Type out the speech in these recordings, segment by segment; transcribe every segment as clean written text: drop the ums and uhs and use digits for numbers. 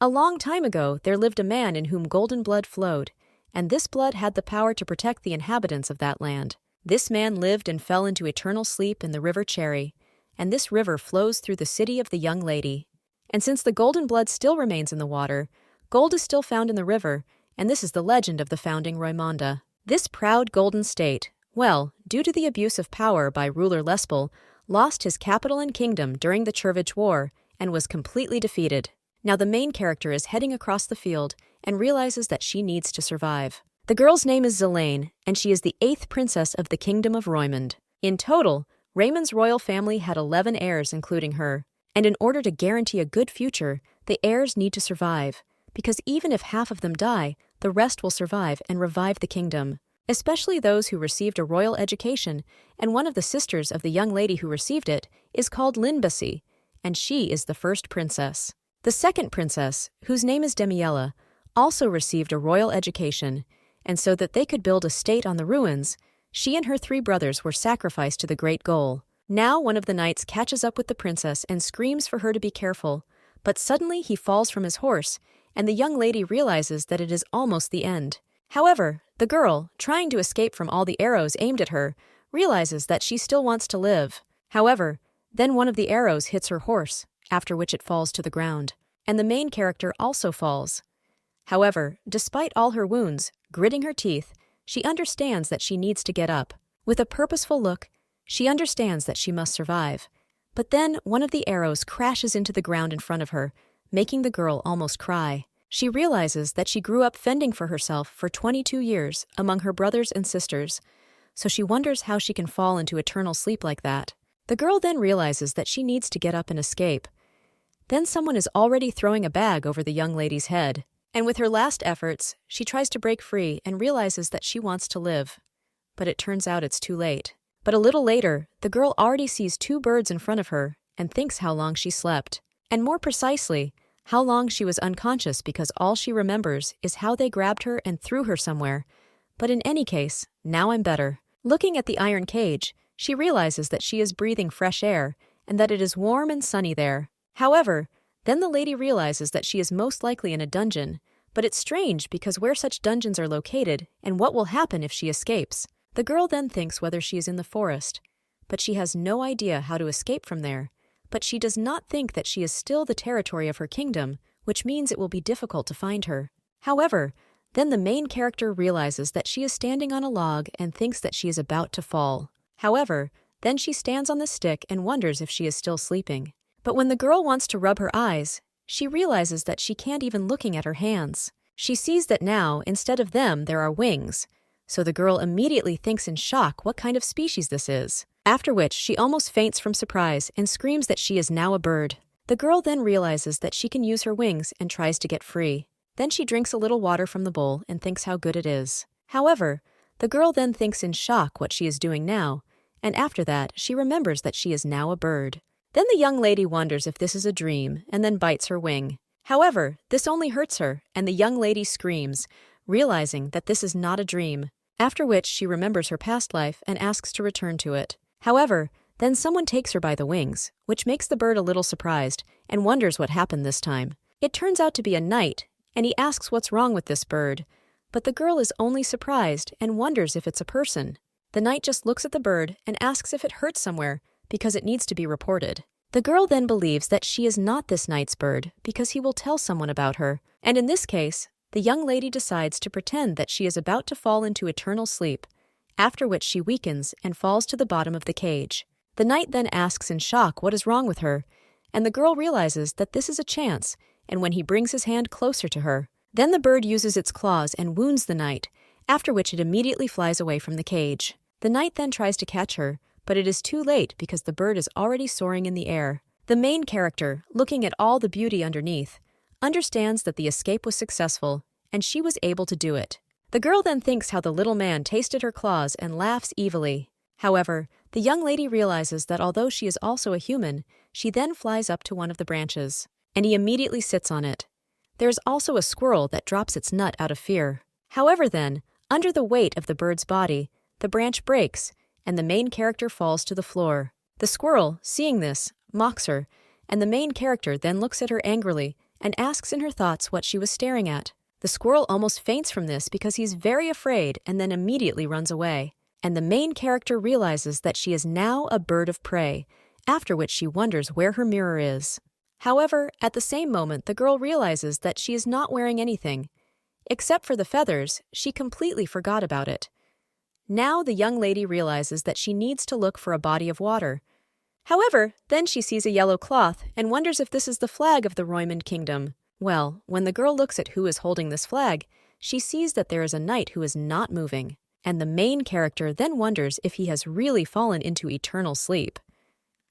A long time ago, there lived a man in whom golden blood flowed, and this blood had the power to protect the inhabitants of that land. This man lived and fell into eternal sleep in the river Cherry, and this river flows through the city of the young lady. And since the golden blood still remains in the water, gold is still found in the river, and this is the legend of the founding Raimonda. This proud golden state, well, due to the abuse of power by ruler Lespel, lost his capital and kingdom during the Chervich War and was completely defeated. Now the main character is heading across the field and realizes that she needs to survive. The girl's name is Zelane, and she is the 8th princess of the kingdom of Roymond. In total, Raymond's royal family had 11 heirs including her, and in order to guarantee a good future, the heirs need to survive, because even if half of them die, the rest will survive and revive the kingdom, especially those who received a royal education, and one of the sisters of the young lady who received it is called Linbasi, and she is the first princess. The second princess, whose name is Demiella, also received a royal education, and so that they could build a state on the ruins, she and her 3 brothers were sacrificed to the great goal. Now one of the knights catches up with the princess and screams for her to be careful, but suddenly he falls from his horse, and the young lady realizes that it is almost the end. However, the girl, trying to escape from all the arrows aimed at her, realizes that she still wants to live. However, then one of the arrows hits her horse, after which it falls to the ground, and the main character also falls. However, despite all her wounds, gritting her teeth, she understands that she needs to get up. With a purposeful look, she understands that she must survive. But then one of the arrows crashes into the ground in front of her, making the girl almost cry. She realizes that she grew up fending for herself for 22 years among her brothers and sisters, so she wonders how she can fall into eternal sleep like that. The girl then realizes that she needs to get up and escape. Then someone is already throwing a bag over the young lady's head, and with her last efforts, she tries to break free and realizes that she wants to live. But it turns out it's too late. But a little later, the girl already sees 2 birds in front of her and thinks how long she slept. And more precisely, how long she was unconscious, because all she remembers is how they grabbed her and threw her somewhere. But in any case, now I'm better. Looking at the iron cage, she realizes that she is breathing fresh air and that it is warm and sunny there. However, then the lady realizes that she is most likely in a dungeon, but it's strange because where such dungeons are located and what will happen if she escapes. The girl then thinks whether she is in the forest, but she has no idea how to escape from there. But she does not think that she is still the territory of her kingdom, which means it will be difficult to find her. However, then the main character realizes that she is standing on a log and thinks that she is about to fall. However, then she stands on the stick and wonders if she is still sleeping. But when the girl wants to rub her eyes, she realizes that she can't even looking at her hands. She sees that now, instead of them, there are wings. So the girl immediately thinks in shock what kind of species this is. After which, she almost faints from surprise and screams that she is now a bird. The girl then realizes that she can use her wings and tries to get free. Then she drinks a little water from the bowl and thinks how good it is. However, the girl then thinks in shock what she is doing now, and after that, she remembers that she is now a bird. Then the young lady wonders if this is a dream and then bites her wing. However, this only hurts her, and the young lady screams, realizing that this is not a dream, after which she remembers her past life and asks to return to it. However, then someone takes her by the wings, which makes the bird a little surprised and wonders what happened this time. It turns out to be a knight, and he asks what's wrong with this bird, but the girl is only surprised and wonders if it's a person. The knight just looks at the bird and asks if it hurts somewhere because it needs to be reported. The girl then believes that she is not this knight's bird because he will tell someone about her, and in this case, the young lady decides to pretend that she is about to fall into eternal sleep, after which she weakens and falls to the bottom of the cage. The knight then asks in shock what is wrong with her, and the girl realizes that this is a chance, and when he brings his hand closer to her, then the bird uses its claws and wounds the knight, after which it immediately flies away from the cage. The knight then tries to catch her, but it is too late because the bird is already soaring in the air. The main character, looking at all the beauty underneath, understands that the escape was successful, and she was able to do it. The girl then thinks how the little man tasted her claws and laughs evilly. However, the young lady realizes that although she is also a human, she then flies up to one of the branches, and he immediately sits on it. There is also a squirrel that drops its nut out of fear. However then, under the weight of the bird's body, the branch breaks, and the main character falls to the floor. The squirrel, seeing this, mocks her, and the main character then looks at her angrily and asks in her thoughts what she was staring at. The squirrel almost faints from this because he's very afraid and then immediately runs away. And the main character realizes that she is now a bird of prey, after which she wonders where her mirror is. However, at the same moment, the girl realizes that she is not wearing anything. Except for the feathers, she completely forgot about it. Now the young lady realizes that she needs to look for a body of water. However, then she sees a yellow cloth and wonders if this is the flag of the Roymond Kingdom. Well, when the girl looks at who is holding this flag, she sees that there is a knight who is not moving. And the main character then wonders if he has really fallen into eternal sleep.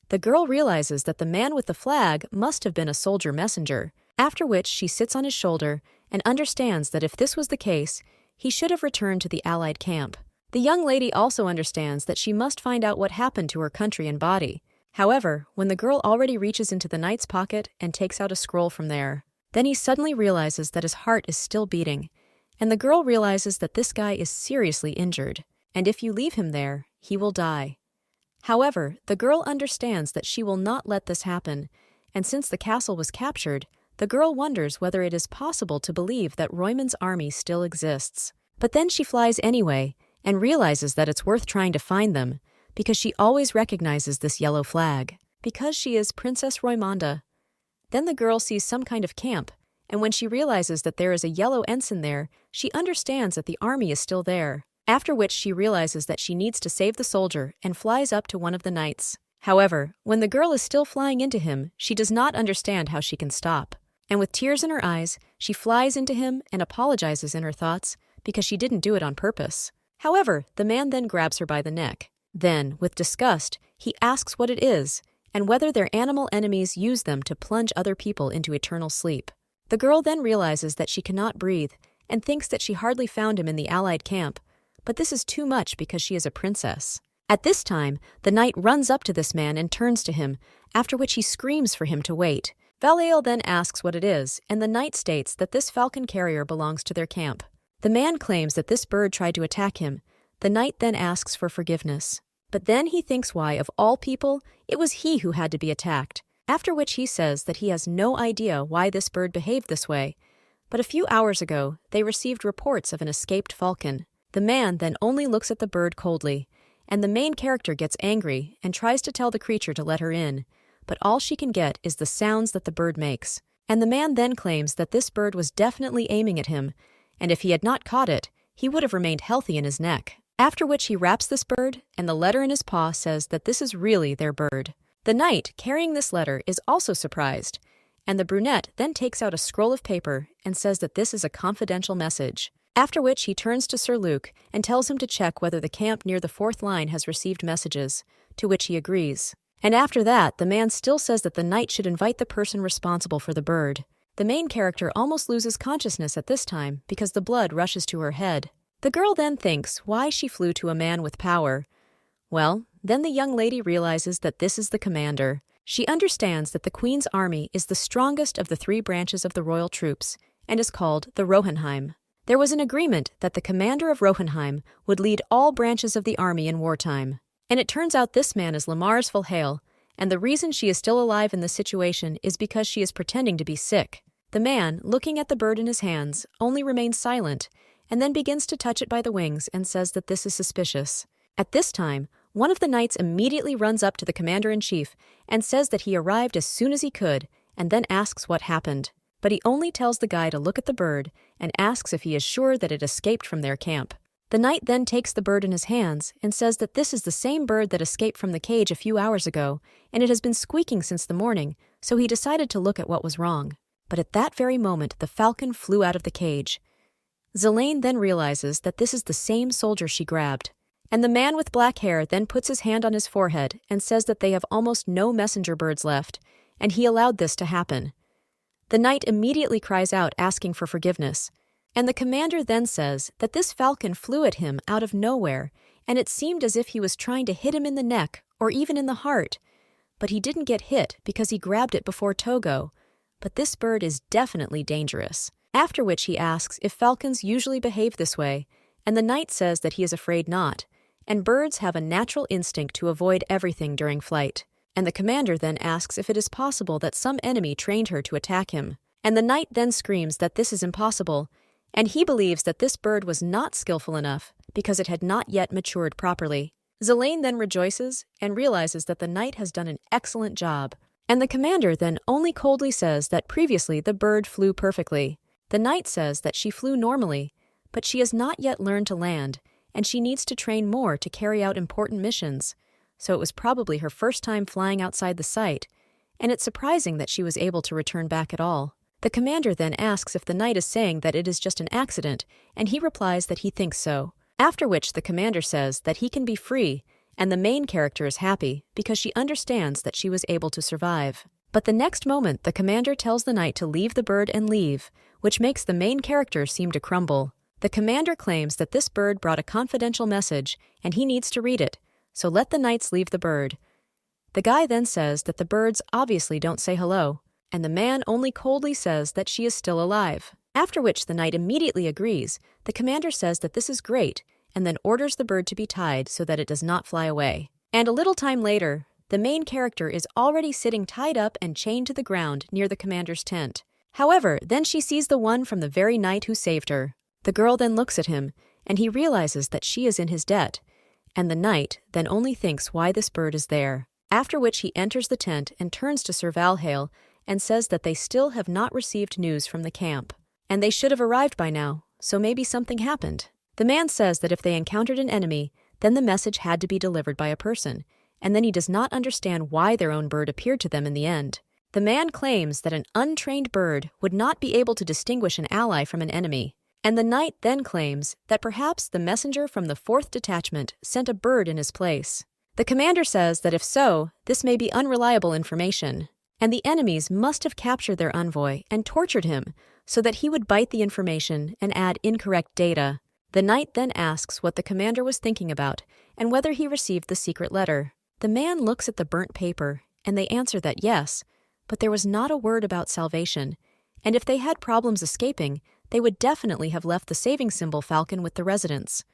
The girl realizes that the man with the flag must have been a soldier messenger, after which she sits on his shoulder and understands that if this was the case, he should have returned to the Allied camp. The young lady also understands that she must find out what happened to her country and body. However, when the girl already reaches into the knight's pocket and takes out a scroll from there, then he suddenly realizes that his heart is still beating, and the girl realizes that this guy is seriously injured, and if you leave him there, he will die. However, the girl understands that she will not let this happen, and since the castle was captured, the girl wonders whether it is possible to believe that Roymond's army still exists. But then she flies anyway, and realizes that it's worth trying to find them, because she always recognizes this yellow flag, because she is Princess Roymonda. Then the girl sees some kind of camp, and when she realizes that there is a yellow ensign there, she understands that the army is still there, after which she realizes that she needs to save the soldier and flies up to one of the knights. However, when the girl is still flying into him, she does not understand how she can stop. And with tears in her eyes, she flies into him and apologizes in her thoughts because she didn't do it on purpose. However, the man then grabs her by the neck. Then, with disgust, he asks what it is and whether their animal enemies use them to plunge other people into eternal sleep. The girl then realizes that she cannot breathe and thinks that she hardly found him in the Allied camp, but this is too much because she is a princess. At this time, the knight runs up to this man and turns to him, after which he screams for him to wait. Valleil then asks what it is, and the knight states that this falcon carrier belongs to their camp. The man claims that this bird tried to attack him. The knight then asks for forgiveness. But then he thinks why, of all people, it was he who had to be attacked, after which he says that he has no idea why this bird behaved this way. But a few hours ago, they received reports of an escaped falcon. The man then only looks at the bird coldly, and the main character gets angry and tries to tell the creature to let her in, but all she can get is the sounds that the bird makes. And the man then claims that this bird was definitely aiming at him, and if he had not caught it, he would have remained healthy in his neck. After which he wraps this bird, and the letter in his paw says that this is really their bird. The knight, carrying this letter, is also surprised, and the brunette then takes out a scroll of paper and says that this is a confidential message. After which he turns to Sir Luke and tells him to check whether the camp near the 4th line has received messages, to which he agrees. And after that, the man still says that the knight should invite the person responsible for the bird. The main character almost loses consciousness at this time because the blood rushes to her head. The girl then thinks why she flew to a man with power. Well, then the young lady realizes that this is the commander. She understands that the Queen's army is the strongest of the 3 branches of the royal troops and is called the Rohenheim. There was an agreement that the commander of Rohenheim would lead all branches of the army in wartime. And it turns out this man is Lamars Volhale, and the reason she is still alive in this situation is because she is pretending to be sick. The man, looking at the bird in his hands, only remains silent, and then begins to touch it by the wings and says that this is suspicious. At this time, one of the knights immediately runs up to the commander-in-chief and says that he arrived as soon as he could, and then asks what happened. But he only tells the guy to look at the bird and asks if he is sure that it escaped from their camp. The knight then takes the bird in his hands and says that this is the same bird that escaped from the cage a few hours ago, and it has been squeaking since the morning, so he decided to look at what was wrong. But at that very moment, the falcon flew out of the cage. Zelane then realizes that this is the same soldier she grabbed, and the man with black hair then puts his hand on his forehead and says that they have almost no messenger birds left, and he allowed this to happen. The knight immediately cries out asking for forgiveness, and the commander then says that this falcon flew at him out of nowhere, and it seemed as if he was trying to hit him in the neck or even in the heart. But he didn't get hit because he grabbed it before Togo. But this bird is definitely dangerous. After which he asks if falcons usually behave this way, and the knight says that he is afraid not, and birds have a natural instinct to avoid everything during flight. And the commander then asks if it is possible that some enemy trained her to attack him. And the knight then screams that this is impossible, and he believes that this bird was not skillful enough because it had not yet matured properly. Zelane then rejoices and realizes that the knight has done an excellent job, and the commander then only coldly says that previously the bird flew perfectly. The knight says that she flew normally, but she has not yet learned to land, and she needs to train more to carry out important missions, so it was probably her first time flying outside the site, and it's surprising that she was able to return back at all. The commander then asks if the knight is saying that it is just an accident, and he replies that he thinks so. After which the commander says that he can be free, and the main character is happy because she understands that she was able to survive. But the next moment the commander tells the knight to leave the bird and leave, which makes the main character seem to crumble. The commander claims that this bird brought a confidential message and he needs to read it, so let the knights leave the bird. The guy then says that the birds obviously don't say hello, and the man only coldly says that she is still alive. After which the knight immediately agrees. The commander says that this is great, and then orders the bird to be tied so that it does not fly away. And a little time later, the main character is already sitting tied up and chained to the ground near the commander's tent. However, then she sees the one from the very knight who saved her. The girl then looks at him, and he realizes that she is in his debt, and the knight then only thinks why this bird is there. After which he enters the tent and turns to Sir Valhale and says that they still have not received news from the camp, and they should have arrived by now, so maybe something happened. The man says that if they encountered an enemy, then the message had to be delivered by a person, and then he does not understand why their own bird appeared to them in the end. The man claims that an untrained bird would not be able to distinguish an ally from an enemy, and the knight then claims that perhaps the messenger from the 4th detachment sent a bird in his place. The commander says that if so, this may be unreliable information, and the enemies must have captured their envoy and tortured him so that he would bite the information and add incorrect data. The knight then asks what the commander was thinking about and whether he received the secret letter. The man looks at the burnt paper, and they answer that yes, but there was not a word about salvation, and if they had problems escaping, they would definitely have left the saving symbol falcon with the residents.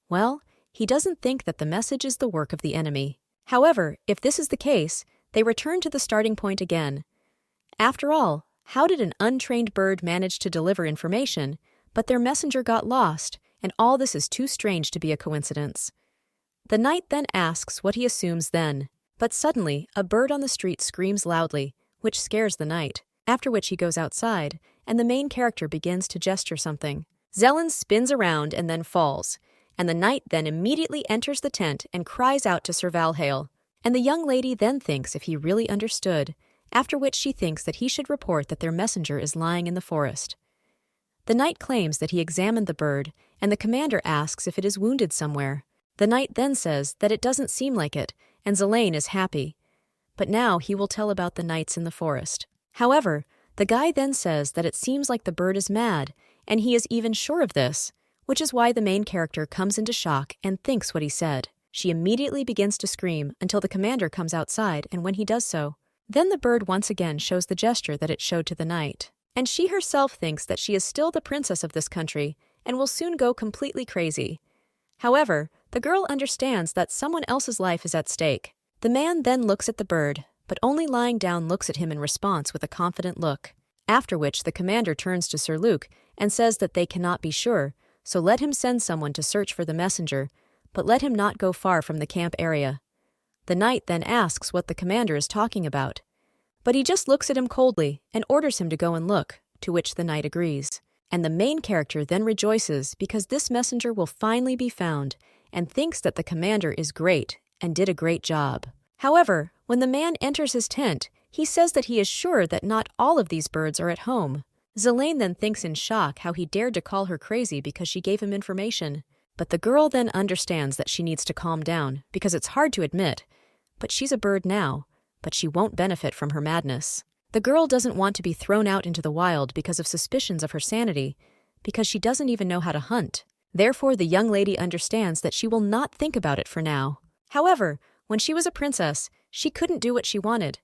Well, he doesn't think that the message is the work of the enemy. However, if this is the case, they return to the starting point again. After all, how did an untrained bird manage to deliver information, but their messenger got lost, and all this is too strange to be a coincidence? The knight then asks what he assumes then, but suddenly a bird on the street screams loudly, which scares the knight, after which he goes outside, and the main character begins to gesture something. Zelen spins around and then falls, and the knight then immediately enters the tent and cries out to Sir Valhale, and the young lady then thinks if he really understood, after which she thinks that he should report that their messenger is lying in the forest. The knight claims that he examined the bird, and the commander asks if it is wounded somewhere. The knight then says that it doesn't seem like it, and Zelane is happy. But now he will tell about the knights in the forest. However, the guy then says that it seems like the bird is mad, and he is even sure of this, which is why the main character comes into shock and thinks what he said. She immediately begins to scream until the commander comes outside, and when he does so, then the bird once again shows the gesture that it showed to the knight. And she herself thinks that she is still the princess of this country and will soon go completely crazy. However, the girl understands that someone else's life is at stake. The man then looks at the bird, but only lying down looks at him in response with a confident look. After which the commander turns to Sir Luke and says that they cannot be sure, so let him send someone to search for the messenger, but let him not go far from the camp area. The knight then asks what the commander is talking about, but he just looks at him coldly and orders him to go and look, to which the knight agrees. And the main character then rejoices because this messenger will finally be found and thinks that the commander is great and did a great job. However, when the man enters his tent, he says that he is sure that not all of these birds are at home. Zelane then thinks in shock how he dared to call her crazy because she gave him information. But the girl then understands that she needs to calm down because it's hard to admit, but she's a bird now, but she won't benefit from her madness. The girl doesn't want to be thrown out into the wild because of suspicions of her sanity, because she doesn't even know how to hunt. Therefore, the young lady understands that she will not think about it for now. However, when she was a princess, she couldn't do what she wanted.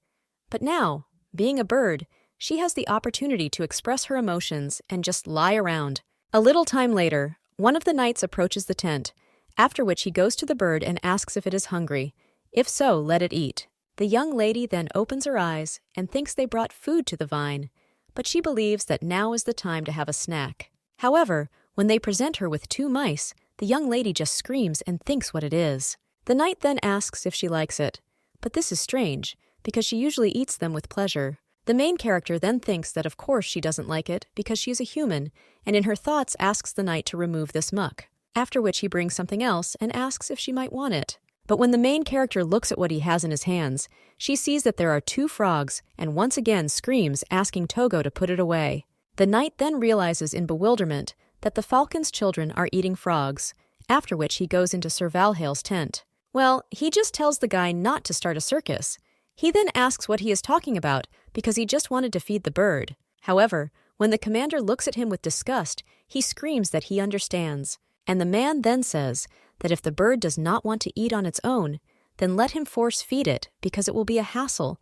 But now, being a bird, she has the opportunity to express her emotions and just lie around. A little time later, one of the knights approaches the tent, after which he goes to the bird and asks if it is hungry. If so, let it eat. The young lady then opens her eyes and thinks they brought food to the vine, but she believes that now is the time to have a snack. However, when they present her with 2 mice, the young lady just screams and thinks what it is. The knight then asks if she likes it, but this is strange, because she usually eats them with pleasure. The main character then thinks that of course she doesn't like it because she is a human, and in her thoughts asks the knight to remove this muck, after which he brings something else and asks if she might want it. But when the main character looks at what he has in his hands, she sees that there are 2 frogs and once again screams asking Togo to put it away. The knight then realizes in bewilderment that the falcon's children are eating frogs, after which he goes into Sir Valhale's tent. Well, he just tells the guy not to start a circus. He then asks what he is talking about because he just wanted to feed the bird. However, when the commander looks at him with disgust, he screams that he understands. And the man then says that if the bird does not want to eat on its own, then let him force feed it because it will be a hassle.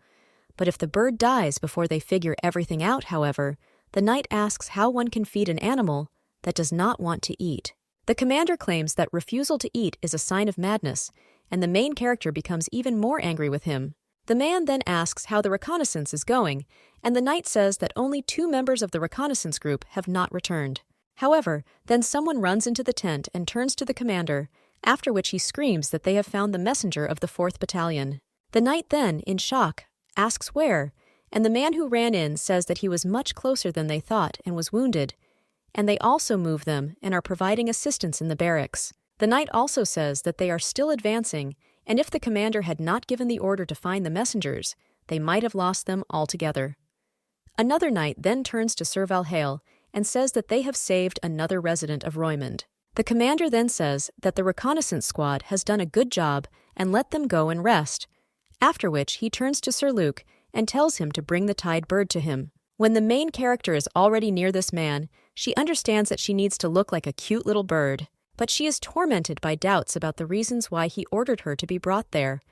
But if the bird dies before they figure everything out, however, the knight asks how one can feed an animal that does not want to eat. The commander claims that refusal to eat is a sign of madness, and the main character becomes even more angry with him. The man then asks how the reconnaissance is going, and the knight says that only 2 members of the reconnaissance group have not returned. However, then someone runs into the tent and turns to the commander, after which he screams that they have found the messenger of the 4th Battalion. The knight then, in shock, asks where, and the man who ran in says that he was much closer than they thought and was wounded, and they also move them and are providing assistance in the barracks. The knight also says that they are still advancing, and if the commander had not given the order to find the messengers, they might have lost them altogether. Another knight then turns to Sir Valhale and says that they have saved another resident of Roymond. The commander then says that the reconnaissance squad has done a good job and let them go and rest, after which he turns to Sir Luke and tells him to bring the tied bird to him. When the main character is already near this man, she understands that she needs to look like a cute little bird, but she is tormented by doubts about the reasons why he ordered her to be brought there.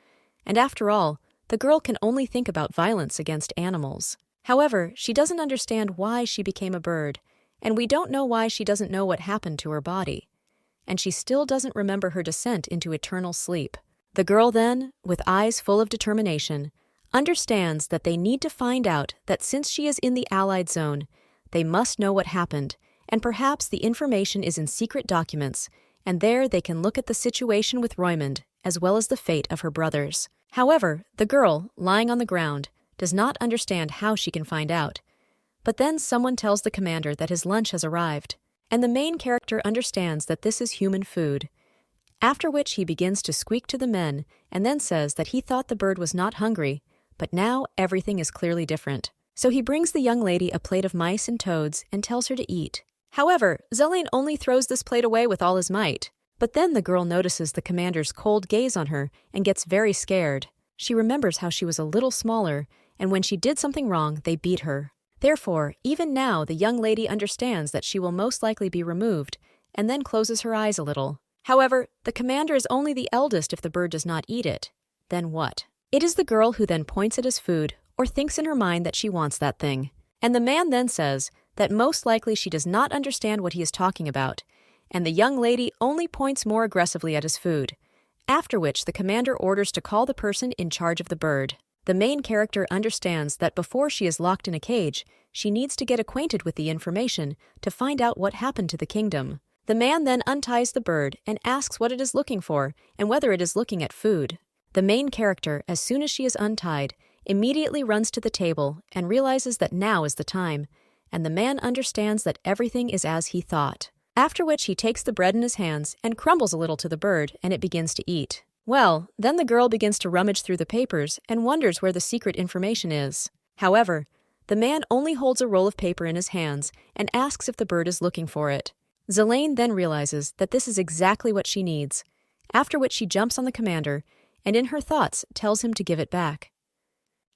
And after all, the girl can only think about violence against animals. However, she doesn't understand why she became a bird, and we don't know why she doesn't know what happened to her body. And she still doesn't remember her descent into eternal sleep. The girl then, with eyes full of determination, understands that they need to find out that since she is in the Allied zone, they must know what happened, and perhaps the information is in secret documents, and there they can look at the situation with Roymond, as well as the fate of her brothers. However, the girl, lying on the ground, does not understand how she can find out. But then someone tells the commander that his lunch has arrived, and the main character understands that this is human food. After which he begins to squeak to the men, and then says that he thought the bird was not hungry, but now everything is clearly different. So he brings the young lady a plate of mice and toads and tells her to eat. However, Zelaine only throws this plate away with all his might. But then the girl notices the commander's cold gaze on her and gets very scared. She remembers how she was a little smaller, and when she did something wrong, they beat her. Therefore, even now the young lady understands that she will most likely be removed, and then closes her eyes a little. However, the commander is only the eldest if the bird does not eat it. Then what? It is the girl who then points it as food, or thinks in her mind that she wants that thing. And the man then says that most likely she does not understand what he is talking about, and the young lady only points more aggressively at his food, after which the commander orders to call the person in charge of the bird. The main character understands that before she is locked in a cage, she needs to get acquainted with the information to find out what happened to the kingdom. The man then unties the bird and asks what it is looking for and whether it is looking at food. The main character, as soon as she is untied, immediately runs to the table and realizes that now is the time, and the man understands that everything is as he thought. After which he takes the bread in his hands and crumbles a little to the bird, and it begins to eat. Well, then the girl begins to rummage through the papers and wonders where the secret information is. However, the man only holds a roll of paper in his hands and asks if the bird is looking for it. Zelaine then realizes that this is exactly what she needs, after which she jumps on the commander and in her thoughts tells him to give it back.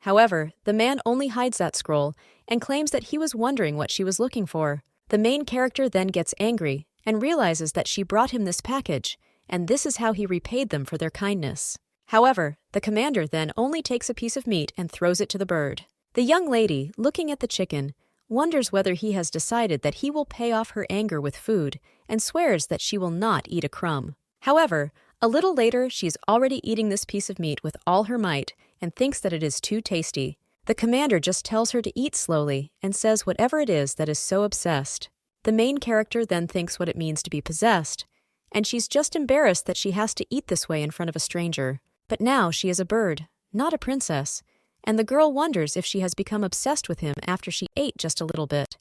However, the man only hides that scroll and claims that he was wondering what she was looking for. The main character then gets angry and realizes that she brought him this package, and this is how he repaid them for their kindness. However, the commander then only takes a piece of meat and throws it to the bird. The young lady, looking at the chicken, wonders whether he has decided that he will pay off her anger with food and swears that she will not eat a crumb. However, a little later she is already eating this piece of meat with all her might and thinks that it is too tasty. The commander just tells her to eat slowly and says whatever it is that is so obsessed. The main character then thinks what it means to be possessed, and she's just embarrassed that she has to eat this way in front of a stranger. But now she is a bird, not a princess, and the girl wonders if she has become obsessed with him after she ate just a little bit.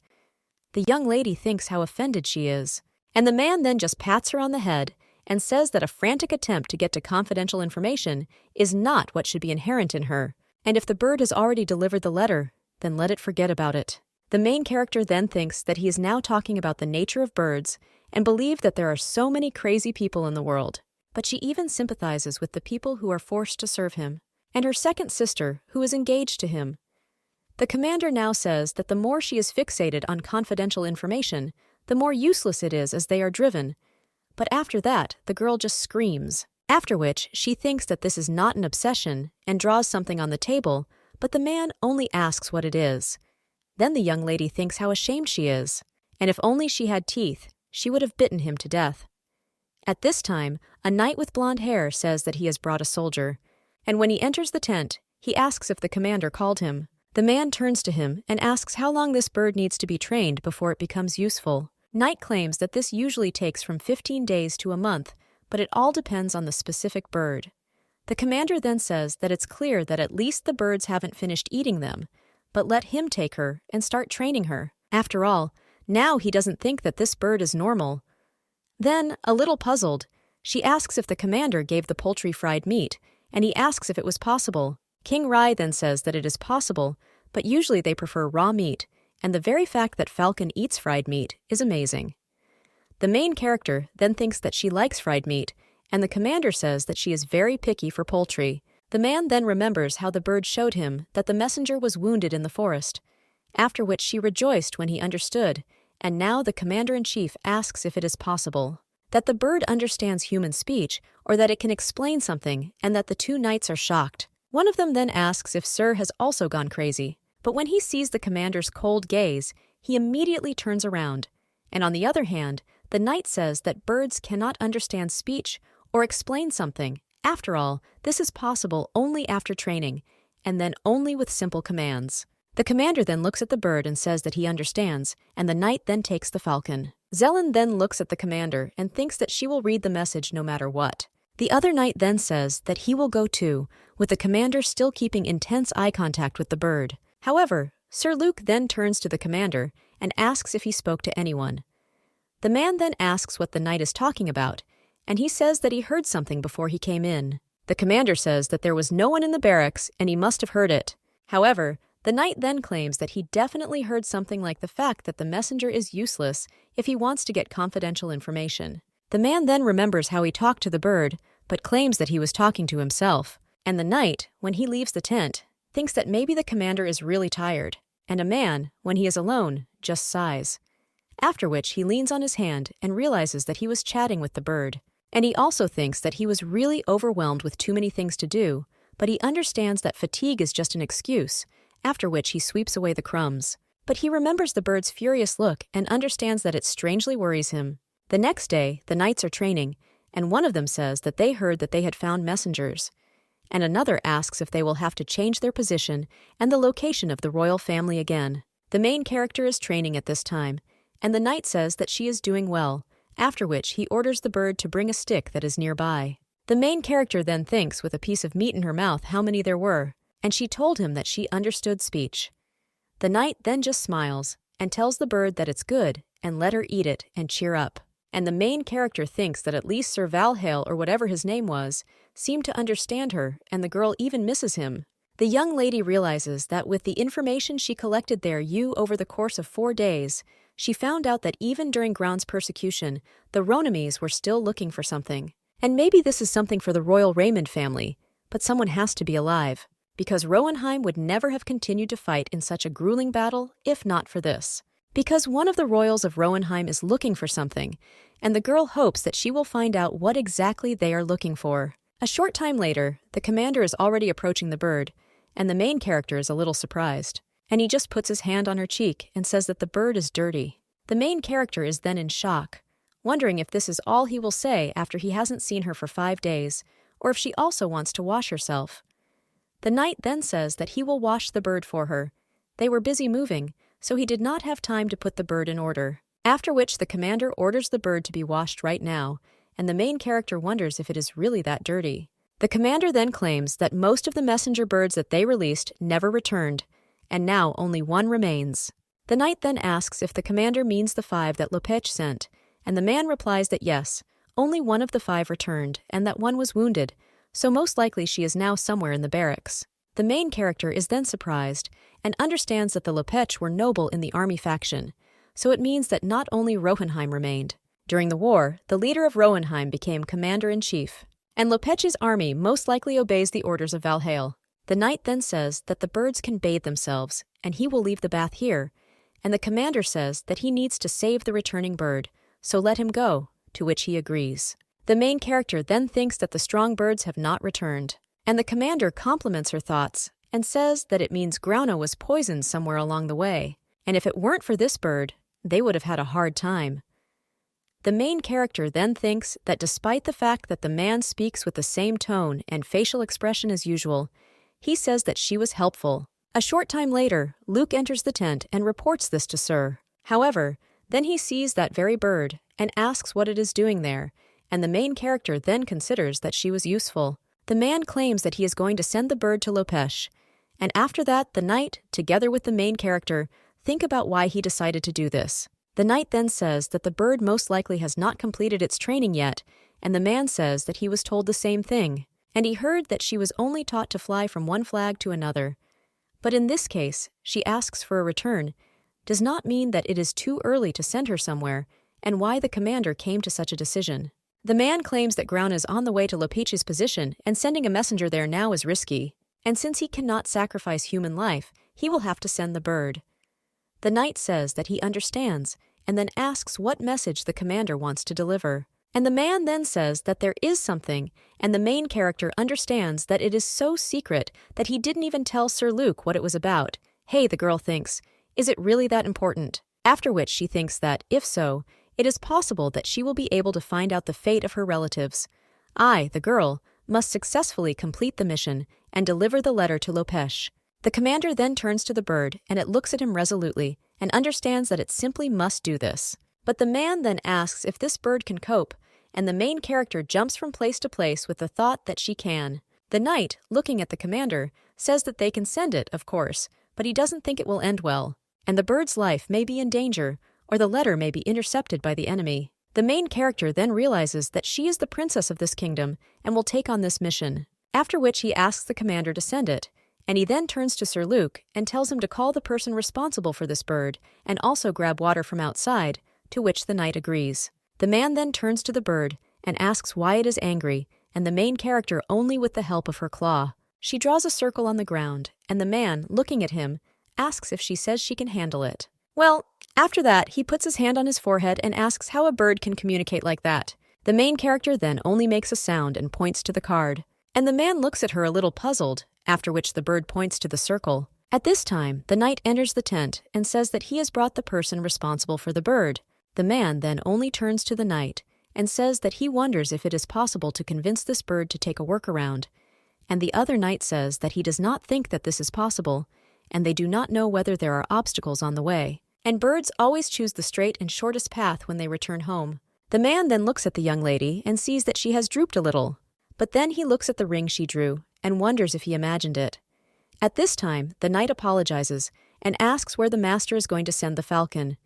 The young lady thinks how offended she is, and the man then just pats her on the head and says that a frantic attempt to get to confidential information is not what should be inherent in her, and if the bird has already delivered the letter, then let it forget about it. The main character then thinks that he is now talking about the nature of birds and believes that there are so many crazy people in the world, but she even sympathizes with the people who are forced to serve him, and her second sister, who is engaged to him. The commander now says that the more she is fixated on confidential information, the more useless it is as they are driven. But after that, the girl just screams, after which she thinks that this is not an obsession and draws something on the table, but the man only asks what it is. Then the young lady thinks how ashamed she is, and if only she had teeth, she would have bitten him to death. At this time, a knight with blonde hair says that he has brought a soldier, and when he enters the tent, he asks if the commander called him. The man turns to him and asks how long this bird needs to be trained before it becomes useful. Knight claims that this usually takes from 15 days to a month, but it all depends on the specific bird. The commander then says that it's clear that at least the birds haven't finished eating them, but let him take her and start training her. After all, now he doesn't think that this bird is normal. Then, a little puzzled, she asks if the commander gave the poultry fried meat, and he asks if it was possible. King Rai then says that it is possible, but usually they prefer raw meat, and the very fact that Falcon eats fried meat is amazing. The main character then thinks that she likes fried meat, and the commander says that she is very picky for poultry. The man then remembers how the bird showed him that the messenger was wounded in the forest, after which she rejoiced when he understood, and now the commander-in-chief asks if it is possible that the bird understands human speech or that it can explain something, and that the two knights are shocked. One of them then asks if Sir has also gone crazy, but when he sees the commander's cold gaze, he immediately turns around, and on the other hand, the knight says that birds cannot understand speech or explain something. After all, this is possible only after training, and then only with simple commands. The commander then looks at the bird and says that he understands, and the knight then takes the falcon. Zelen then looks at the commander and thinks that she will read the message no matter what. The other knight then says that he will go too, with the commander still keeping intense eye contact with the bird. However, Sir Luke then turns to the commander and asks if he spoke to anyone. The man then asks what the knight is talking about, and he says that he heard something before he came in. The commander says that there was no one in the barracks and he must have heard it. However, the knight then claims that he definitely heard something like the fact that the messenger is useless if he wants to get confidential information. The man then remembers how he talked to the bird, but claims that he was talking to himself. And the knight, when he leaves the tent, thinks that maybe the commander is really tired, and a man, when he is alone, just sighs. After which he leans on his hand and realizes that he was chatting with the bird. And he also thinks that he was really overwhelmed with too many things to do, but he understands that fatigue is just an excuse, after which he sweeps away the crumbs. But he remembers the bird's furious look and understands that it strangely worries him. The next day, the knights are training, and one of them says that they heard that they had found messengers, and another asks if they will have to change their position and the location of the royal family again. The main character is training at this time, and the knight says that she is doing well, after which he orders the bird to bring a stick that is nearby. The main character then thinks with a piece of meat in her mouth how many there were, and she told him that she understood speech. The knight then just smiles and tells the bird that it's good and let her eat it and cheer up. And the main character thinks that at least Sir Valhale, or whatever his name was, seemed to understand her, and the girl even misses him. The young lady realizes that with the information she collected there over the course of 4 days, she found out that even during Ground's persecution, the Ronamies were still looking for something. And maybe this is something for the royal Raymond family, but someone has to be alive, because Rowenheim would never have continued to fight in such a grueling battle if not for this. Because one of the royals of Rowenheim is looking for something, and the girl hopes that she will find out what exactly they are looking for. A short time later, the commander is already approaching the bird, and the main character is a little surprised, and he just puts his hand on her cheek and says that the bird is dirty. The main character is then in shock, wondering if this is all he will say after he hasn't seen her for 5 days, or if she also wants to wash herself. The knight then says that he will wash the bird for her. They were busy moving, so he did not have time to put the bird in order. After which the commander orders the bird to be washed right now, and the main character wonders if it is really that dirty. The commander then claims that most of the messenger birds that they released never returned, and now only one remains. The knight then asks if the commander means the 5 that Lopech sent, and the man replies that yes, only one of the 5 returned, and that one was wounded, so most likely she is now somewhere in the barracks. The main character is then surprised, and understands that the Lopech were noble in the army faction, so it means that not only Rohenheim remained. During the war, the leader of Rohenheim became commander-in-chief, and Lopech's army most likely obeys the orders of Valhall. The knight then says that the birds can bathe themselves, and he will leave the bath here, and the commander says that he needs to save the returning bird, so let him go, to which he agrees. The main character then thinks that the strong birds have not returned, and the commander compliments her thoughts and says that it means Grauna was poisoned somewhere along the way, and if it weren't for this bird, they would have had a hard time. The main character then thinks that despite the fact that the man speaks with the same tone and facial expression as usual, he says that she was helpful. A short time later, Luke enters the tent and reports this to Sir. However, then he sees that very bird and asks what it is doing there, and the main character then considers that she was useful. The man claims that he is going to send the bird to Lopech, and after that the knight, together with the main character, think about why he decided to do this. The knight then says that the bird most likely has not completed its training yet, and the man says that he was told the same thing, and he heard that she was only taught to fly from one flag to another. But in this case, she asks for a return, does not mean that it is too early to send her somewhere, and why the commander came to such a decision. The man claims that Grauna is on the way to Lopech's position, and sending a messenger there now is risky, and since he cannot sacrifice human life, he will have to send the bird. The knight says that he understands, and then asks what message the commander wants to deliver. And the man then says that there is something, and the main character understands that it is so secret that he didn't even tell Sir Luke what it was about. Hey, the girl thinks, is it really that important? After which she thinks that, if so, it is possible that she will be able to find out the fate of her relatives. I, the girl, must successfully complete the mission and deliver the letter to Lopech. The commander then turns to the bird, and it looks at him resolutely, and understands that it simply must do this. But the man then asks if this bird can cope, and the main character jumps from place to place with the thought that she can. The knight, looking at the commander, says that they can send it, of course, but he doesn't think it will end well, and the bird's life may be in danger, or the letter may be intercepted by the enemy. The main character then realizes that she is the princess of this kingdom and will take on this mission, after which he asks the commander to send it, and he then turns to Sir Luke and tells him to call the person responsible for this bird and also grab water from outside, to which the knight agrees. The man then turns to the bird and asks why it is angry, and the main character only with the help of her claw. She draws a circle on the ground, and the man, looking at him, asks if she says she can handle it. Well, after that, he puts his hand on his forehead and asks how a bird can communicate like that. The main character then only makes a sound and points to the card, and the man looks at her a little puzzled, after which the bird points to the circle. At this time, the knight enters the tent and says that he has brought the person responsible for the bird. The man then only turns to the knight and says that he wonders if it is possible to convince this bird to take a workaround, and the other knight says that he does not think that this is possible, and they do not know whether there are obstacles on the way, and birds always choose the straight and shortest path when they return home. The man then looks at the young lady and sees that she has drooped a little, but then he looks at the ring she drew and wonders if he imagined it. At this time, the knight apologizes and asks where the master is going to send the falcon,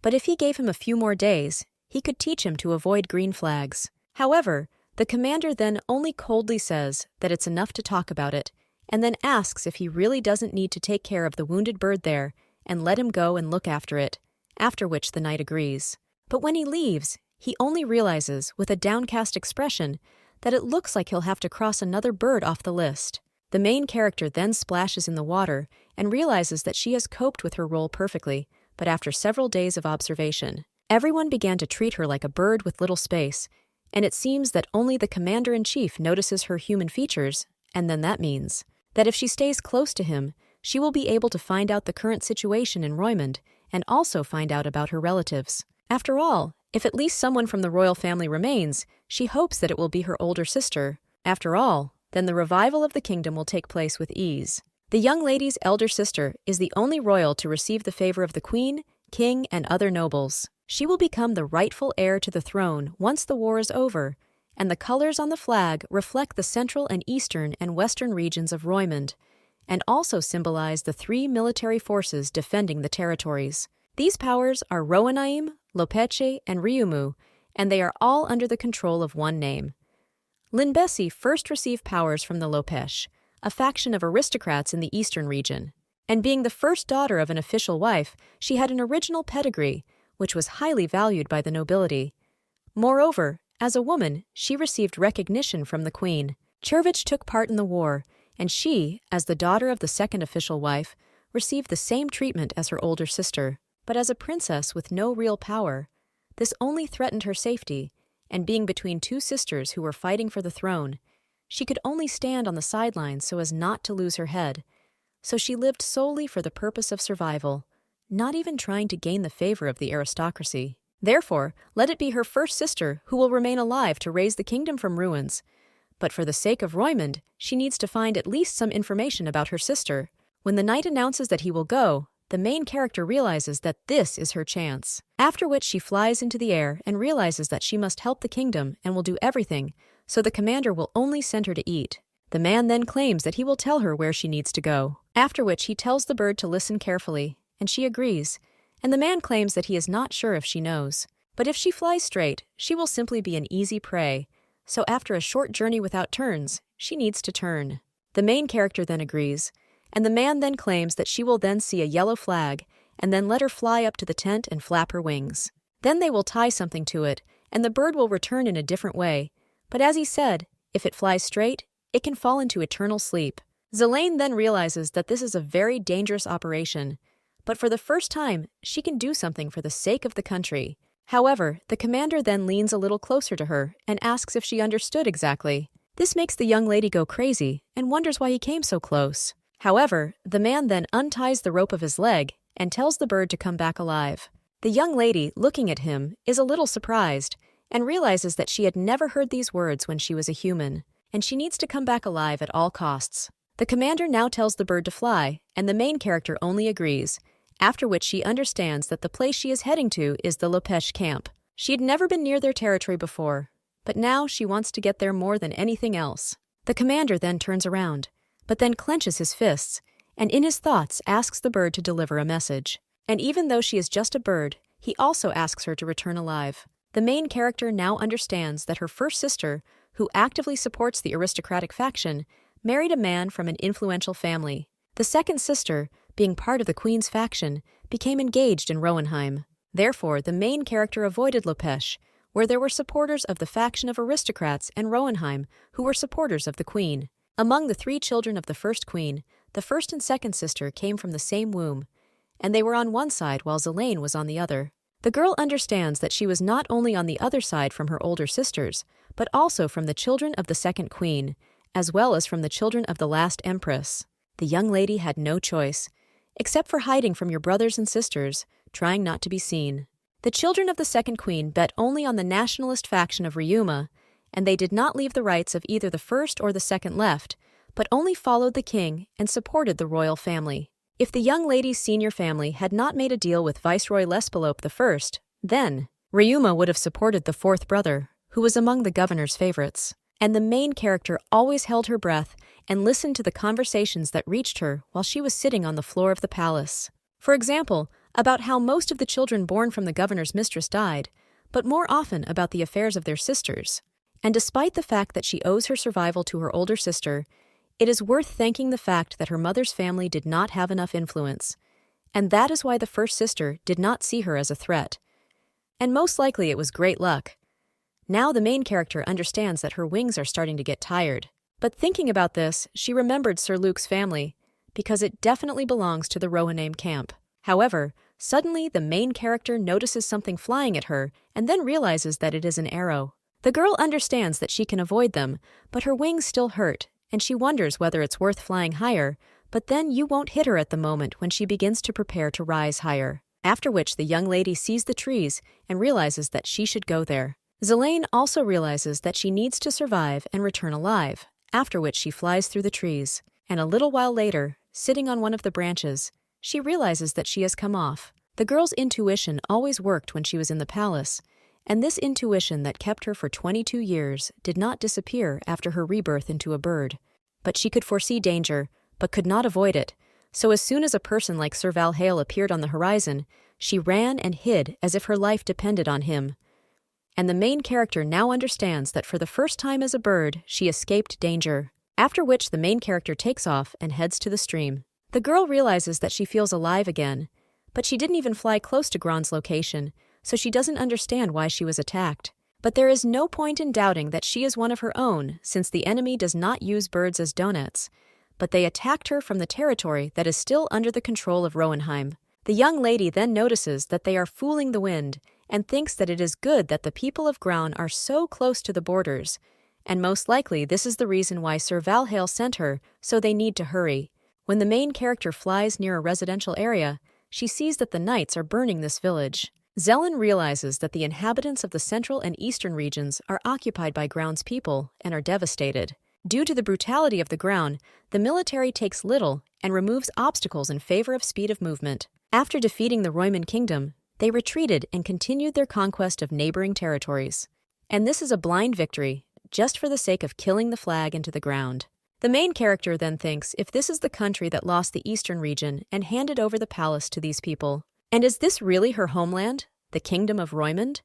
but if he gave him a few more days, he could teach him to avoid green flags. However, the commander then only coldly says that it's enough to talk about it, and then asks if he really doesn't need to take care of the wounded bird there and let him go and look after it, after which the knight agrees. But when he leaves, he only realizes, with a downcast expression, that it looks like he'll have to cross another bird off the list. The main character then splashes in the water and realizes that she has coped with her role perfectly, but after several days of observation, everyone began to treat her like a bird with little space, and it seems that only the commander-in-chief notices her human features, and then that means that if she stays close to him, she will be able to find out the current situation in Roymond and also find out about her relatives. After all, if at least someone from the royal family remains, she hopes that it will be her older sister. After all, then the revival of the kingdom will take place with ease. The young lady's elder sister is the only royal to receive the favor of the queen, king, and other nobles. She will become the rightful heir to the throne once the war is over, and the colors on the flag reflect the central and eastern and western regions of Roymond, and also symbolize the three military forces defending the territories. These powers are Rohanaim, Lopeche, and Ryumu, and they are all under the control of one name. Linbesi first received powers from the Lopesh, a faction of aristocrats in the eastern region. And being the first daughter of an official wife, she had an original pedigree, which was highly valued by the nobility. Moreover, as a woman, she received recognition from the queen. Chervich took part in the war, and she, as the daughter of the second official wife, received the same treatment as her older sister. But as a princess with no real power, this only threatened her safety, and being between two sisters who were fighting for the throne, she could only stand on the sidelines so as not to lose her head. So she lived solely for the purpose of survival, not even trying to gain the favor of the aristocracy. Therefore, let it be her first sister who will remain alive to raise the kingdom from ruins. But for the sake of Roymond, she needs to find at least some information about her sister. When the knight announces that he will go, the main character realizes that this is her chance. After which she flies into the air and realizes that she must help the kingdom and will do everything, so the commander will only send her to eat. The man then claims that he will tell her where she needs to go. After which he tells the bird to listen carefully, and she agrees, and the man claims that he is not sure if she knows. But if she flies straight, she will simply be an easy prey, so after a short journey without turns, she needs to turn. The main character then agrees, and the man then claims that she will then see a yellow flag, and then let her fly up to the tent and flap her wings. Then they will tie something to it, and the bird will return in a different way. But as he said, if it flies straight, it can fall into eternal sleep. Zelaine then realizes that this is a very dangerous operation, but for the first time, she can do something for the sake of the country. However, the commander then leans a little closer to her and asks if she understood exactly. This makes the young lady go crazy and wonders why he came so close. However, the man then unties the rope of his leg and tells the bird to come back alive. The young lady, looking at him, is a little surprised and realizes that she had never heard these words when she was a human, and she needs to come back alive at all costs. The commander now tells the bird to fly, and the main character only agrees, after which she understands that the place she is heading to is the Lopesh camp. She had never been near their territory before, but now she wants to get there more than anything else. The commander then turns around, but then clenches his fists, and in his thoughts asks the bird to deliver a message. And even though she is just a bird, he also asks her to return alive. The main character now understands that her first sister, who actively supports the aristocratic faction, married a man from an influential family. The second sister, being part of the queen's faction, became engaged in Rohenheim. Therefore, the main character avoided Lopesh, where there were supporters of the faction of aristocrats, and Rohenheim, who were supporters of the queen. Among the three children of the first queen, the first and second sister came from the same womb, and they were on one side while Zelaine was on the other. The girl understands that she was not only on the other side from her older sisters, but also from the children of the second queen, as well as from the children of the last empress. The young lady had no choice, except for hiding from your brothers and sisters, trying not to be seen. The children of the second queen bet only on the nationalist faction of Ryuma, and they did not leave the rights of either the first or the second left, but only followed the king and supported the royal family. If the young lady's senior family had not made a deal with Viceroy Lespelope I, then Ryuma would have supported the fourth brother, who was among the governor's favorites. And the main character always held her breath and listened to the conversations that reached her while she was sitting on the floor of the palace. For example, about how most of the children born from the governor's mistress died, but more often about the affairs of their sisters. And despite the fact that she owes her survival to her older sister, it is worth thanking the fact that her mother's family did not have enough influence, and that is why the first sister did not see her as a threat. And most likely it was great luck. Now the main character understands that her wings are starting to get tired. But thinking about this, she remembered Sir Luke's family, because it definitely belongs to the Rohanaim camp. However, suddenly the main character notices something flying at her and then realizes that it is an arrow. The girl understands that she can avoid them, but her wings still hurt, and she wonders whether it's worth flying higher, but then you won't hit her at the moment when she begins to prepare to rise higher. After which the young lady sees the trees and realizes that she should go there. Zelaine also realizes that she needs to survive and return alive, after which she flies through the trees, and a little while later, sitting on one of the branches, she realizes that she has come off. The girl's intuition always worked when she was in the palace, and this intuition that kept her for 22 years did not disappear after her rebirth into a bird. But she could foresee danger, but could not avoid it, so as soon as a person like Sir Valhale appeared on the horizon, she ran and hid as if her life depended on him. And the main character now understands that for the first time as a bird, she escaped danger, after which the main character takes off and heads to the stream. The girl realizes that she feels alive again, but she didn't even fly close to Gron's location, so she doesn't understand why she was attacked. But there is no point in doubting that she is one of her own, since the enemy does not use birds as donuts, but they attacked her from the territory that is still under the control of Rowenheim. The young lady then notices that they are fooling the wind, and thinks that it is good that the people of Gron are so close to the borders, and most likely this is the reason why Sir Valhale sent her, so they need to hurry. When the main character flies near a residential area, she sees that the knights are burning this village. Zelen realizes that the inhabitants of the central and eastern regions are occupied by Gron's people and are devastated. Due to the brutality of the Gron, the military takes little and removes obstacles in favor of speed of movement. After defeating the Roiman kingdom, they retreated and continued their conquest of neighboring territories. And this is a blind victory, just for the sake of killing the flag into the ground. The main character then thinks if this is the country that lost the eastern region and handed over the palace to these people. And is this really her homeland, the kingdom of Roimond?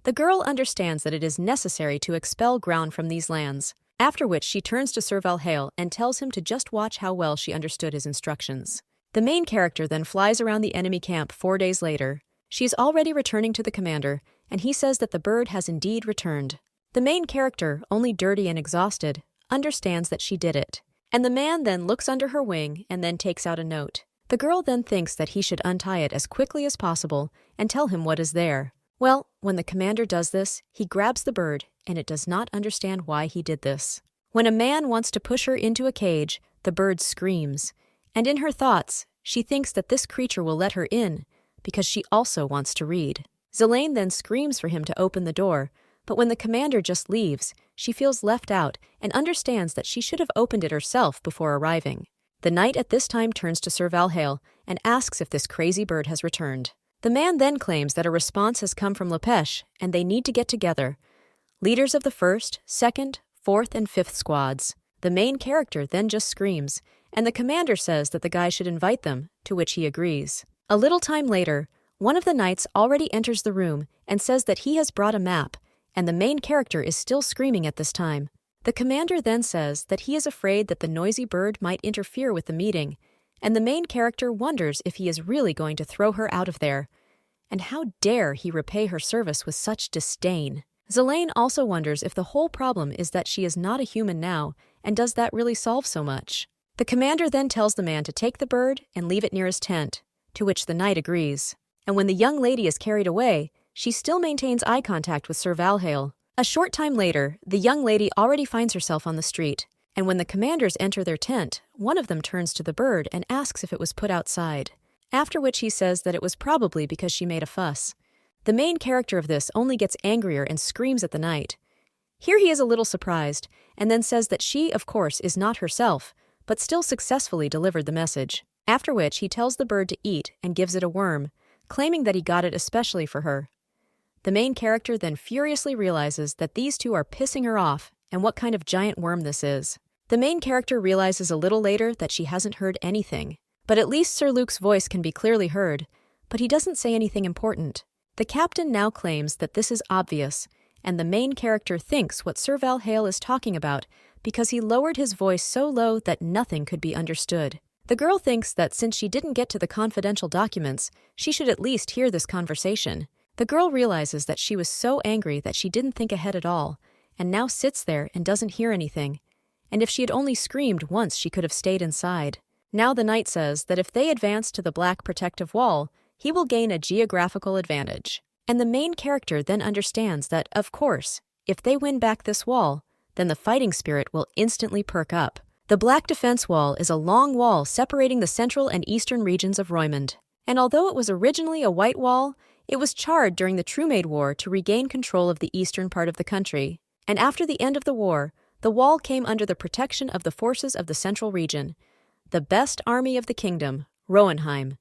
The girl understands that it is necessary to expel Gron from these lands, after which she turns to Sir Valhale and tells him to just watch how well she understood his instructions. The main character then flies around the enemy camp 4 days later. She is already returning to the commander, and he says that the bird has indeed returned. The main character, only dirty and exhausted, understands that she did it, and the man then looks under her wing and then takes out a note. The girl then thinks that he should untie it as quickly as possible and tell him what is there. Well, when the commander does this, he grabs the bird, and it does not understand why he did this. When a man wants to push her into a cage, the bird screams, and in her thoughts, she thinks that this creature will let her in, because she also wants to read. Zelaine then screams for him to open the door, but when the commander just leaves, she feels left out and understands that she should have opened it herself before arriving. The knight at this time turns to Sir Valhale and asks if this crazy bird has returned. The man then claims that a response has come from Lepesh and they need to get together. Leaders of the 1st, 2nd, 4th, and 5th squads. The main character then just screams, and the commander says that the guy should invite them, to which he agrees. A little time later, one of the knights already enters the room and says that he has brought a map, and the main character is still screaming at this time. The commander then says that he is afraid that the noisy bird might interfere with the meeting, and the main character wonders if he is really going to throw her out of there. And how dare he repay her service with such disdain? Zelaine also wonders if the whole problem is that she is not a human now, and does that really solve so much? The commander then tells the man to take the bird and leave it near his tent, to which the knight agrees. And when the young lady is carried away, she still maintains eye contact with Sir Valhale. A short time later, the young lady already finds herself on the street, and when the commanders enter their tent, one of them turns to the bird and asks if it was put outside, after which he says that it was probably because she made a fuss. The main character of this only gets angrier and screams at the knight. Here he is a little surprised, and then says that she, of course, is not herself, but still successfully delivered the message, after which he tells the bird to eat and gives it a worm, claiming that he got it especially for her. The main character then furiously realizes that these two are pissing her off and what kind of giant worm this is. The main character realizes a little later that she hasn't heard anything, but at least Sir Luke's voice can be clearly heard, but he doesn't say anything important. The captain now claims that this is obvious, and the main character thinks what Sir Valhale is talking about because he lowered his voice so low that nothing could be understood. The girl thinks that since she didn't get to the confidential documents, she should at least hear this conversation. The girl realizes that she was so angry that she didn't think ahead at all, and now sits there and doesn't hear anything. And if she had only screamed once, she could have stayed inside. Now the knight says that if they advance to the black protective wall, he will gain a geographical advantage. And the main character then understands that, of course, if they win back this wall, then the fighting spirit will instantly perk up. The black defense wall is a long wall separating the central and eastern regions of Roimond. And although it was originally a white wall, it was charred during the Trumaid War to regain control of the eastern part of the country. And after the end of the war, the The wall came under the protection of the forces of the central region, the best army of the kingdom, Roenheim,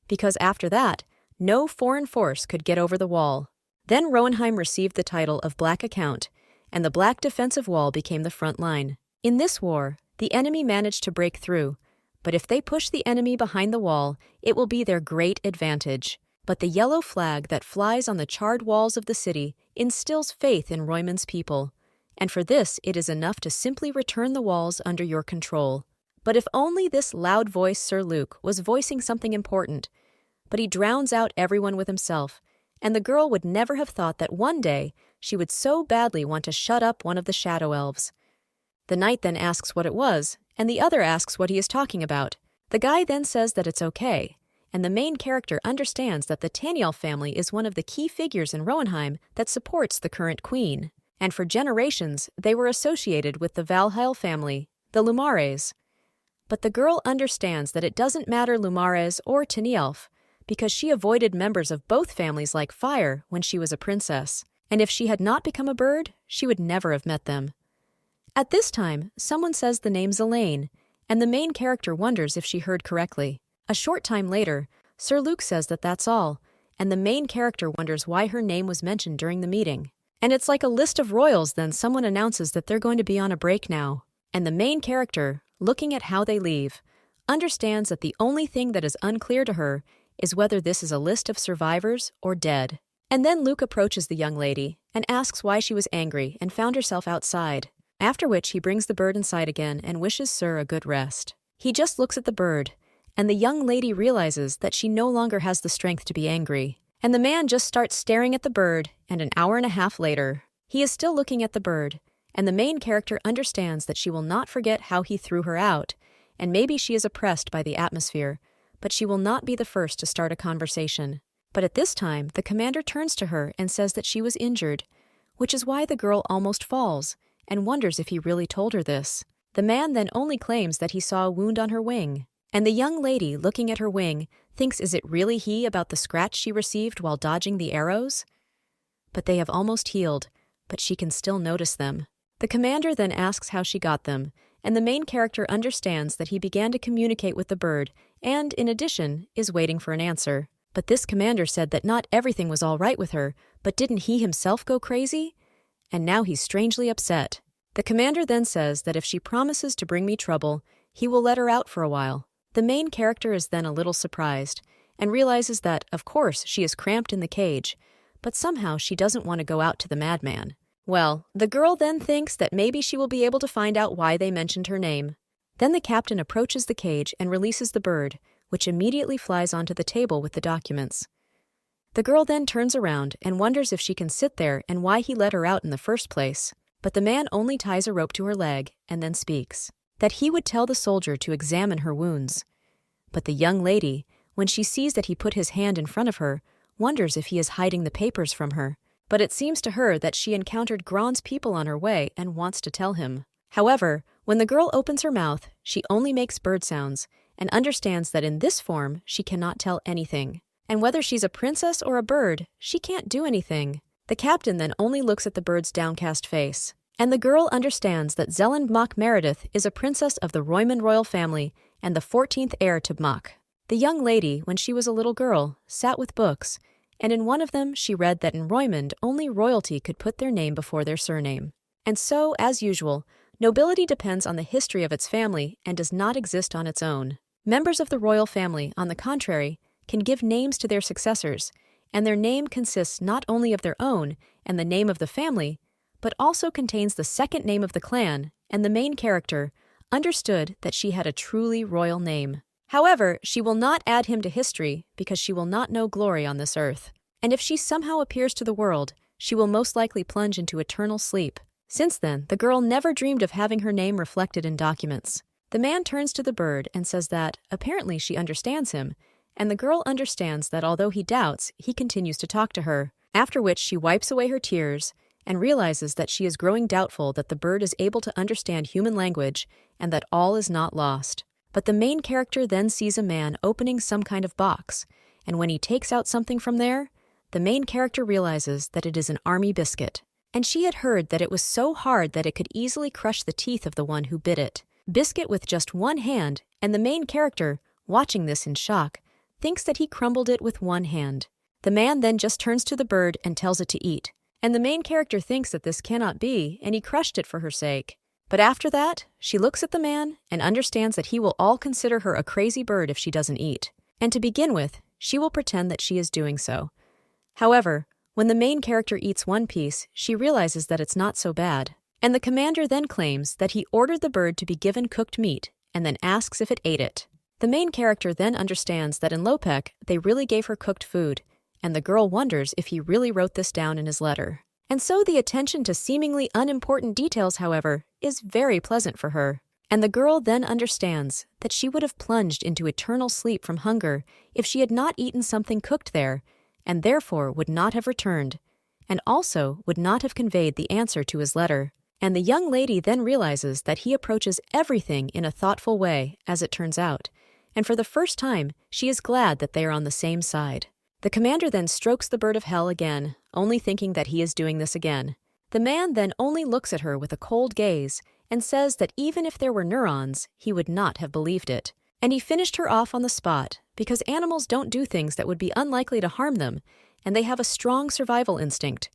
because after that, no foreign force could get over the wall. Then Roenheim received the title of Black Account, and the Black Defensive Wall became the front line. In this war, the enemy managed to break through, but if they push the enemy behind the wall, it will be their great advantage. But the yellow flag that flies on the charred walls of the city instills faith in Royman's people, and for this it is enough to simply return the walls under your control. But if only this loud voice Sir Luke was voicing something important, but he drowns out everyone with himself, and the girl would never have thought that one day she would so badly want to shut up one of the shadow elves. The knight then asks what it was, and the other asks what he is talking about. The guy then says that it's okay, and the main character understands that the Taniel family is one of the key figures in Roenheim that supports the current queen, and for generations they were associated with the Valheim family, the Lumares. But the girl understands that it doesn't matter Lumares or Tanielf, because she avoided members of both families like fire when she was a princess, and if she had not become a bird, she would never have met them. At this time, someone says the name Zelane, and the main character wonders if she heard correctly. A short time later, Sir Luke says that that's all, and the main character wonders why her name was mentioned during the meeting. And it's like a list of royals. Then someone announces that they're going to be on a break now, and the main character, looking at how they leave, understands that the only thing that is unclear to her is whether this is a list of survivors or dead. And then Luke approaches the young lady and asks why she was angry and found herself outside, after which he brings the bird inside again and wishes Sir a good rest. He just looks at the bird, and the young lady realizes that she no longer has the strength to be angry. And the man just starts staring at the bird, and an hour and a half later, he is still looking at the bird, and the main character understands that she will not forget how he threw her out, and maybe she is oppressed by the atmosphere, but she will not be the first to start a conversation. But at this time, the commander turns to her and says that she was injured, which is why the girl almost falls, and wonders if he really told her this. The man then only claims that he saw a wound on her wing, and the young lady, looking at her wing, thinks is it really he about the scratch she received while dodging the arrows? But they have almost healed, but she can still notice them. The commander then asks how she got them, and the main character understands that he began to communicate with the bird and, in addition, is waiting for an answer. But this commander said that not everything was all right with her, but didn't he himself go crazy? And now he's strangely upset. The commander then says that if she promises to bring me trouble, he will let her out for a while. The main character is then a little surprised, and realizes that, of course, she is cramped in the cage, but somehow she doesn't want to go out to the madman. Well, the girl then thinks that maybe she will be able to find out why they mentioned her name. Then the captain approaches the cage and releases the bird, which immediately flies onto the table with the documents. The girl then turns around and wonders if she can sit there and why he let her out in the first place. But the man only ties a rope to her leg and then speaks that he would tell the soldier to examine her wounds. But the young lady, when she sees that he put his hand in front of her, wonders if he is hiding the papers from her. But it seems to her that she encountered Grand's people on her way and wants to tell him. However, when the girl opens her mouth, she only makes bird sounds and understands that in this form she cannot tell anything. And whether she's a princess or a bird, she can't do anything. The captain then only looks at the bird's downcast face. And the girl understands that Zelland Mock Meredith is a princess of the Royman royal family and the 14th heir to Mock. The young lady, when she was a little girl, sat with books, and in one of them she read that in Roymond only royalty could put their name before their surname. And so, as usual, nobility depends on the history of its family and does not exist on its own. Members of the royal family, on the contrary, can give names to their successors, and their name consists not only of their own and the name of the family, but also contains the second name of the clan, and the main character understood that she had a truly royal name. However, she will not add him to history because she will not know glory on this earth. And if she somehow appears to the world, she will most likely plunge into eternal sleep. Since then, the girl never dreamed of having her name reflected in documents. The man turns to the bird and says that, apparently she understands him, and the girl understands that although he doubts, he continues to talk to her, after which she wipes away her tears and realizes that she is growing doubtful that the bird is able to understand human language and that all is not lost. But the main character then sees a man opening some kind of box, and when he takes out something from there, the main character realizes that it is an army biscuit. and she had heard that it was so hard that it could easily crush the teeth of the one who bit it. Biscuit with just one hand, and the main character, watching this in shock, thinks that he crumbled it with one hand. The man then just turns to the bird and tells it to eat, and the main character thinks that this cannot be, and he crushed it for her sake. But after that, she looks at the man and understands that he will all consider her a crazy bird if she doesn't eat. And to begin with, she will pretend that she is doing so. However, when the main character eats one piece, she realizes that it's not so bad. And the commander then claims that he ordered the bird to be given cooked meat and then asks if it ate it. The main character then understands that in Lopek, they really gave her cooked food, and the girl wonders if he really wrote this down in his letter. And so the attention to seemingly unimportant details, however, is very pleasant for her. And the girl then understands that she would have plunged into eternal sleep from hunger if she had not eaten something cooked there, and therefore would not have returned, and also would not have conveyed the answer to his letter. And the young lady then realizes that he approaches everything in a thoughtful way, as it turns out, and for the first time, she is glad that they are on the same side. The commander then strokes the bird of hell again, only thinking that he is doing this again. The man then only looks at her with a cold gaze and says that even if there were neurons, he would not have believed it. And he finished her off on the spot, because animals don't do things that would be unlikely to harm them, and they have a strong survival instinct.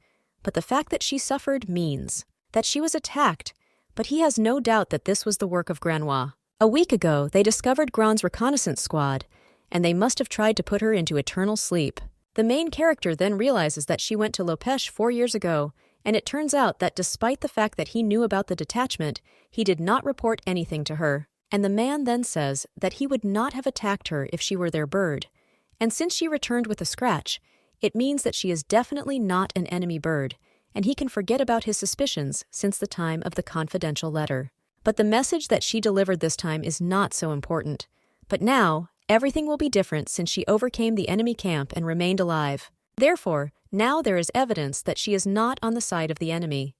But the fact that she suffered means that she was attacked, but he has no doubt that this was the work of Manhwa. A week ago, they discovered Gran's reconnaissance squad, and they must have tried to put her into eternal sleep. The main character then realizes that she went to Lopesh 4 years ago, and it turns out that despite the fact that he knew about the detachment, he did not report anything to her. And the man then says that he would not have attacked her if she were their bird. And since she returned with a scratch, it means that she is definitely not an enemy bird, and he can forget about his suspicions since the time of the confidential letter. But the message that she delivered this time is not so important. But now, everything will be different since she overcame the enemy camp and remained alive. Therefore, now there is evidence that she is not on the side of the enemy.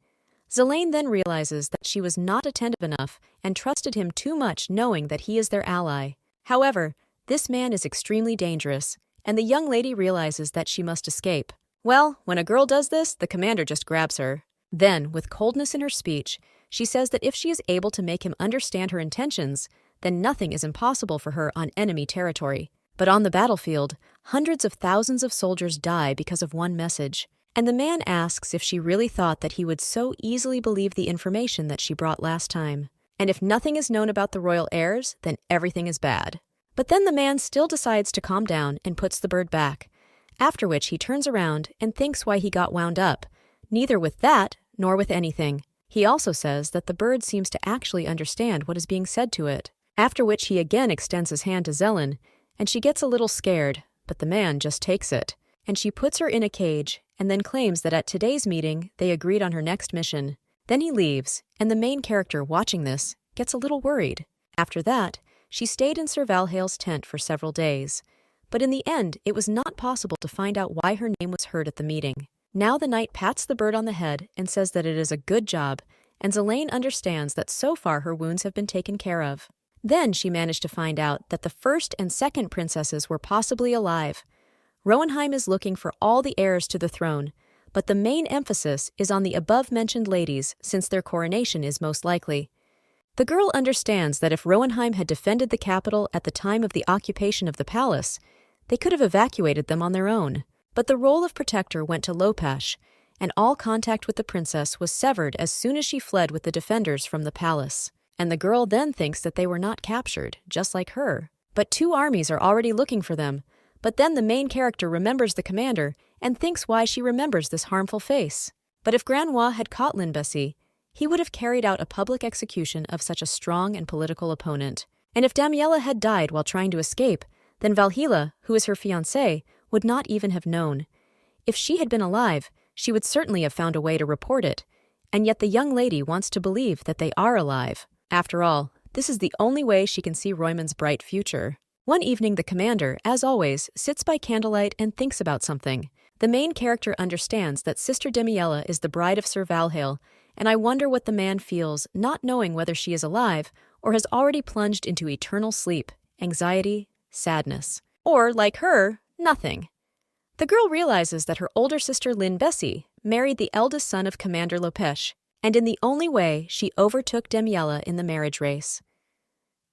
Zelane then realizes that she was not attentive enough and trusted him too much, knowing that he is their ally. However, this man is extremely dangerous, and the young lady realizes that she must escape. Well, when a girl does this, the commander just grabs her. Then, with coldness in her speech, she says that if she is able to make him understand her intentions, then nothing is impossible for her on enemy territory. But on the battlefield, hundreds of thousands of soldiers die because of one message. And the man asks if she really thought that he would so easily believe the information that she brought last time. And if nothing is known about the royal heirs, then everything is bad. But then the man still decides to calm down and puts the bird back, after which he turns around and thinks why he got wound up, neither with that nor with anything. He also says that the bird seems to actually understand what is being said to it, after which he again extends his hand to Zelen, and she gets a little scared, but the man just takes it, and she puts her in a cage and then claims that at today's meeting they agreed on her next mission. Then he leaves, and the main character watching this gets a little worried. After that, she stayed in Sir Valhale's tent for several days, but in the end it was not possible to find out why her name was heard at the meeting. Now the knight pats the bird on the head and says that it is a good job, and Zelane understands that so far her wounds have been taken care of. Then she managed to find out that the first and second princesses were possibly alive. Rowenheim is looking for all the heirs to the throne, but the main emphasis is on the above-mentioned ladies since their coronation is most likely. The girl understands that if Rowenheim had defended the capital at the time of the occupation of the palace, they could have evacuated them on their own. But the role of protector went to Lopesh, and all contact with the princess was severed as soon as she fled with the defenders from the palace. And the girl then thinks that they were not captured, just like her. But 2 armies are already looking for them. But then the main character remembers the commander and thinks why she remembers this harmful face. But if Manhwa had caught Lin Bessie, he would have carried out a public execution of such a strong and political opponent. And if Damiella had died while trying to escape, then Valhilla, who is her fiancé, would not even have known. If she had been alive, she would certainly have found a way to report it. And yet the young lady wants to believe that they are alive. After all, this is the only way she can see Roymond's bright future. One evening the commander, as always, sits by candlelight and thinks about something. The main character understands that Sister Damiella is the bride of Sir Valhale, and I wonder what the man feels not knowing whether she is alive or has already plunged into eternal sleep, anxiety, sadness. Or, like her, nothing. The girl realizes that her older sister Lin Bessie, married the eldest son of Commander Lopesh, and in the only way she overtook Demiella in the marriage race.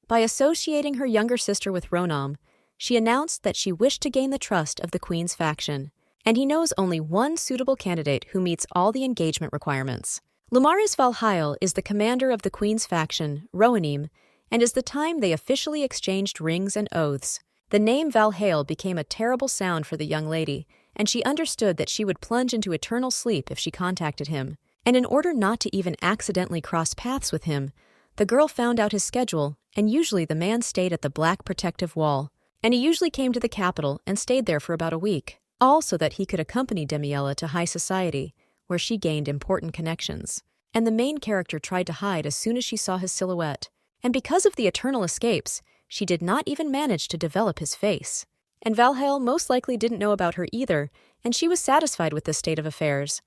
By associating her younger sister with Ronam, she announced that she wished to gain the trust of the queen's faction, and he knows only one suitable candidate who meets all the engagement requirements. Lumaris Valhail is the commander of the queen's faction, Roanim, and is the time they officially exchanged rings and oaths. The name Valhail became a terrible sound for the young lady, and she understood that she would plunge into eternal sleep if she contacted him. And in order not to even accidentally cross paths with him, the girl found out his schedule, and usually the man stayed at the Black Protective Wall, and he usually came to the capital and stayed there for about a week, all so that he could accompany Demiella to high society, where she gained important connections. And the main character tried to hide as soon as she saw his silhouette, and because of the eternal escapes, she did not even manage to develop his face. And Valhail most likely didn't know about her either, and she was satisfied with this state of affairs.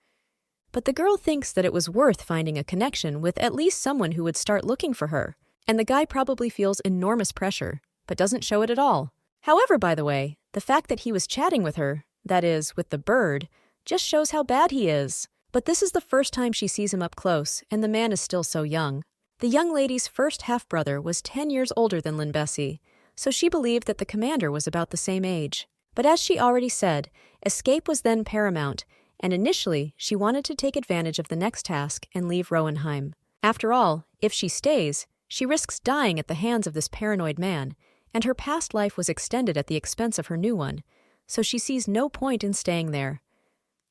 But the girl thinks that it was worth finding a connection with at least someone who would start looking for her, and the guy probably feels enormous pressure, but doesn't show it at all. However, by the way, the fact that he was chatting with her, that is, with the bird, just shows how bad he is. But this is the first time she sees him up close, and the man is still so young. The young lady's first half-brother was 10 years older than Linbesi, so she believed that the commander was about the same age. But as she already said, escape was then paramount, and initially she wanted to take advantage of the next task and leave Roenheim. After all, if she stays, she risks dying at the hands of this paranoid man, and her past life was extended at the expense of her new one, so she sees no point in staying there.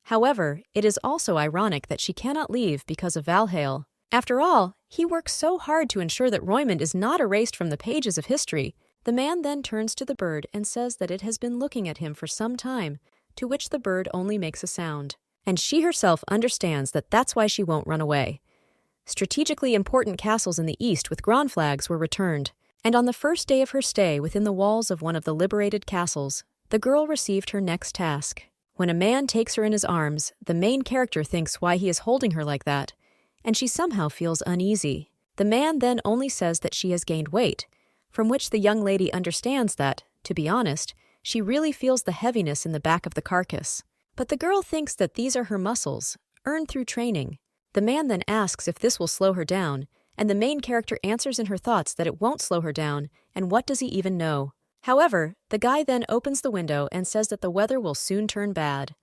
However, it is also ironic that she cannot leave because of Valhail. After all, he works so hard to ensure that Roymond is not erased from the pages of history. The man then turns to the bird and says that it has been looking at him for some time, to which the bird only makes a sound. And she herself understands that that's why she won't run away. Strategically important castles in the east with Grand flags were returned, and on the first day of her stay within the walls of one of the liberated castles, the girl received her next task. When a man takes her in his arms, the main character thinks why he is holding her like that, and she somehow feels uneasy. The man then only says that she has gained weight, from which the young lady understands that, to be honest, she really feels the heaviness in the back of the carcass. But the girl thinks that these are her muscles, earned through training. The man then asks if this will slow her down, and the main character answers in her thoughts that it won't slow her down, and what does he even know? However, the guy then opens the window and says that the weather will soon turn bad.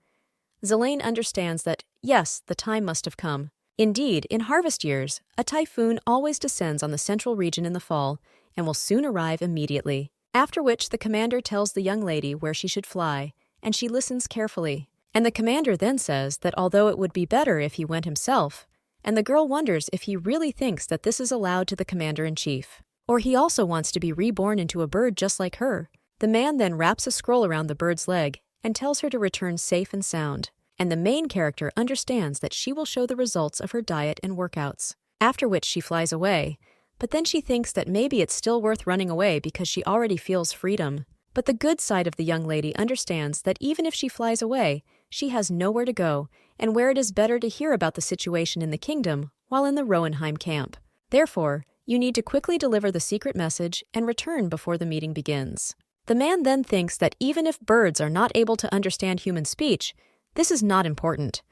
Zelane understands that, yes, the time must have come. Indeed, in harvest years, a typhoon always descends on the central region in the fall and will soon arrive immediately. After which the commander tells the young lady where she should fly, and she listens carefully. And the commander then says that although it would be better if he went himself, and the girl wonders if he really thinks that this is allowed to the commander-in-chief. Or he also wants to be reborn into a bird just like her. The man then wraps a scroll around the bird's leg and tells her to return safe and sound. And the main character understands that she will show the results of her diet and workouts. After which she flies away, but then she thinks that maybe it's still worth running away because she already feels freedom. But the good side of the young lady understands that even if she flies away, she has nowhere to go, and where it is better to hear about the situation in the kingdom while in the Roenheim camp. Therefore, you need to quickly deliver the secret message and return before the meeting begins. The man then thinks that even if birds are not able to understand human speech, this is not important.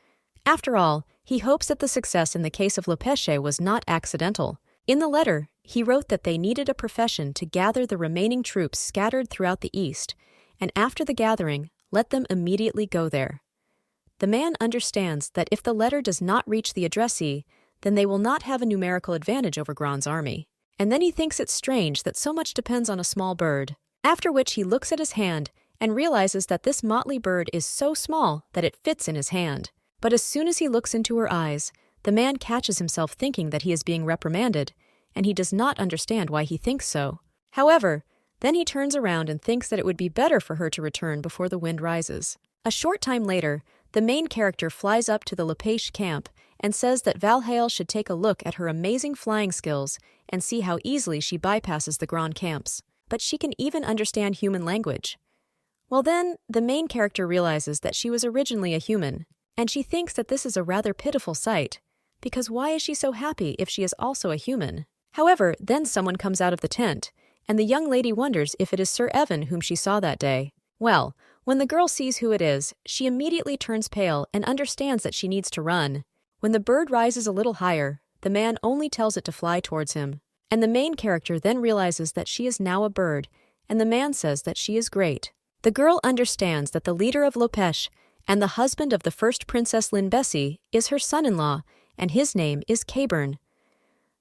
After all, he hopes that the success in the case of Lopeche was not accidental. In the letter, he wrote that they needed a profession to gather the remaining troops scattered throughout the east, and after the gathering, let them immediately go there. The man understands that if the letter does not reach the addressee, then they will not have a numerical advantage over Grand's army. And then he thinks it's strange that so much depends on a small bird. After which he looks at his hand and realizes that this motley bird is so small that it fits in his hand. But as soon as he looks into her eyes, the man catches himself thinking that he is being reprimanded, and he does not understand why he thinks so. However, then he turns around and thinks that it would be better for her to return before the wind rises. A short time later, the main character flies up to the Lepage camp and says that Valhail should take a look at her amazing flying skills and see how easily she bypasses the Grand camps. But she can even understand human language. Well then, the main character realizes that she was originally a human, and she thinks that this is a rather pitiful sight, because why is she so happy if she is also a human? However, then someone comes out of the tent, and the young lady wonders if it is Sir Evan whom she saw that day. Well, When the girl sees who it is, she immediately turns pale and understands that she needs to run. When the bird rises a little higher, the man only tells it to fly towards him. And the main character then realizes that she is now a bird, and the man says that she is great. The girl understands that the leader of Lopesh and the husband of the first Princess Linbesi is her son-in-law, and his name is Caburn.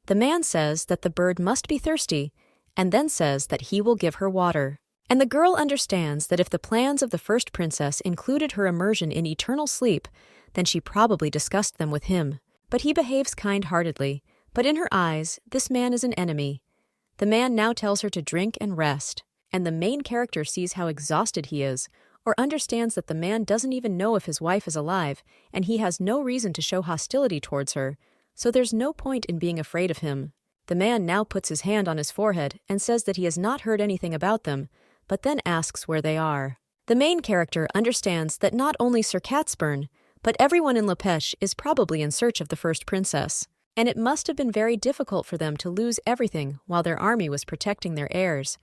The man says that the bird must be thirsty, and then says that he will give her water. And the girl understands that if the plans of the first princess included her immersion in eternal sleep, then she probably discussed them with him. But he behaves kind-heartedly, but in her eyes, this man is an enemy. The man now tells her to drink and rest, and the main character sees how exhausted he is, or understands that the man doesn't even know if his wife is alive, and he has no reason to show hostility towards her, so there's no point in being afraid of him. The man now puts his hand on his forehead and says that he has not heard anything about them, but then asks where they are. The main character understands that not only Sir Catsburn, but everyone in Lopesh is probably in search of the first princess, and it must have been very difficult for them to lose everything while their army was protecting their heirs,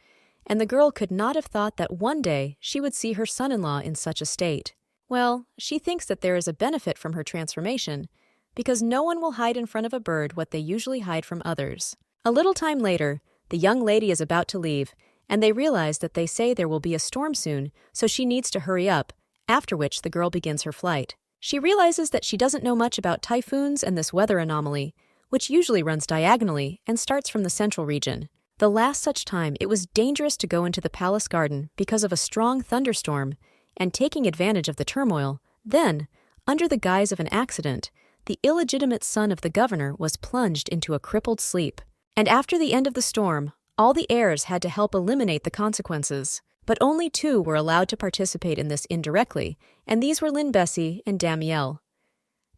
and the girl could not have thought that one day she would see her son-in-law in such a state. Well, she thinks that there is a benefit from her transformation, because no one will hide in front of a bird what they usually hide from others. A little time later, the young lady is about to leave, and they realize that they say there will be a storm soon, so she needs to hurry up, after which the girl begins her flight. She realizes that she doesn't know much about typhoons and this weather anomaly, which usually runs diagonally and starts from the central region. The last such time it was dangerous to go into the palace garden because of a strong thunderstorm, and taking advantage of the turmoil, then, under the guise of an accident, the illegitimate son of the governor was plunged into a crippled sleep. And after the end of the storm, all the heirs had to help eliminate the consequences. But only two were allowed to participate in this indirectly, and these were Linbesi and Damiel.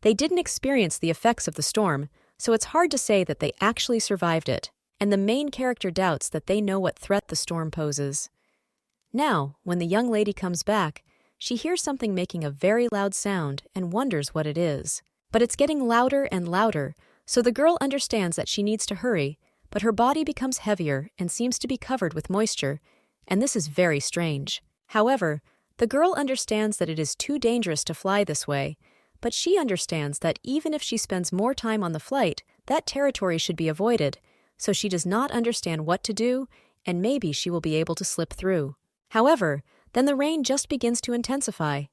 They didn't experience the effects of the storm, so it's hard to say that they actually survived it, and the main character doubts that they know what threat the storm poses. Now, when the young lady comes back, she hears something making a very loud sound and wonders what it is. But it's getting louder and louder, so the girl understands that she needs to hurry, but her body becomes heavier and seems to be covered with moisture, and this is very strange. However, the girl understands that it is too dangerous to fly this way, but she understands that even if she spends more time on the flight, that territory should be avoided, so she does not understand what to do, and maybe she will be able to slip through. However, then the rain just begins to intensify,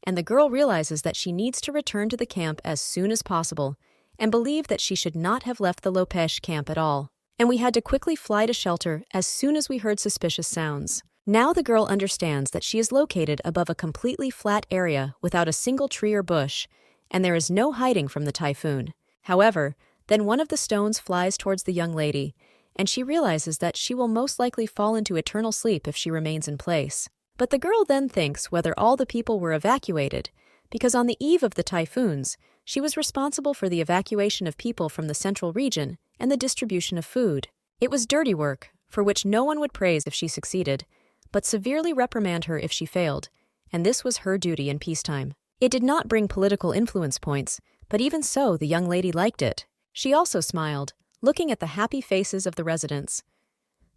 and the girl realizes that she needs to return to the camp as soon as possible, and believe that she should not have left the Lopesh camp at all. And we had to quickly fly to shelter as soon as we heard suspicious sounds. Now the girl understands that she is located above a completely flat area without a single tree or bush, and there is no hiding from the typhoon. However, then one of the stones flies towards the young lady, and she realizes that she will most likely fall into eternal sleep if she remains in place. But the girl then thinks whether all the people were evacuated, because on the eve of the typhoons, she was responsible for the evacuation of people from the central region and the distribution of food. It was dirty work, for which no one would praise if she succeeded, but severely reprimand her if she failed, and this was her duty in peacetime. It did not bring political influence points, but even so the young lady liked it. She also smiled, looking at the happy faces of the residents.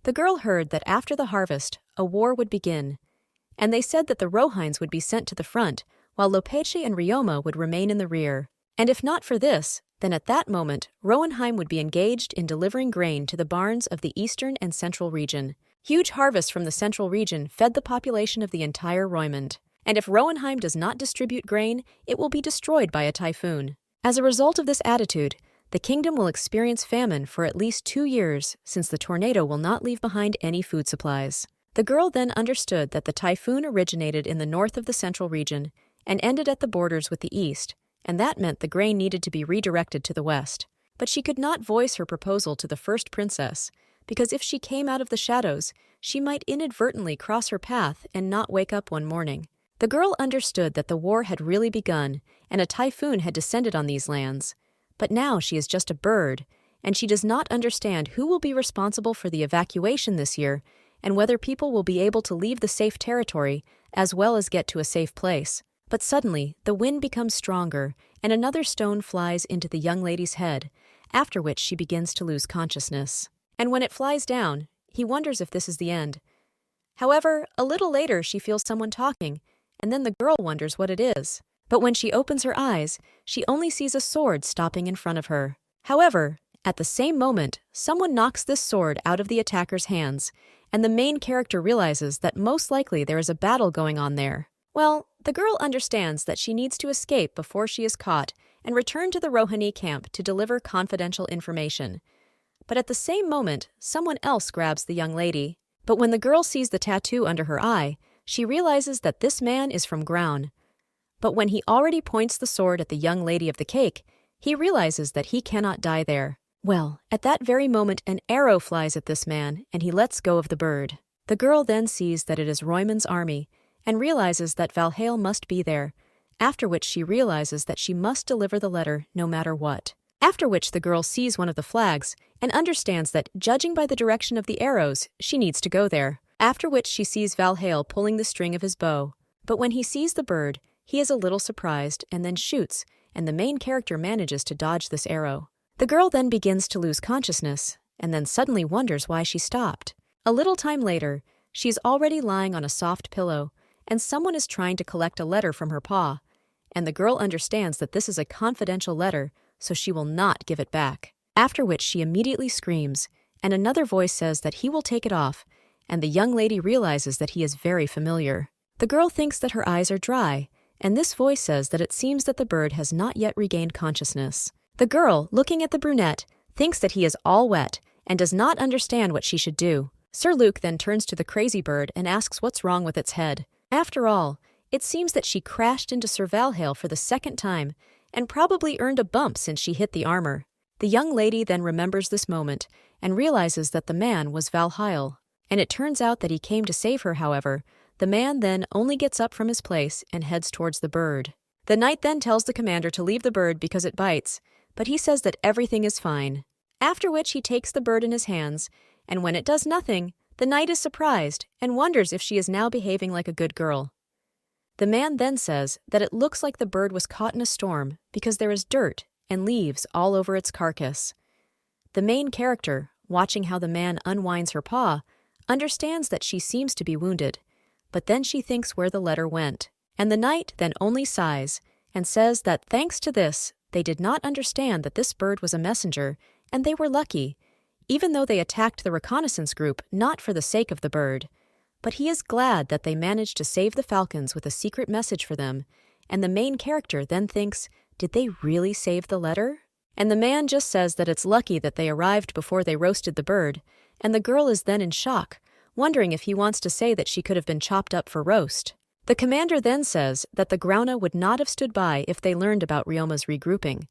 The girl heard that after the harvest, a war would begin, and they said that the Rohines would be sent to the front, while Lopeche and Rioma would remain in the rear. And if not for this, then at that moment, Roenheim would be engaged in delivering grain to the barns of the eastern and central region. Huge harvests from the central region fed the population of the entire Roymond. And if Roenheim does not distribute grain, it will be destroyed by a typhoon. As a result of this attitude, the kingdom will experience famine for at least 2 years, since the tornado will not leave behind any food supplies. The girl then understood that the typhoon originated in the north of the central region and ended at the borders with the east, and that meant the grain needed to be redirected to the west. But she could not voice her proposal to the first princess, because if she came out of the shadows, she might inadvertently cross her path and not wake up one morning. The girl understood that the war had really begun, and a typhoon had descended on these lands. But now she is just a bird, and she does not understand who will be responsible for the evacuation this year, and whether people will be able to leave the safe territory as well as get to a safe place. But suddenly, the wind becomes stronger, and another stone flies into the young lady's head, after which she begins to lose consciousness. And when it flies down, he wonders if this is the end. However, a little later she feels someone talking, and then the girl wonders what it is. But when she opens her eyes, she only sees a sword stopping in front of her. However, at the same moment, someone knocks this sword out of the attacker's hands, and the main character realizes that most likely there is a battle going on there. Well, the girl understands that she needs to escape before she is caught and return to the Rohini camp to deliver confidential information. But at the same moment, someone else grabs the young lady. But when the girl sees the tattoo under her eye, she realizes that this man is from Ground. But when he already points the sword at the young lady of the cake, he realizes that he cannot die there. Well, at that very moment an arrow flies at this man, and he lets go of the bird. The girl then sees that it is Royman's army, and realizes that Valhall must be there, after which she realizes that she must deliver the letter no matter what. After which the girl sees one of the flags, and understands that, judging by the direction of the arrows, she needs to go there. After which she sees Valhall pulling the string of his bow. But when he sees the bird, he is a little surprised and then shoots, and the main character manages to dodge this arrow. The girl then begins to lose consciousness, and then suddenly wonders why she stopped. A little time later, she is already lying on a soft pillow, and someone is trying to collect a letter from her paw, and the girl understands that this is a confidential letter, so she will not give it back. After which she immediately screams, and another voice says that he will take it off, and the young lady realizes that he is very familiar. The girl thinks that her eyes are dry, and this voice says that it seems that the bird has not yet regained consciousness. The girl, looking at the brunette, thinks that he is all wet and does not understand what she should do. Sir Luke then turns to the crazy bird and asks what's wrong with its head. After all, it seems that she crashed into Sir Valhall for the second time and probably earned a bump since she hit the armor. The young lady then remembers this moment and realizes that the man was Valhall. And it turns out that he came to save her. However, the man then only gets up from his place and heads towards the bird. The knight then tells the commander to leave the bird because it bites, but he says that everything is fine. After which he takes the bird in his hands, and when it does nothing, the knight is surprised and wonders if she is now behaving like a good girl. The man then says that it looks like the bird was caught in a storm because there is dirt and leaves all over its carcass. The main character, watching how the man unwinds her paw, understands that she seems to be wounded, but then she thinks where the letter went, and the knight then only sighs and says that thanks to this, they did not understand that this bird was a messenger, and they were lucky, even though they attacked the reconnaissance group not for the sake of the bird. But he is glad that they managed to save the falcons with a secret message for them, and the main character then thinks, did they really save the letter? And the man just says that it's lucky that they arrived before they roasted the bird, and the girl is then in shock, wondering if he wants to say that she could have been chopped up for roast. The commander then says that the Grauna would not have stood by if they learned about Ryoma's regrouping,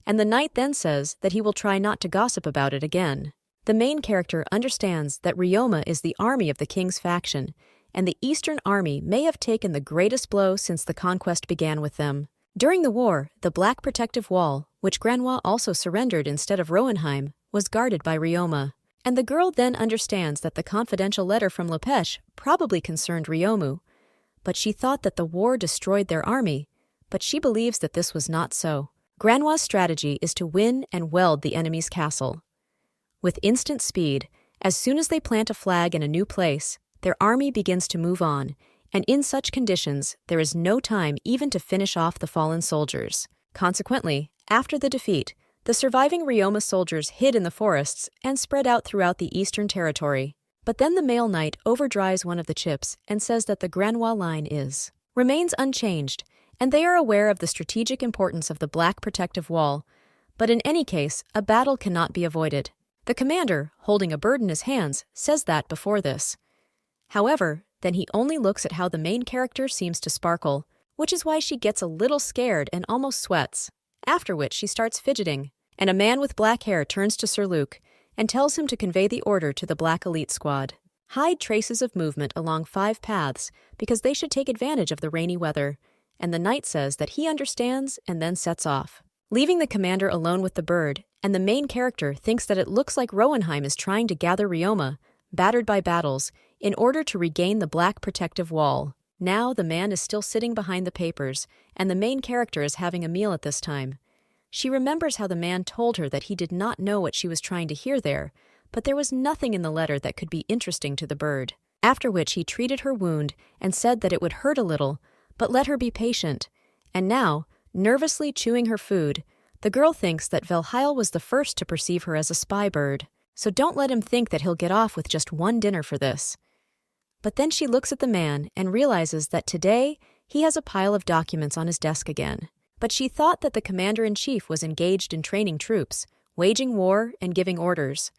and the knight then says that he will try not to gossip about it again. The main character understands that Ryoma is the army of the king's faction, and the Eastern Army may have taken the greatest blow since the conquest began with them. During the war, the Black Protective Wall, which Manhwa also surrendered instead of Roenheim, was guarded by Ryoma. And the girl then understands that the confidential letter from Lepesh probably concerned Ryomu, but she thought that the war destroyed their army, but she believes that this was not so. Manhwa's strategy is to win and weld the enemy's castle. With instant speed, as soon as they plant a flag in a new place, their army begins to move on, and in such conditions, there is no time even to finish off the fallen soldiers. Consequently, after the defeat, the surviving Ryoma soldiers hid in the forests and spread out throughout the eastern territory. But then the male knight overdrives one of the chips and says that the Manhwa line remains unchanged, and they are aware of the strategic importance of the Black Protective Wall. But in any case, a battle cannot be avoided. The commander, holding a bird in his hands, says that before this. However, then he only looks at how the main character seems to sparkle, which is why she gets a little scared and almost sweats, after which she starts fidgeting, and a man with black hair turns to Sir Luke and tells him to convey the order to the Black Elite Squad. Hide traces of movement along 5 paths because they should take advantage of the rainy weather, and the knight says that he understands and then sets off, leaving the commander alone with the bird, and the main character thinks that it looks like Roenheim is trying to gather Ryoma, battered by battles, in order to regain the Black Protective Wall. Now the man is still sitting behind the papers, and the main character is having a meal at this time. She remembers how the man told her that he did not know what she was trying to hear there, but there was nothing in the letter that could be interesting to the bird. After which he treated her wound and said that it would hurt a little, but let her be patient. And now, nervously chewing her food, the girl thinks that Velheil was the first to perceive her as a spy bird, so don't let him think that he'll get off with just one dinner for this. But then she looks at the man and realizes that today he has a pile of documents on his desk again. But she thought that the commander-in-chief was engaged in training troops, waging war, and giving orders.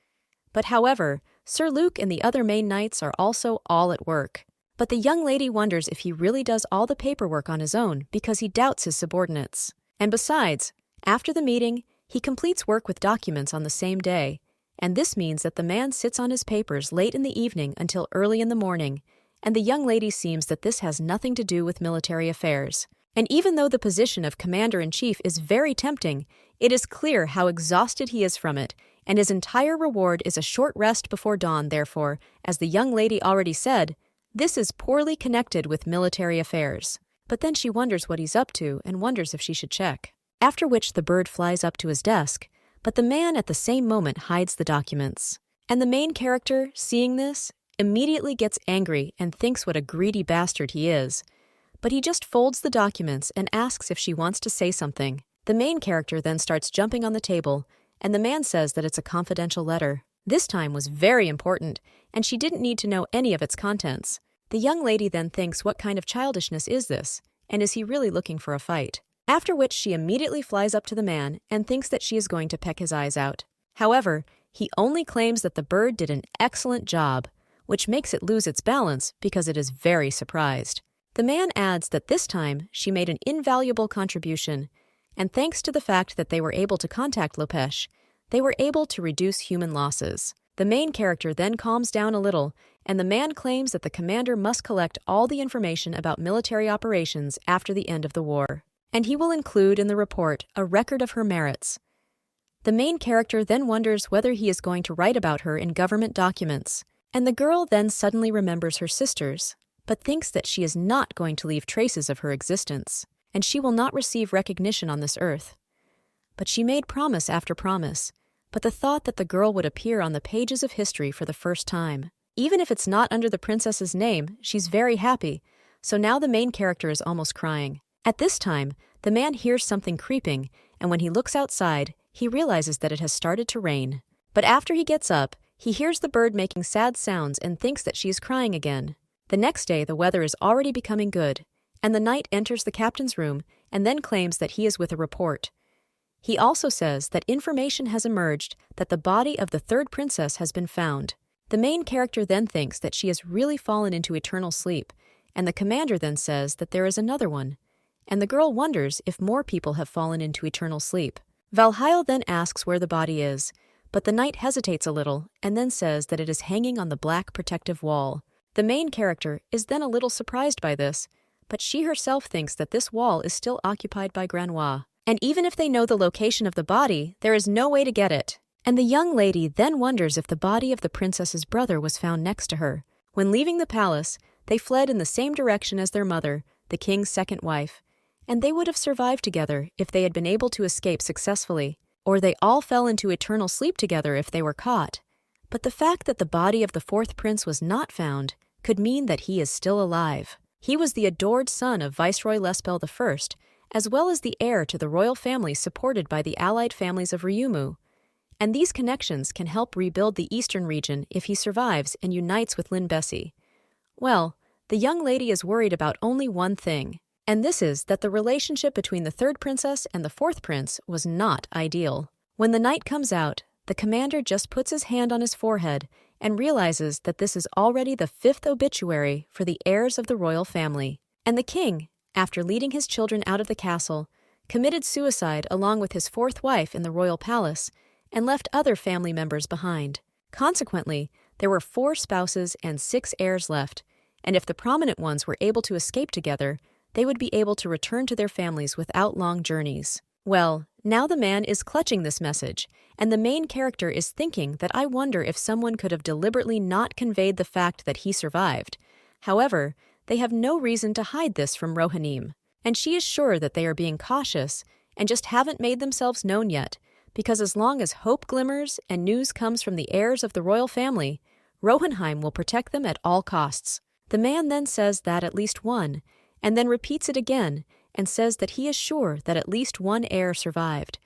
But however, Sir Luke and the other main knights are also all at work. But the young lady wonders if he really does all the paperwork on his own because he doubts his subordinates. And besides, after the meeting, he completes work with documents on the same day, and this means that the man sits on his papers late in the evening until early in the morning, and the young lady seems that this has nothing to do with military affairs. And even though the position of commander-in-chief is very tempting, it is clear how exhausted he is from it, and his entire reward is a short rest before dawn. Therefore, as the young lady already said, this is poorly connected with military affairs. But then she wonders what he's up to and wonders if she should check. After which the bird flies up to his desk, but the man at the same moment hides the documents. And the main character, seeing this, immediately gets angry and thinks what a greedy bastard he is. But he just folds the documents and asks if she wants to say something. The main character then starts jumping on the table, and the man says that it's a confidential letter. This time was very important, and she didn't need to know any of its contents. The young lady then thinks, what kind of childishness is this, and is he really looking for a fight? After which she immediately flies up to the man and thinks that she is going to peck his eyes out. However, he only claims that the bird did an excellent job, which makes it lose its balance because it is very surprised. The man adds that this time she made an invaluable contribution, and thanks to the fact that they were able to contact Lopesh, they were able to reduce human losses. The main character then calms down a little, and the man claims that the commander must collect all the information about military operations after the end of the war, and he will include in the report a record of her merits. The main character then wonders whether he is going to write about her in government documents, and the girl then suddenly remembers her sisters, but thinks that she is not going to leave traces of her existence, and she will not receive recognition on this earth. But she made promise after promise, but the thought that the girl would appear on the pages of history for the first time, even if it's not under the princess's name, she's very happy, so now the main character is almost crying. At this time, the man hears something creeping, and when he looks outside, he realizes that it has started to rain. But after he gets up, he hears the bird making sad sounds and thinks that she is crying again. The next day, the weather is already becoming good, and the knight enters the captain's room and then claims that he is with a report. He also says that information has emerged that the body of the third princess has been found. The main character then thinks that she has really fallen into eternal sleep, and the commander then says that there is another one, and the girl wonders if more people have fallen into eternal sleep. Valheil then asks where the body is, but the knight hesitates a little and then says that it is hanging on the black protective wall. The main character is then a little surprised by this, but she herself thinks that this wall is still occupied by Granois, and even if they know the location of the body, there is no way to get it. And the young lady then wonders if the body of the princess's brother was found next to her. When leaving the palace, they fled in the same direction as their mother, the king's second wife, and they would have survived together if they had been able to escape successfully, or they all fell into eternal sleep together if they were caught. But the fact that the body of the fourth prince was not found could mean that he is still alive. He was the adored son of Viceroy Lespel I, as well as the heir to the royal family supported by the allied families of Ryumu, and these connections can help rebuild the eastern region if he survives and unites with Lin Bessie. Well, the young lady is worried about only one thing, and this is that the relationship between the third princess and the fourth prince was not ideal. When the night comes out, the commander just puts his hand on his forehead and realizes that this is already the fifth obituary for the heirs of the royal family. And the king, after leading his children out of the castle, committed suicide along with his fourth wife in the royal palace and left other family members behind. Consequently, there were 4 spouses and 6 heirs left, and if the prominent ones were able to escape together, they would be able to return to their families without long journeys. Well, now the man is clutching this message, and the main character is thinking that I wonder if someone could have deliberately not conveyed the fact that he survived. However, they have no reason to hide this from Rohanim, and she is sure that they are being cautious and just haven't made themselves known yet, because as long as hope glimmers and news comes from the heirs of the royal family, Rohanheim will protect them at all costs. The man then says that at least one, and then repeats it again and says that he is sure that at least one heir survived.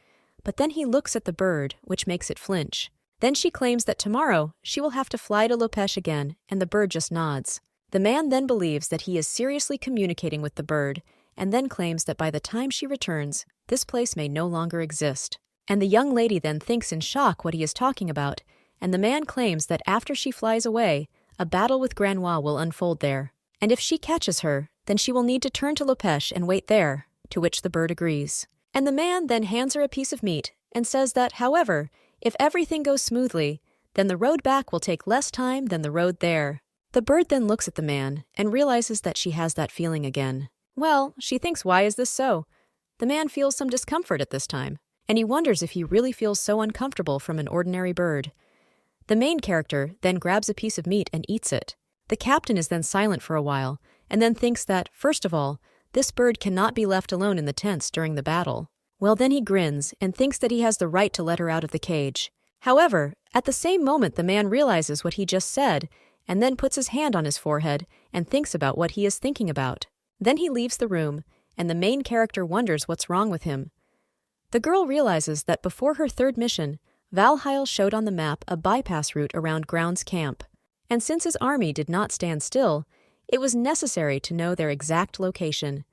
But then he looks at the bird, which makes it flinch. Then she claims that tomorrow she will have to fly to Lopesh again, and the bird just nods. The man then believes that he is seriously communicating with the bird, and then claims that by the time she returns, this place may no longer exist. And the young lady then thinks in shock what he is talking about, and the man claims that after she flies away, a battle with Granwa will unfold there. And if she catches her, then she will need to turn to Lopesh and wait there, to which the bird agrees. And the man then hands her a piece of meat and says that, however, if everything goes smoothly, then the road back will take less time than the road there. The bird then looks at the man and realizes that she has that feeling again. Well, she thinks, why is this so? The man feels some discomfort at this time, and he wonders if he really feels so uncomfortable from an ordinary bird. The main character then grabs a piece of meat and eats it. The captain is then silent for a while, and then thinks that, first of all, this bird cannot be left alone in the tents during the battle. Well, then he grins and thinks that he has the right to let her out of the cage. However, at the same moment the man realizes what he just said, and then puts his hand on his forehead and thinks about what he is thinking about. Then he leaves the room, and the main character wonders what's wrong with him. The girl realizes that before her third mission, Valheil showed on the map a bypass route around Ground's camp, and since his army did not stand still, it was necessary to know their exact location,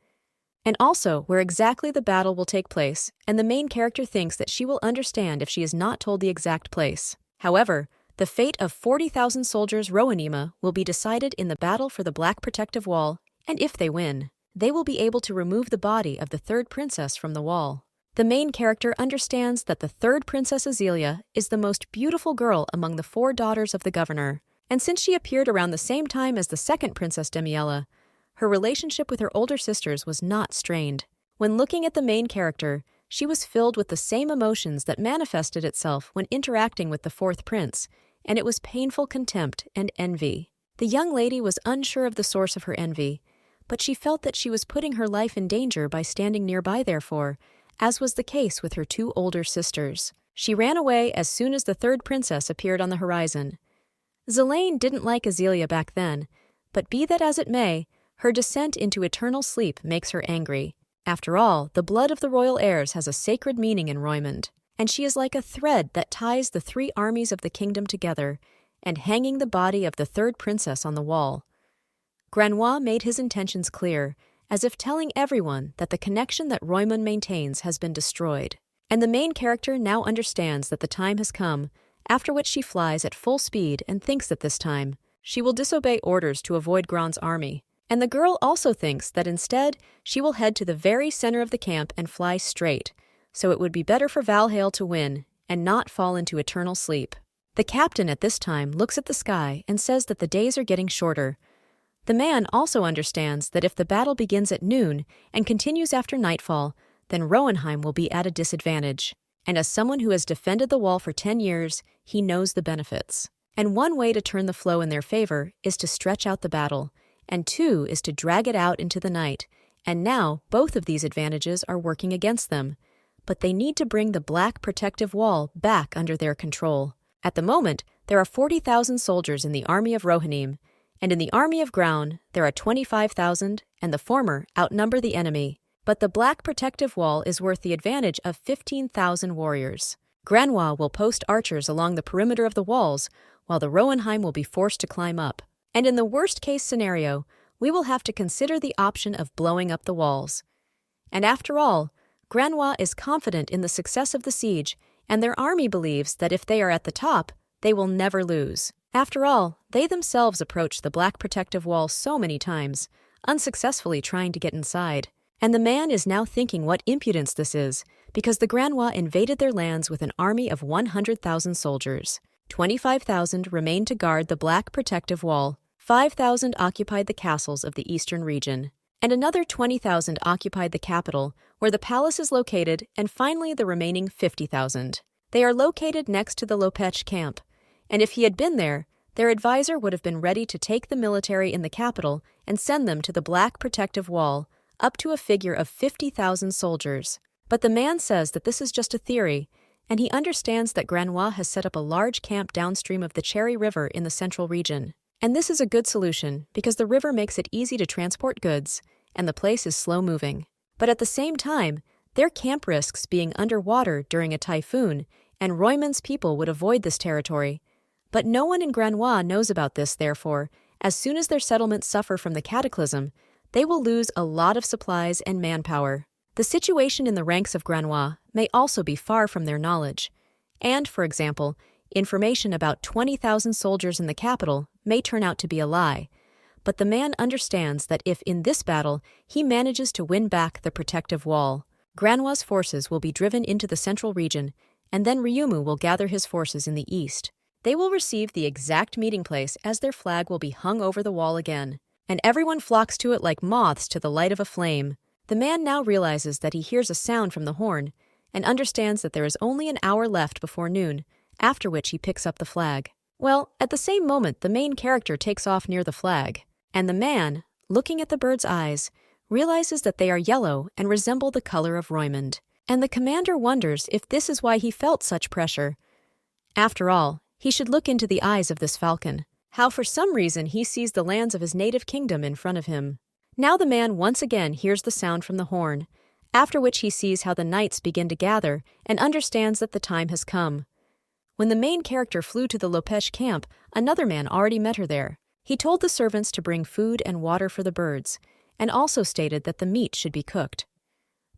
and also where exactly the battle will take place, and the main character thinks that she will understand if she is not told the exact place. However, the fate of 40,000 soldiers Roanima will be decided in the battle for the Black Protective Wall, and if they win, they will be able to remove the body of the third princess from the wall. The main character understands that the third Princess Azelia is the most beautiful girl among the 4 daughters of the governor, and since she appeared around the same time as the second Princess Demiella, her relationship with her older sisters was not strained. When looking at the main character, she was filled with the same emotions that manifested itself when interacting with the fourth prince, and it was painful contempt and envy. The young lady was unsure of the source of her envy, but she felt that she was putting her life in danger by standing nearby therefore, as was the case with her 2 older sisters. She ran away as soon as the third princess appeared on the horizon. Zelane didn't like Azelia back then, but be that as it may, her descent into eternal sleep makes her angry. After all, the blood of the royal heirs has a sacred meaning in Roymond, and she is like a thread that ties the 3 armies of the kingdom together, and hanging the body of the third princess on the wall. Granwa made his intentions clear, as if telling everyone that the connection that Roymond maintains has been destroyed. And the main character now understands that the time has come, after which she flies at full speed and thinks that this time she will disobey orders to avoid Grand's army. And the girl also thinks that instead she will head to the very center of the camp and fly straight, so it would be better for Valheil to win and not fall into eternal sleep. The captain at this time looks at the sky and says that the days are getting shorter. The man also understands that if the battle begins at noon and continues after nightfall, then Roenheim will be at a disadvantage. And as someone who has defended the wall for 10 years, he knows the benefits. And one way to turn the flow in their favor is to stretch out the battle, and 2 is to drag it out into the night, and now both of these advantages are working against them. But they need to bring the Black Protective Wall back under their control. At the moment, there are 40,000 soldiers in the army of Rohirrim, and in the army of Graun, there are 25,000, and the former outnumber the enemy. But the Black Protective Wall is worth the advantage of 15,000 warriors. Granwa will post archers along the perimeter of the walls, while the Roenheim will be forced to climb up. And in the worst-case scenario, we will have to consider the option of blowing up the walls. And after all, Granwa is confident in the success of the siege, and their army believes that if they are at the top, they will never lose. After all, they themselves approached the Black Protective Wall so many times, unsuccessfully trying to get inside. And the man is now thinking what impudence this is, because the Granwa invaded their lands with an army of 100,000 soldiers. 25,000 remained to guard the Black Protective Wall, 5,000 occupied the castles of the eastern region, and another 20,000 occupied the capital, where the palace is located, and finally the remaining 50,000. They are located next to the Lopech camp, and if he had been there, their advisor would have been ready to take the military in the capital and send them to the Black Protective Wall, up to a figure of 50,000 soldiers. But the man says that this is just a theory, and he understands that Granwa has set up a large camp downstream of the Cherry River in the central region. And this is a good solution because the river makes it easy to transport goods, and the place is slow-moving. But at the same time, their camp risks being underwater during a typhoon, and Royman's people would avoid this territory. But no one in Manhwa knows about this, therefore, as soon as their settlements suffer from the cataclysm, they will lose a lot of supplies and manpower. The situation in the ranks of Manhwa may also be far from their knowledge. And, for example, information about 20,000 soldiers in the capital may turn out to be a lie. But the man understands that if in this battle he manages to win back the protective wall, Manhwa's forces will be driven into the central region, and then Ryumu will gather his forces in the east. They will receive the exact meeting place as their flag will be hung over the wall again, and everyone flocks to it like moths to the light of a flame. The man now realizes that he hears a sound from the horn, and understands that there is only an hour left before noon, after which he picks up the flag. Well, at the same moment the main character takes off near the flag, and the man, looking at the bird's eyes, realizes that they are yellow and resemble the color of Roymond. And the commander wonders if this is why he felt such pressure. After all, he should look into the eyes of this falcon, how for some reason he sees the lands of his native kingdom in front of him. Now the man once again hears the sound from the horn, after which he sees how the knights begin to gather and understands that the time has come. When the main character flew to the Lopesh camp, another man already met her there. He told the servants to bring food and water for the birds, and also stated that the meat should be cooked.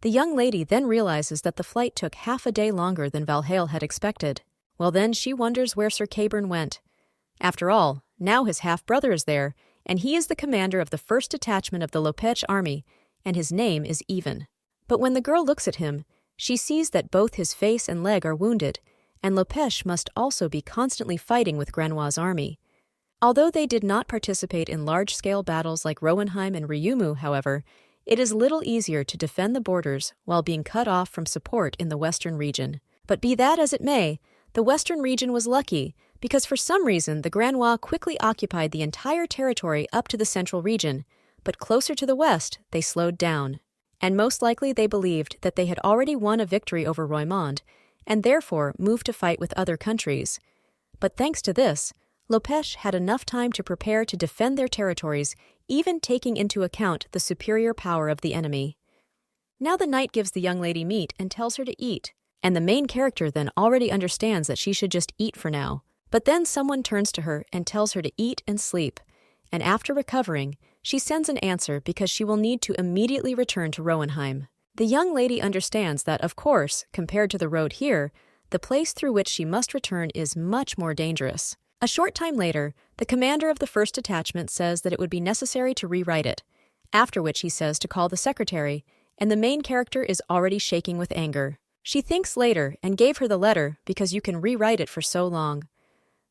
The young lady then realizes that the flight took half a day longer than Valhale had expected. Well, then she wonders where Sir Cabern went. After all, now his half-brother is there, and he is the commander of the first detachment of the Lopech army, and his name is Even. But when the girl looks at him, she sees that both his face and leg are wounded, and Lopech must also be constantly fighting with Manhwa's army. Although they did not participate in large-scale battles like Rowenheim and Ryumu, however, it is little easier to defend the borders while being cut off from support in the western region. But be that as it may, the western region was lucky because for some reason the Manhwa quickly occupied the entire territory up to the central region, but closer to the west they slowed down. And most likely they believed that they had already won a victory over Roymond, and therefore moved to fight with other countries. But thanks to this, Lopech had enough time to prepare to defend their territories, even taking into account the superior power of the enemy. Now the knight gives the young lady meat and tells her to eat, and the main character then already understands that she should just eat for now. But then someone turns to her and tells her to eat and sleep, and after recovering, she sends an answer because she will need to immediately return to Rowenheim. The young lady understands that, of course, compared to the road here, the place through which she must return is much more dangerous. A short time later, the commander of the first detachment says that it would be necessary to rewrite it, after which he says to call the secretary, and the main character is already shaking with anger. She thinks later and gave her the letter because you can rewrite it for so long.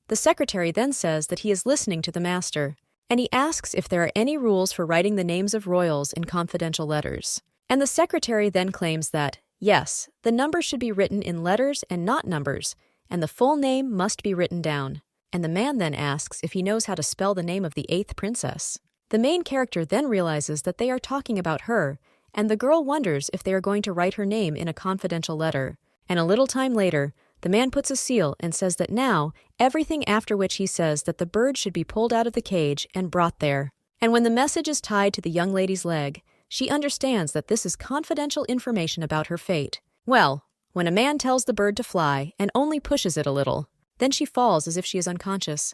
The secretary then says that he is listening to the master, and he asks if there are any rules for writing the names of royals in confidential letters. And the secretary then claims that, yes, the numbers should be written in letters and not numbers, and the full name must be written down. And the man then asks if he knows how to spell the name of the 8th princess. The main character then realizes that they are talking about her, and the girl wonders if they are going to write her name in a confidential letter. And a little time later, the man puts a seal and says that now, everything after which he says that the bird should be pulled out of the cage and brought there. And when the message is tied to the young lady's leg, she understands that this is confidential information about her fate. Well, when a man tells the bird to fly and only pushes it a little, then she falls as if she is unconscious.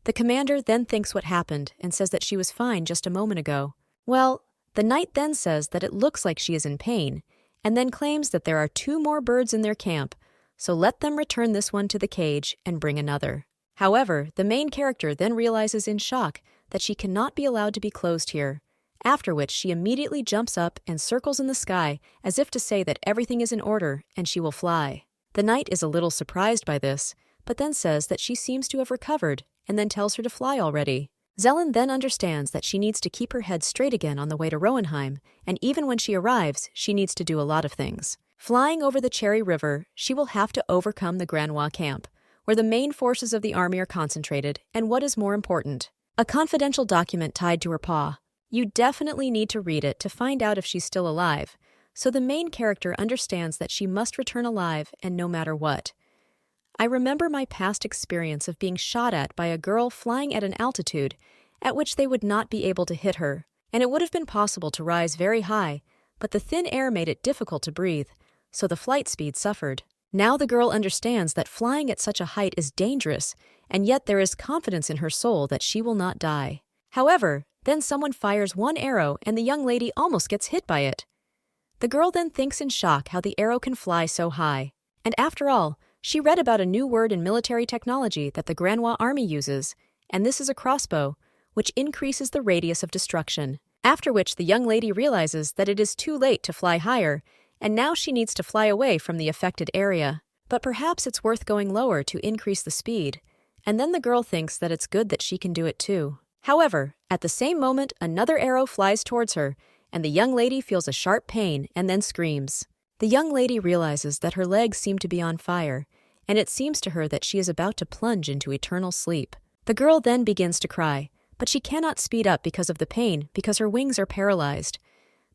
The commander then thinks what happened and says that she was fine just a moment ago. Well, the knight then says that it looks like she is in pain, and then claims that there are 2 more birds in their camp, so let them return this one to the cage and bring another. However, the main character then realizes in shock that she cannot be allowed to be closed here, after which she immediately jumps up and circles in the sky as if to say that everything is in order and she will fly. The knight is a little surprised by this, but then says that she seems to have recovered and then tells her to fly already. Zelen then understands that she needs to keep her head straight again on the way to Rowenheim, and even when she arrives, she needs to do a lot of things. Flying over the Cherry River, she will have to overcome the Manhwa camp, where the main forces of the army are concentrated, and what is more important, a confidential document tied to her paw. You definitely need to read it to find out if she's still alive, so the main character understands that she must return alive and no matter what. I remember my past experience of being shot at by a girl flying at an altitude at which they would not be able to hit her, and it would have been possible to rise very high, but the thin air made it difficult to breathe, so the flight speed suffered. Now the girl understands that flying at such a height is dangerous, and yet there is confidence in her soul that she will not die. However, then someone fires one arrow and the young lady almost gets hit by it. The girl then thinks in shock how the arrow can fly so high. And after all, she read about a new word in military technology that the Manhwa army uses, and this is a crossbow, which increases the radius of destruction. After which the young lady realizes that it is too late to fly higher, and now she needs to fly away from the affected area. But perhaps it's worth going lower to increase the speed, and then the girl thinks that it's good that she can do it too. However, at the same moment, another arrow flies towards her, and the young lady feels a sharp pain and then screams. The young lady realizes that her legs seem to be on fire, and it seems to her that she is about to plunge into eternal sleep. The girl then begins to cry, but she cannot speed up because of the pain because her wings are paralyzed.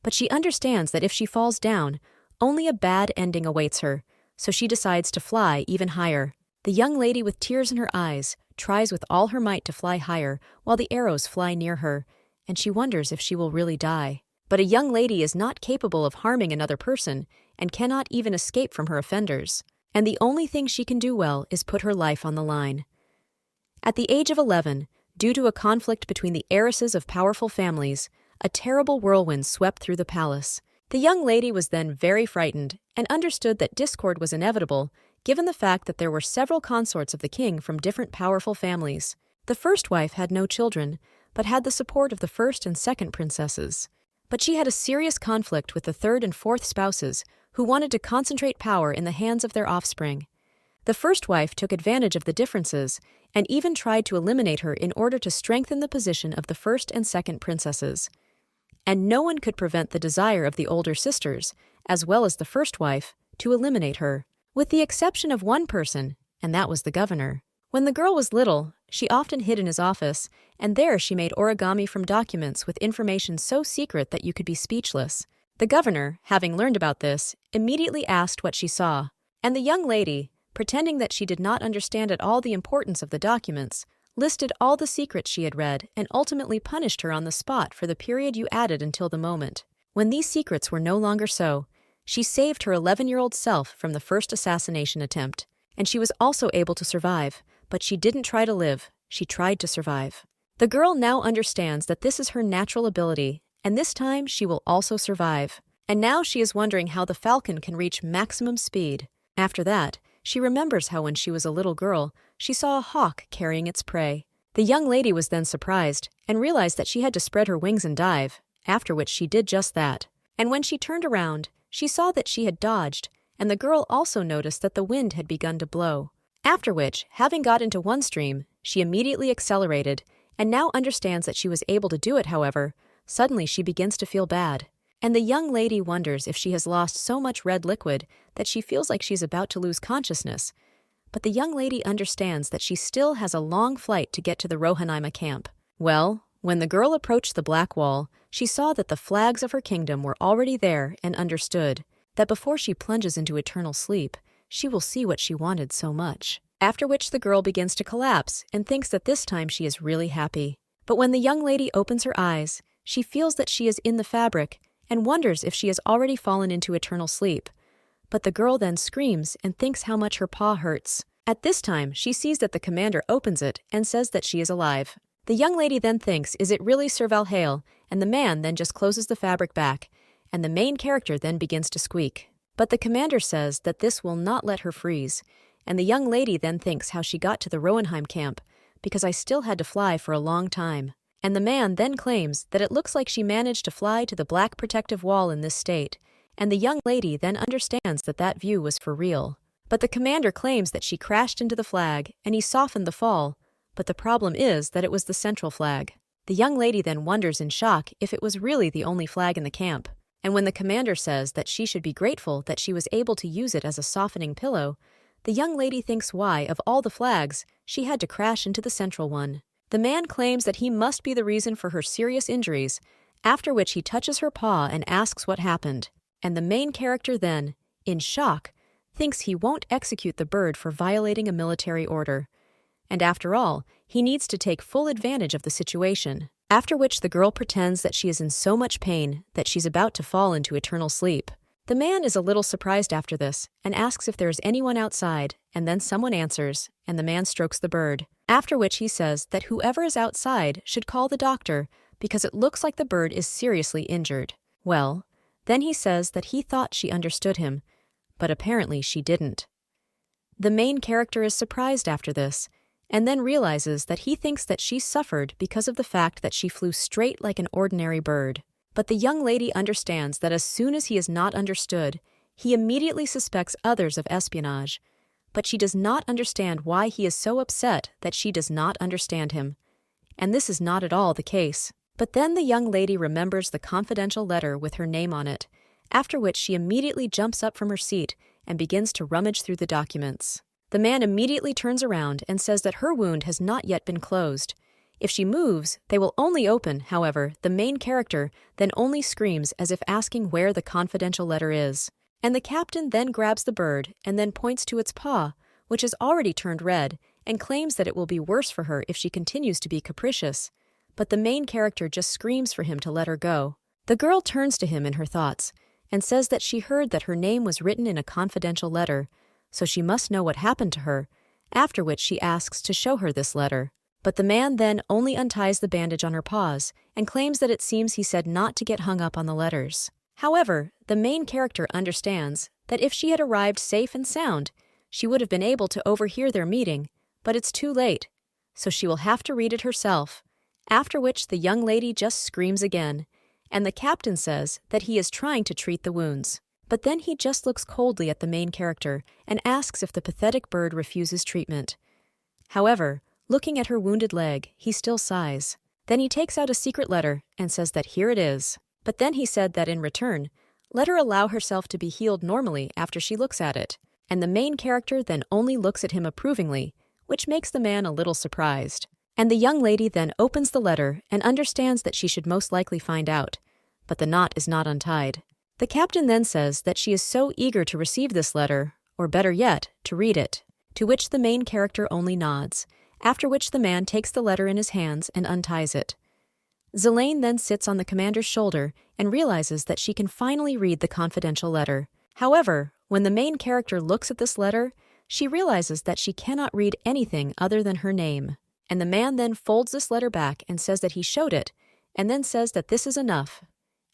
But she understands that if she falls down, only a bad ending awaits her, so she decides to fly even higher. The young lady with tears in her eyes tries with all her might to fly higher while the arrows fly near her, and she wonders if she will really die. But a young lady is not capable of harming another person and cannot even escape from her offenders. And the only thing she can do well is put her life on the line. At the age of 11, due to a conflict between the heiresses of powerful families, a terrible whirlwind swept through the palace. The young lady was then very frightened and understood that discord was inevitable, given the fact that there were several consorts of the king from different powerful families. The first wife had no children, but had the support of the first and second princesses. But she had a serious conflict with the third and fourth spouses, who wanted to concentrate power in the hands of their offspring. The first wife took advantage of the differences and even tried to eliminate her in order to strengthen the position of the first and second princesses. And no one could prevent the desire of the older sisters, as well as the first wife, to eliminate her, with the exception of one person, and that was the governor. When the girl was little, she often hid in his office, and there she made origami from documents with information so secret that you could be speechless. The governor, having learned about this, immediately asked what she saw, and the young lady, pretending that she did not understand at all the importance of the documents, listed all the secrets she had read and ultimately punished her on the spot for the period you added until the moment. When these secrets were no longer so, she saved her 11-year-old self from the first assassination attempt, and she was also able to survive, but she didn't try to live, she tried to survive. The girl now understands that this is her natural ability, and this time she will also survive. And now she is wondering how the falcon can reach maximum speed. After that, she remembers how when she was a little girl, she saw a hawk carrying its prey. The young lady was then surprised and realized that she had to spread her wings and dive, after which she did just that. And when she turned around, she saw that she had dodged, and the girl also noticed that the wind had begun to blow. After which, having got into one stream, she immediately accelerated, and now understands that she was able to do it. However, suddenly she begins to feel bad. And the young lady wonders if she has lost so much red liquid that she feels like she's about to lose consciousness. But the young lady understands that she still has a long flight to get to the Rohanaima camp. Well, when the girl approached the black wall, she saw that the flags of her kingdom were already there and understood that before she plunges into eternal sleep, she will see what she wanted so much. After which the girl begins to collapse and thinks that this time she is really happy. But when the young lady opens her eyes, she feels that she is in the fabric and wonders if she has already fallen into eternal sleep. But the girl then screams and thinks how much her paw hurts. At this time, she sees that the commander opens it and says that she is alive. The young lady then thinks, is it really Sir Valhale? And the man then just closes the fabric back, and the main character then begins to squeak. But the commander says that this will not let her freeze, and the young lady then thinks how she got to the Rohenheim camp, because I still had to fly for a long time. And the man then claims that it looks like she managed to fly to the black protective wall in this state, and the young lady then understands that that view was for real. But the commander claims that she crashed into the flag, and he softened the fall, but the problem is that it was the central flag. The young lady then wonders in shock if it was really the only flag in the camp, and when the commander says that she should be grateful that she was able to use it as a softening pillow, the young lady thinks why, of all the flags, she had to crash into the central one. The man claims that he must be the reason for her serious injuries, after which he touches her paw and asks what happened. And the main character then, in shock, thinks he won't execute the bird for violating a military order. And after all, he needs to take full advantage of the situation. after which the girl pretends that she is in so much pain that she's about to fall into eternal sleep. The man is a little surprised after this and asks if there is anyone outside, and then someone answers, and the man strokes the bird, after which he says that whoever is outside should call the doctor because it looks like the bird is seriously injured. Well, then he says that he thought she understood him, but apparently she didn't. The main character is surprised after this, and then realizes that he thinks that she suffered because of the fact that she flew straight like an ordinary bird. But the young lady understands that as soon as he is not understood, he immediately suspects others of espionage, but she does not understand why he is so upset that she does not understand him. And this is not at all the case. But then the young lady remembers the confidential letter with her name on it, after which she immediately jumps up from her seat and begins to rummage through the documents. The man immediately turns around and says that her wound has not yet been closed. If she moves, they will only open. However, the main character then only screams as if asking where the confidential letter is. And the captain then grabs the bird and then points to its paw, which has already turned red, and claims that it will be worse for her if she continues to be capricious. But the main character just screams for him to let her go. The girl turns to him in her thoughts and says that she heard that her name was written in a confidential letter, so she must know what happened to her, after which she asks to show her this letter. But the man then only unties the bandage on her paws and claims that it seems he said not to get hung up on the letters. However, the main character understands that if she had arrived safe and sound, she would have been able to overhear their meeting, but it's too late, so she will have to read it herself, after which the young lady just screams again, and the captain says that he is trying to treat the wounds. But then he just looks coldly at the main character and asks if the pathetic bird refuses treatment. However, looking at her wounded leg, he still sighs. Then he takes out a secret letter and says that here it is. But then he said that in return, let her allow herself to be healed normally after she looks at it. And the main character then only looks at him approvingly, which makes the man a little surprised. And the young lady then opens the letter and understands that she should most likely find out. But the knot is not untied. The captain then says that she is so eager to receive this letter, or better yet, to read it, to which the main character only nods, after which the man takes the letter in his hands and unties it. Zelane then sits on the commander's shoulder and realizes that she can finally read the confidential letter. However, when the main character looks at this letter, she realizes that she cannot read anything other than her name. And the man then folds this letter back and says that he showed it, and then says that this is enough.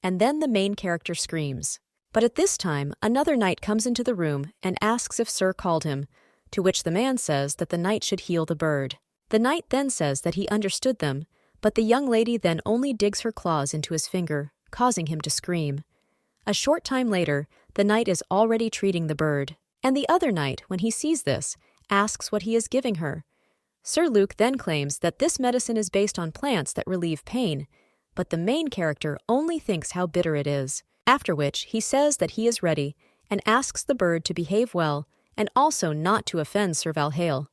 And then the main character screams. But at this time, another knight comes into the room and asks if Sir called him, to which the man says that the knight should heal the bird. The knight then says that he understood them, but the young lady then only digs her claws into his finger, causing him to scream. A short time later, the knight is already treating the bird, and the other knight, when he sees this, asks what he is giving her. Sir Luke then claims that this medicine is based on plants that relieve pain, but the main character only thinks how bitter it is, after which he says that he is ready and asks the bird to behave well and also not to offend Sir Valhale.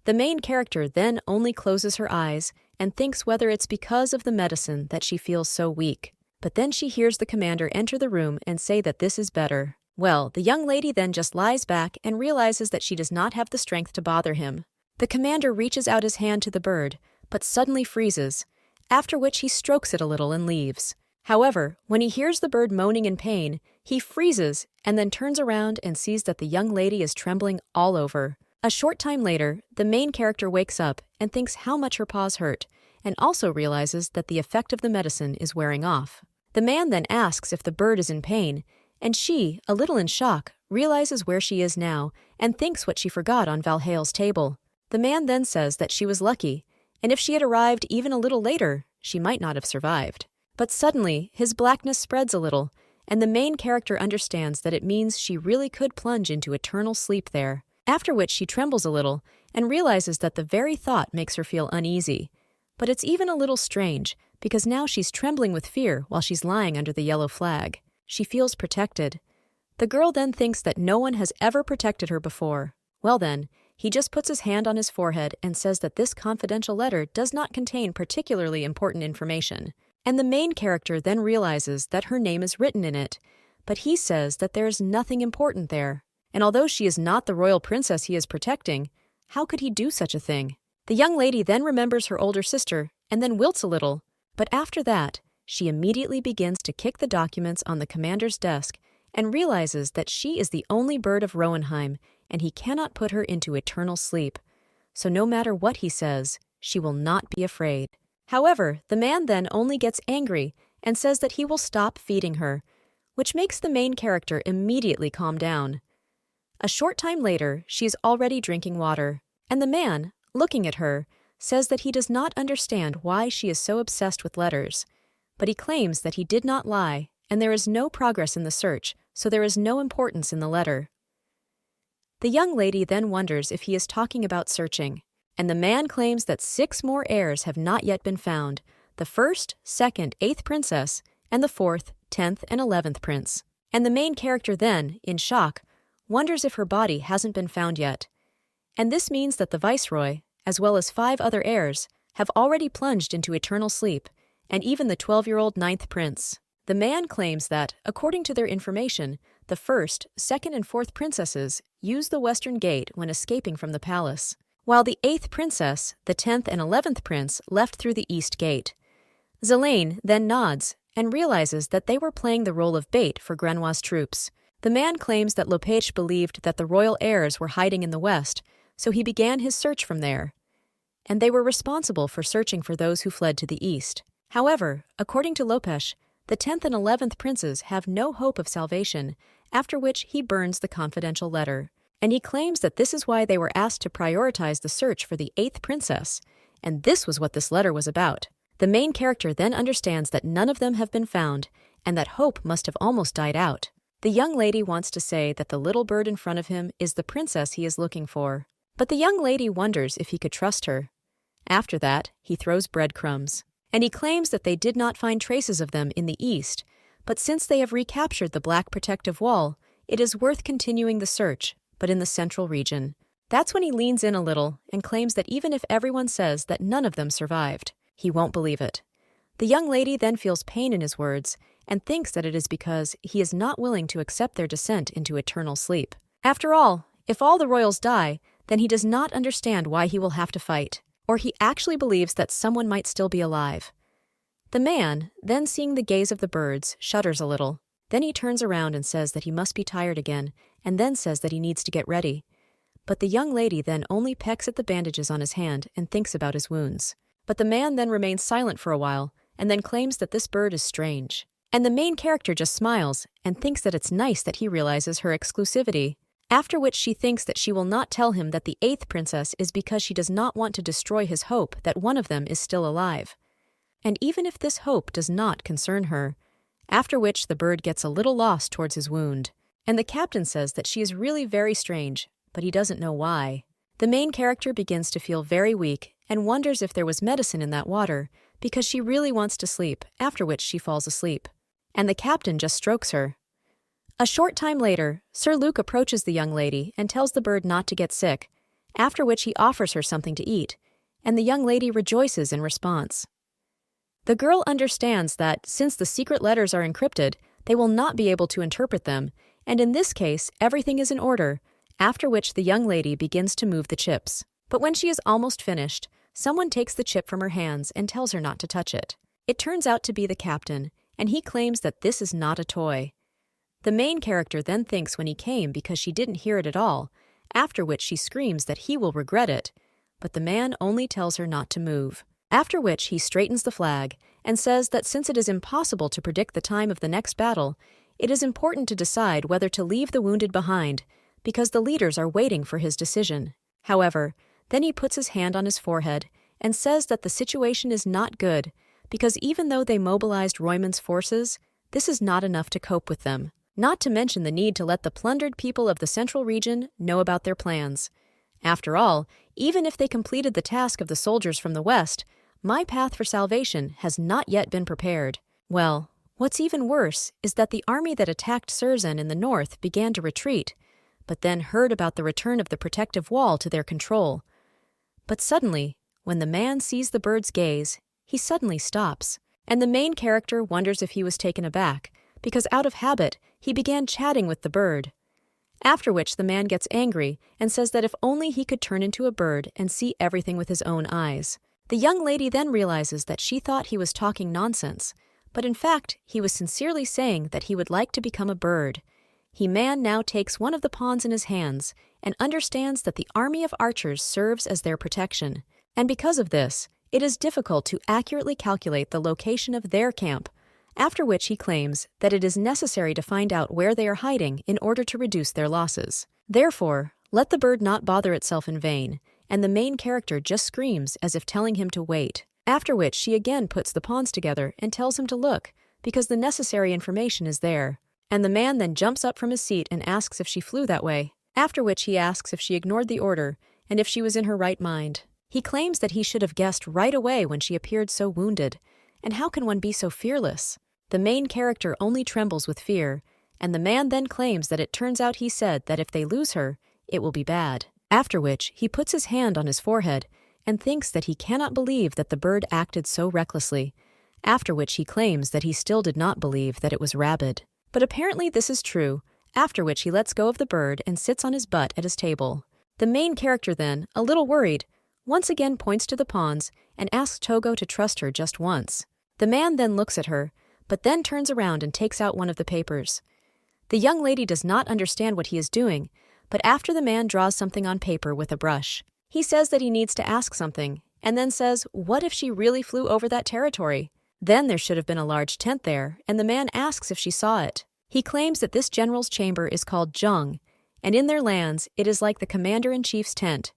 The main character then only closes her eyes and thinks whether it's because of the medicine that she feels so weak. But then she hears the commander enter the room and say that this is better. Well, the young lady then just lies back and realizes that she does not have the strength to bother him. The commander reaches out his hand to the bird, but suddenly freezes, after which he strokes it a little and leaves. However, when he hears the bird moaning in pain, he freezes and then turns around and sees that the young lady is trembling all over. A short time later, the main character wakes up and thinks how much her paws hurt, and also realizes that the effect of the medicine is wearing off. The man then asks if the bird is in pain, and she, a little in shock, realizes where she is now and thinks what she forgot on Valhale's table. The man then says that she was lucky, and if she had arrived even a little later, she might not have survived. But suddenly, his blackness spreads a little, and the main character understands that it means she really could plunge into eternal sleep there, after which she trembles a little and realizes that the very thought makes her feel uneasy. But it's even a little strange, because now she's trembling with fear while she's lying under the yellow flag. She feels protected. The girl then thinks that no one has ever protected her before. Well then, he just puts his hand on his forehead and says that this confidential letter does not contain particularly important information. And the main character then realizes that her name is written in it, but he says that there is nothing important there. And although she is not the royal princess he is protecting, how could he do such a thing? The young lady then remembers her older sister and then wilts a little, But after that, she immediately begins to kick the documents on the commander's desk and realizes that she is the only bird of Roenheim and he cannot put her into eternal sleep. So no matter what he says, she will not be afraid. However, the man then only gets angry and says that he will stop feeding her, which makes the main character immediately calm down. A short time later, she is already drinking water, and the man, looking at her, says that he does not understand why she is so obsessed with letters, but he claims that he did not lie, and there is no progress in the search, so there is no importance in the letter. The young lady then wonders if he is talking about searching, and the man claims that 6 more heirs have not yet been found, the 1st, 2nd, 8th princess, and the 4th, 10th, and 11th prince. And the main character then, in shock, wonders if her body hasn't been found yet. And this means that the viceroy, as well as 5 other heirs, have already plunged into eternal sleep, and even the 12-year-old 9th prince. The man claims that, according to their information, the 1st, 2nd, and 4th princesses used the western gate when escaping from the palace, while the 8th princess, the 10th, and 11th prince left through the east gate. Zelaine then nods and realizes that they were playing the role of bait for Grenoir's troops. The man claims that Lopech believed that the royal heirs were hiding in the west, so he began his search from there, and they were responsible for searching for those who fled to the east. However, according to Lopech, the 10th and 11th princes have no hope of salvation, after which he burns the confidential letter. And he claims that this is why they were asked to prioritize the search for the 8th princess, and this was what this letter was about. The main character then understands that none of them have been found, and that hope must have almost died out. The young lady wants to say that the little bird in front of him is the princess he is looking for, but the young lady wonders if he could trust her. After that, he throws breadcrumbs, and he claims that they did not find traces of them in the east, but since they have recaptured the Black Protective Wall, it is worth continuing the search, but in the central region. That's when he leans in a little and claims that even if everyone says that none of them survived, he won't believe it. The young lady then feels pain in his words and thinks that it is because he is not willing to accept their descent into eternal sleep. After all, if all the royals die, then he does not understand why he will have to fight, or he actually believes that someone might still be alive. The man, then seeing the gaze of the birds, shudders a little. Then he turns around and says that he must be tired again, and then says that he needs to get ready. But the young lady then only pecks at the bandages on his hand and thinks about his wounds. But the man then remains silent for a while, and then claims that this bird is strange. And the main character just smiles and thinks that it's nice that he realizes her exclusivity, after which she thinks that she will not tell him that the 8th princess is because she does not want to destroy his hope that one of them is still alive. And even if this hope does not concern her, after which the bird gets a little lost towards his wound, and the captain says that she is really very strange, but he doesn't know why. The main character begins to feel very weak and wonders if there was medicine in that water, because she really wants to sleep, after which she falls asleep. And the captain just strokes her. A short time later, Sir Luke approaches the young lady and tells the bird not to get sick, after which he offers her something to eat, and the young lady rejoices in response. The girl understands that, since the secret letters are encrypted, they will not be able to interpret them, and in this case, everything is in order, after which the young lady begins to move the chips. But when she is almost finished, someone takes the chip from her hands and tells her not to touch it. It turns out to be the captain, and he claims that this is not a toy. The main character then thinks when he came because she didn't hear it at all, after which she screams that he will regret it, but the man only tells her not to move. After which he straightens the flag and says that since it is impossible to predict the time of the next battle, it is important to decide whether to leave the wounded behind, because the leaders are waiting for his decision. However, then he puts his hand on his forehead and says that the situation is not good, because even though they mobilized Roymond's forces, this is not enough to cope with them, not to mention the need to let the plundered people of the central region know about their plans. After all, even if they completed the task of the soldiers from the west, my path for salvation has not yet been prepared. Well, what's even worse is that the army that attacked Surzen in the north began to retreat, but then heard about the return of the protective wall to their control. But suddenly, when the man sees the bird's gaze, he suddenly stops, and the main character wonders if he was taken aback, because out of habit, he began chatting with the bird. After which the man gets angry and says that if only he could turn into a bird and see everything with his own eyes. The young lady then realizes that she thought he was talking nonsense, but in fact, he was sincerely saying that he would like to become a bird. Man now takes one of the pawns in his hands and understands that the army of archers serves as their protection, and because of this, it is difficult to accurately calculate the location of their camp, after which he claims that it is necessary to find out where they are hiding in order to reduce their losses. Therefore, let the bird not bother itself in vain, and the main character just screams as if telling him to wait, after which she again puts the pawns together and tells him to look, because the necessary information is there. And the man then jumps up from his seat and asks if she flew that way, after which he asks if she ignored the order and if she was in her right mind. He claims that he should have guessed right away when she appeared so wounded, and how can one be so fearless? The main character only trembles with fear, and the man then claims that it turns out he said that if they lose her, it will be bad. After which, he puts his hand on his forehead and thinks that he cannot believe that the bird acted so recklessly, after which he claims that he still did not believe that it was rabid. But apparently this is true, after which he lets go of the bird and sits on his butt at his table. The main character then, a little worried, once again points to the pawns and asks Togo to trust her just once. The man then looks at her, but then turns around and takes out one of the papers. The young lady does not understand what he is doing, but after the man draws something on paper with a brush, he says that he needs to ask something, and then says, what if she really flew over that territory? Then there should have been a large tent there, and the man asks if she saw it. He claims that this general's chamber is called Jung, and in their lands it is like the commander-in-chief's tent,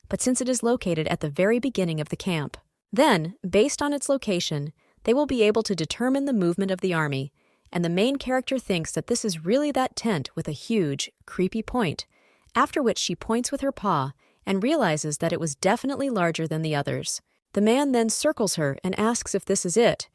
but since it is located at the very beginning of the camp, then, based on its location, they will be able to determine the movement of the army, and the main character thinks that this is really that tent with a huge, creepy point, after which she points with her paw and realizes that it was definitely larger than the others. The man then circles her and asks if this is it,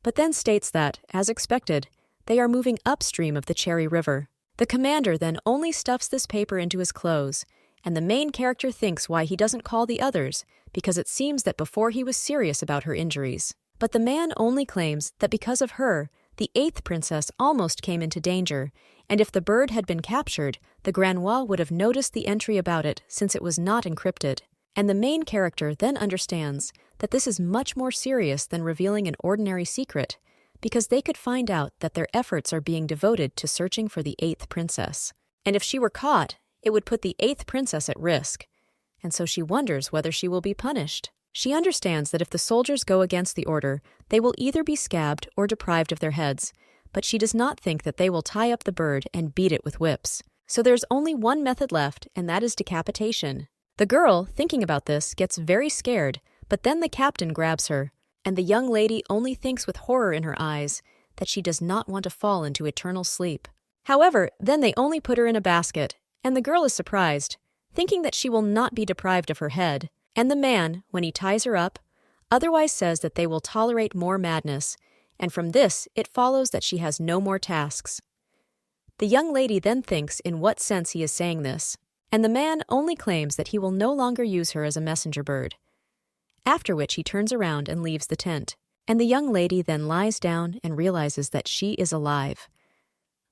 but then states that, as expected, they are moving upstream of the Cherry River. The commander then only stuffs this paper into his clothes, and the main character thinks why he doesn't call the others, because it seems that before he was serious about her injuries. But the man only claims that because of her, the 8th princess almost came into danger, and if the bird had been captured, the Grannois would have noticed the entry about it since it was not encrypted. And the main character then understands that this is much more serious than revealing an ordinary secret, because they could find out that their efforts are being devoted to searching for the 8th princess. And if she were caught, it would put the 8th princess at risk, and so she wonders whether she will be punished. She understands that if the soldiers go against the order, they will either be scabbed or deprived of their heads, but she does not think that they will tie up the bird and beat it with whips. So there's only one method left, and that is decapitation. The girl, thinking about this, gets very scared, but then the captain grabs her, and the young lady only thinks with horror in her eyes that she does not want to fall into eternal sleep. However, then they only put her in a basket, and the girl is surprised, thinking that she will not be deprived of her head, and the man, when he ties her up, otherwise says that they will tolerate more madness, and from this it follows that she has no more tasks. The young lady then thinks in what sense he is saying this, and the man only claims that he will no longer use her as a messenger bird, after which he turns around and leaves the tent, and the young lady then lies down and realizes that she is alive.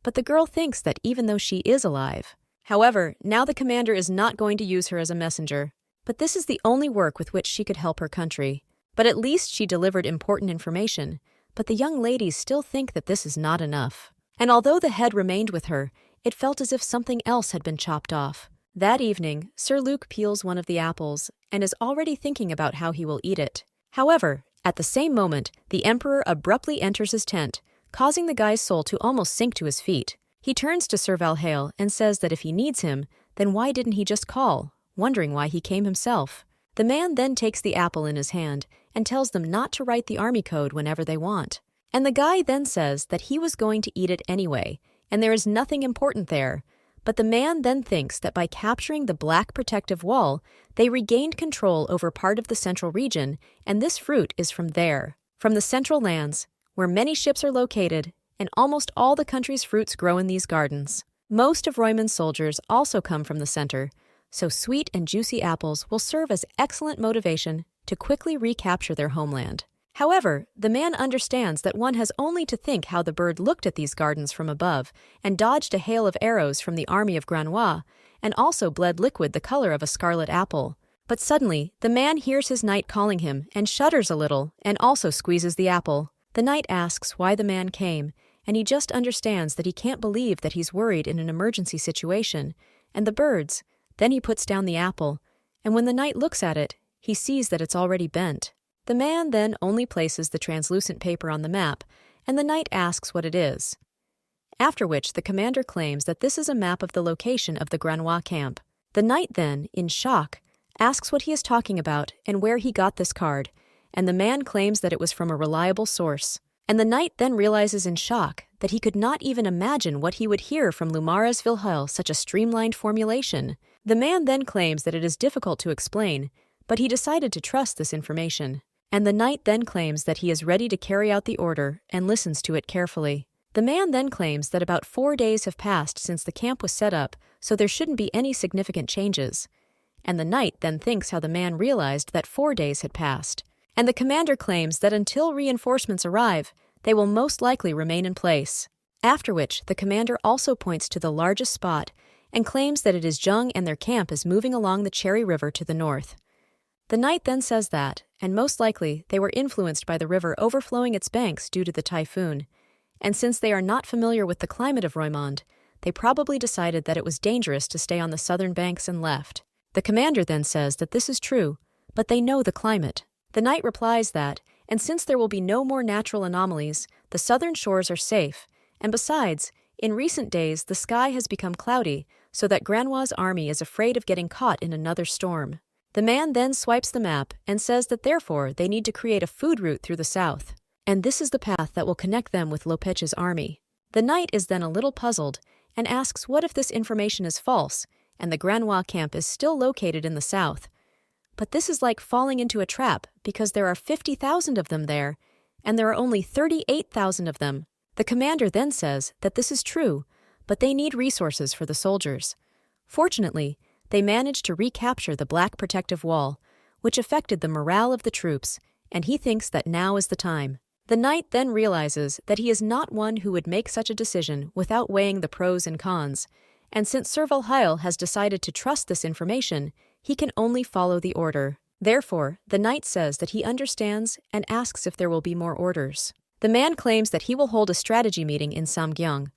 But the girl thinks that even though she is alive, however, now the commander is not going to use her as a messenger, but this is the only work with which she could help her country. But at least she delivered important information, but the young ladies still think that this is not enough. And although the head remained with her, it felt as if something else had been chopped off. That evening, Sir Luke peels one of the apples and is already thinking about how he will eat it. However, at the same moment, the emperor abruptly enters his tent, causing the guy's soul to almost sink to his feet. He turns to Sir Valhale and says that if he needs him, then why didn't he just call, wondering why he came himself. The man then takes the apple in his hand and tells them not to write the army code whenever they want. And the guy then says that he was going to eat it anyway, and there is nothing important there. But the man then thinks that by capturing the Black Protective Wall, they regained control over part of the central region, and this fruit is from there, from the central lands, where many ships are located, and almost all the country's fruits grow in these gardens. Most of Royman's soldiers also come from the center, so sweet and juicy apples will serve as excellent motivation to quickly recapture their homeland. However, the man understands that one has only to think how the bird looked at these gardens from above and dodged a hail of arrows from the army of Grannois, and also bled liquid the color of a scarlet apple. But suddenly, the man hears his knight calling him and shudders a little and also squeezes the apple. The knight asks why the man came, and he just understands that he can't believe that he's worried in an emergency situation. And the birds, then he puts down the apple, and when the knight looks at it, he sees that it's already bent. The man then only places the translucent paper on the map, and the knight asks what it is. After which the commander claims that this is a map of the location of the Manhwa camp. The knight then, in shock, asks what he is talking about and where he got this card, and the man claims that it was from a reliable source. And the knight then realizes in shock that he could not even imagine what he would hear from Lumara's Vilhel, such a streamlined formulation. The man then claims that it is difficult to explain, but he decided to trust this information. And the knight then claims that he is ready to carry out the order and listens to it carefully. The man then claims that about 4 days have passed since the camp was set up, so there shouldn't be any significant changes. And the knight then thinks how the man realized that 4 days had passed. And the commander claims that until reinforcements arrive, they will most likely remain in place. After which, the commander also points to the largest spot and claims that it is Zheng and their camp is moving along the Cherry River to the north. The knight then says that, and most likely, they were influenced by the river overflowing its banks due to the typhoon. And since they are not familiar with the climate of Roymond, they probably decided that it was dangerous to stay on the southern banks and left. The commander then says that this is true, but they know the climate. The knight replies that, and since there will be no more natural anomalies, the southern shores are safe, and besides, in recent days the sky has become cloudy, so that Granwa's army is afraid of getting caught in another storm. The man then swipes the map and says that therefore they need to create a food route through the south, and this is the path that will connect them with Lopech's army. The knight is then a little puzzled and asks what if this information is false, and the Granwa camp is still located in the south. But this is like falling into a trap because there are 50,000 of them there, and there are only 38,000 of them. The commander then says that this is true, but they need resources for the soldiers. Fortunately, they managed to recapture the Black Protective Wall, which affected the morale of the troops, and he thinks that now is the time. The knight then realizes that he is not one who would make such a decision without weighing the pros and cons, and since Sir Vilhel has decided to trust this information, he can only follow the order. Therefore, the knight says that he understands and asks if there will be more orders. The man claims that he will hold a strategy meeting in Samgyeong.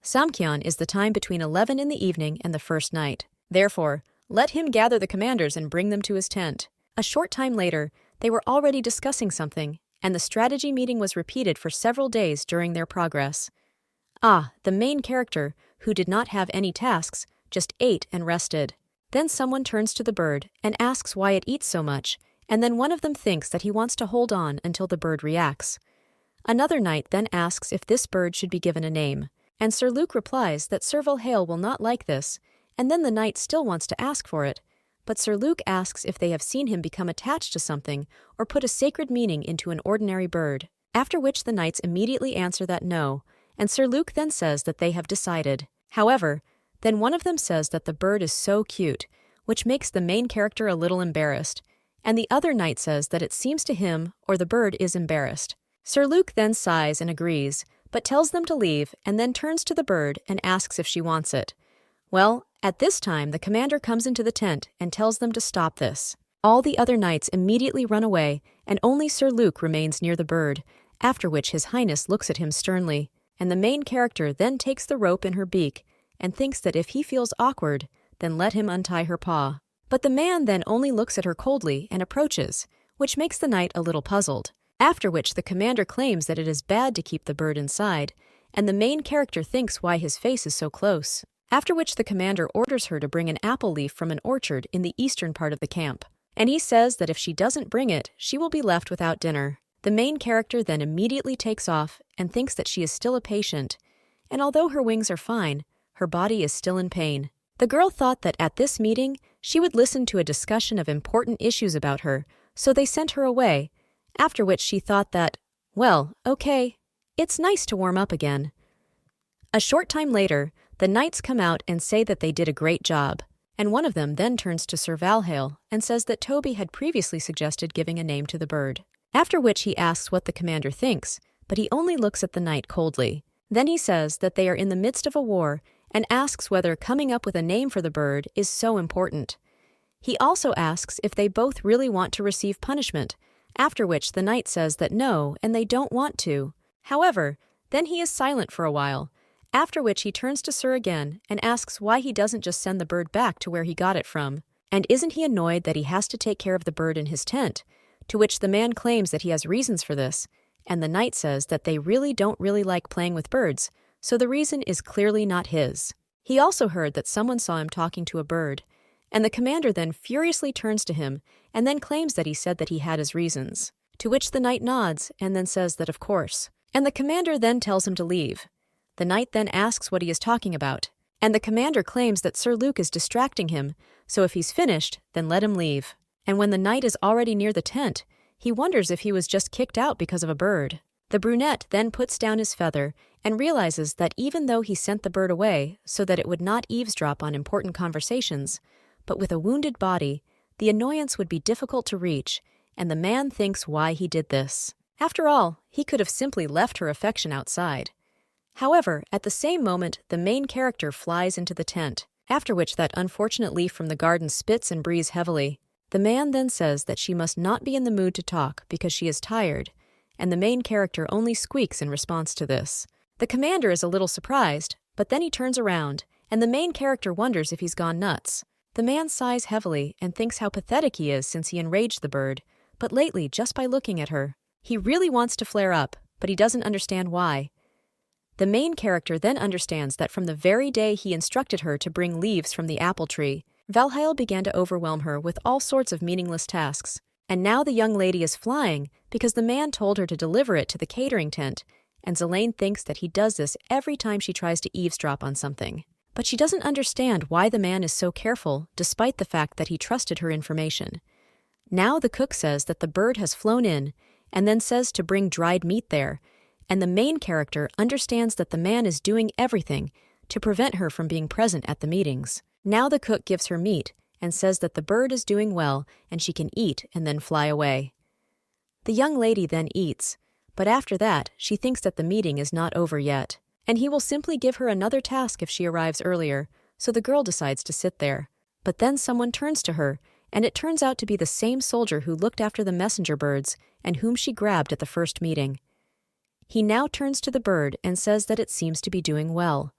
Samgyeon is the time between 11 in the evening and the first night. Therefore, let him gather the commanders and bring them to his tent. A short time later, they were already discussing something, and the strategy meeting was repeated for several days during their progress. The main character, who did not have any tasks, just ate and rested. Then someone turns to the bird and asks why it eats so much, and then one of them thinks that he wants to hold on until the bird reacts. Another knight then asks if this bird should be given a name, and Sir Luke replies that Sir Vilhel will not like this, and then the knight still wants to ask for it, but Sir Luke asks if they have seen him become attached to something or put a sacred meaning into an ordinary bird, after which the knights immediately answer that no, and Sir Luke then says that they have decided. However, then one of them says that the bird is so cute, which makes the main character a little embarrassed, and the other knight says that it seems to him or the bird is embarrassed. Sir Luke then sighs and agrees, but tells them to leave and then turns to the bird and asks if she wants it. Well, at this time the commander comes into the tent and tells them to stop this. All the other knights immediately run away, and only Sir Luke remains near the bird, after which His Highness looks at him sternly, and the main character then takes the rope in her beak and thinks that if he feels awkward, then let him untie her paw. But the man then only looks at her coldly and approaches, which makes the knight a little puzzled. After which the commander claims that it is bad to keep the bird inside, and the main character thinks why his face is so close. After which the commander orders her to bring an apple leaf from an orchard in the eastern part of the camp, and he says that if she doesn't bring it, she will be left without dinner. The main character then immediately takes off and thinks that she is still a patient, and although her wings are fine, her body is still in pain. The girl thought that at this meeting, she would listen to a discussion of important issues about her, so they sent her away, after which she thought that, well, okay, it's nice to warm up again. A short time later, the knights come out and say that they did a great job, and one of them then turns to Sir Vilhel and says that Toby had previously suggested giving a name to the bird. After which he asks what the commander thinks, but he only looks at the knight coldly. Then he says that they are in the midst of a war and asks whether coming up with a name for the bird is so important. He also asks if they both really want to receive punishment, after which the knight says that no, and they don't want to. However, then he is silent for a while, after which he turns to Sir again and asks why he doesn't just send the bird back to where he got it from. And isn't he annoyed that he has to take care of the bird in his tent? To which the man claims that he has reasons for this, and the knight says that they don't really like playing with birds, so the reason is clearly not his. He also heard that someone saw him talking to a bird, and the commander then furiously turns to him and then claims that he said that he had his reasons. To which the knight nods and then says that of course. And the commander then tells him to leave. The knight then asks what he is talking about, and the commander claims that Sir Luke is distracting him, so if he's finished, then let him leave. And when the knight is already near the tent, he wonders if he was just kicked out because of a bird. The brunette then puts down his feather and realizes that even though he sent the bird away so that it would not eavesdrop on important conversations, but with a wounded body, the annoyance would be difficult to reach, and the man thinks why he did this. After all, he could have simply left her affection outside. However, at the same moment, the main character flies into the tent, after which that unfortunate leaf from the garden spits and breathes heavily. The man then says that she must not be in the mood to talk because she is tired, and the main character only squeaks in response to this. The commander is a little surprised, but then he turns around, and the main character wonders if he's gone nuts. The man sighs heavily and thinks how pathetic he is since he enraged the bird, but lately, just by looking at her, he really wants to flare up, but he doesn't understand why. The main character then understands that from the very day he instructed her to bring leaves from the apple tree, Valheil began to overwhelm her with all sorts of meaningless tasks, and now the young lady is flying because the man told her to deliver it to the catering tent, and Zelane thinks that he does this every time she tries to eavesdrop on something. But she doesn't understand why the man is so careful, despite the fact that he trusted her information. Now the cook says that the bird has flown in, and then says to bring dried meat there, and the main character understands that the man is doing everything to prevent her from being present at the meetings. Now the cook gives her meat and says that the bird is doing well and she can eat and then fly away. The young lady then eats, but after that she thinks that the meeting is not over yet, and he will simply give her another task if she arrives earlier, so the girl decides to sit there. But then someone turns to her, and it turns out to be the same soldier who looked after the messenger birds and whom she grabbed at the first meeting. He now turns to the bird and says that it seems to be doing well.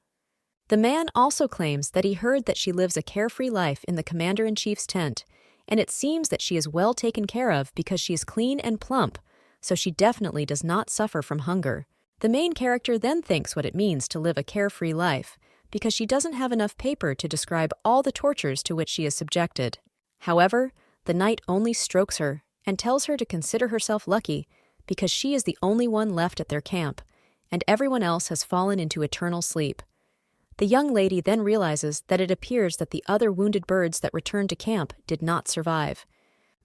The man also claims that he heard that she lives a carefree life in the commander-in-chief's tent, and it seems that she is well taken care of because she is clean and plump, so she definitely does not suffer from hunger. The main character then thinks what it means to live a carefree life, because she doesn't have enough paper to describe all the tortures to which she is subjected. However, the knight only strokes her and tells her to consider herself lucky because she is the only one left at their camp, and everyone else has fallen into eternal sleep. The young lady then realizes that it appears that the other wounded birds that returned to camp did not survive.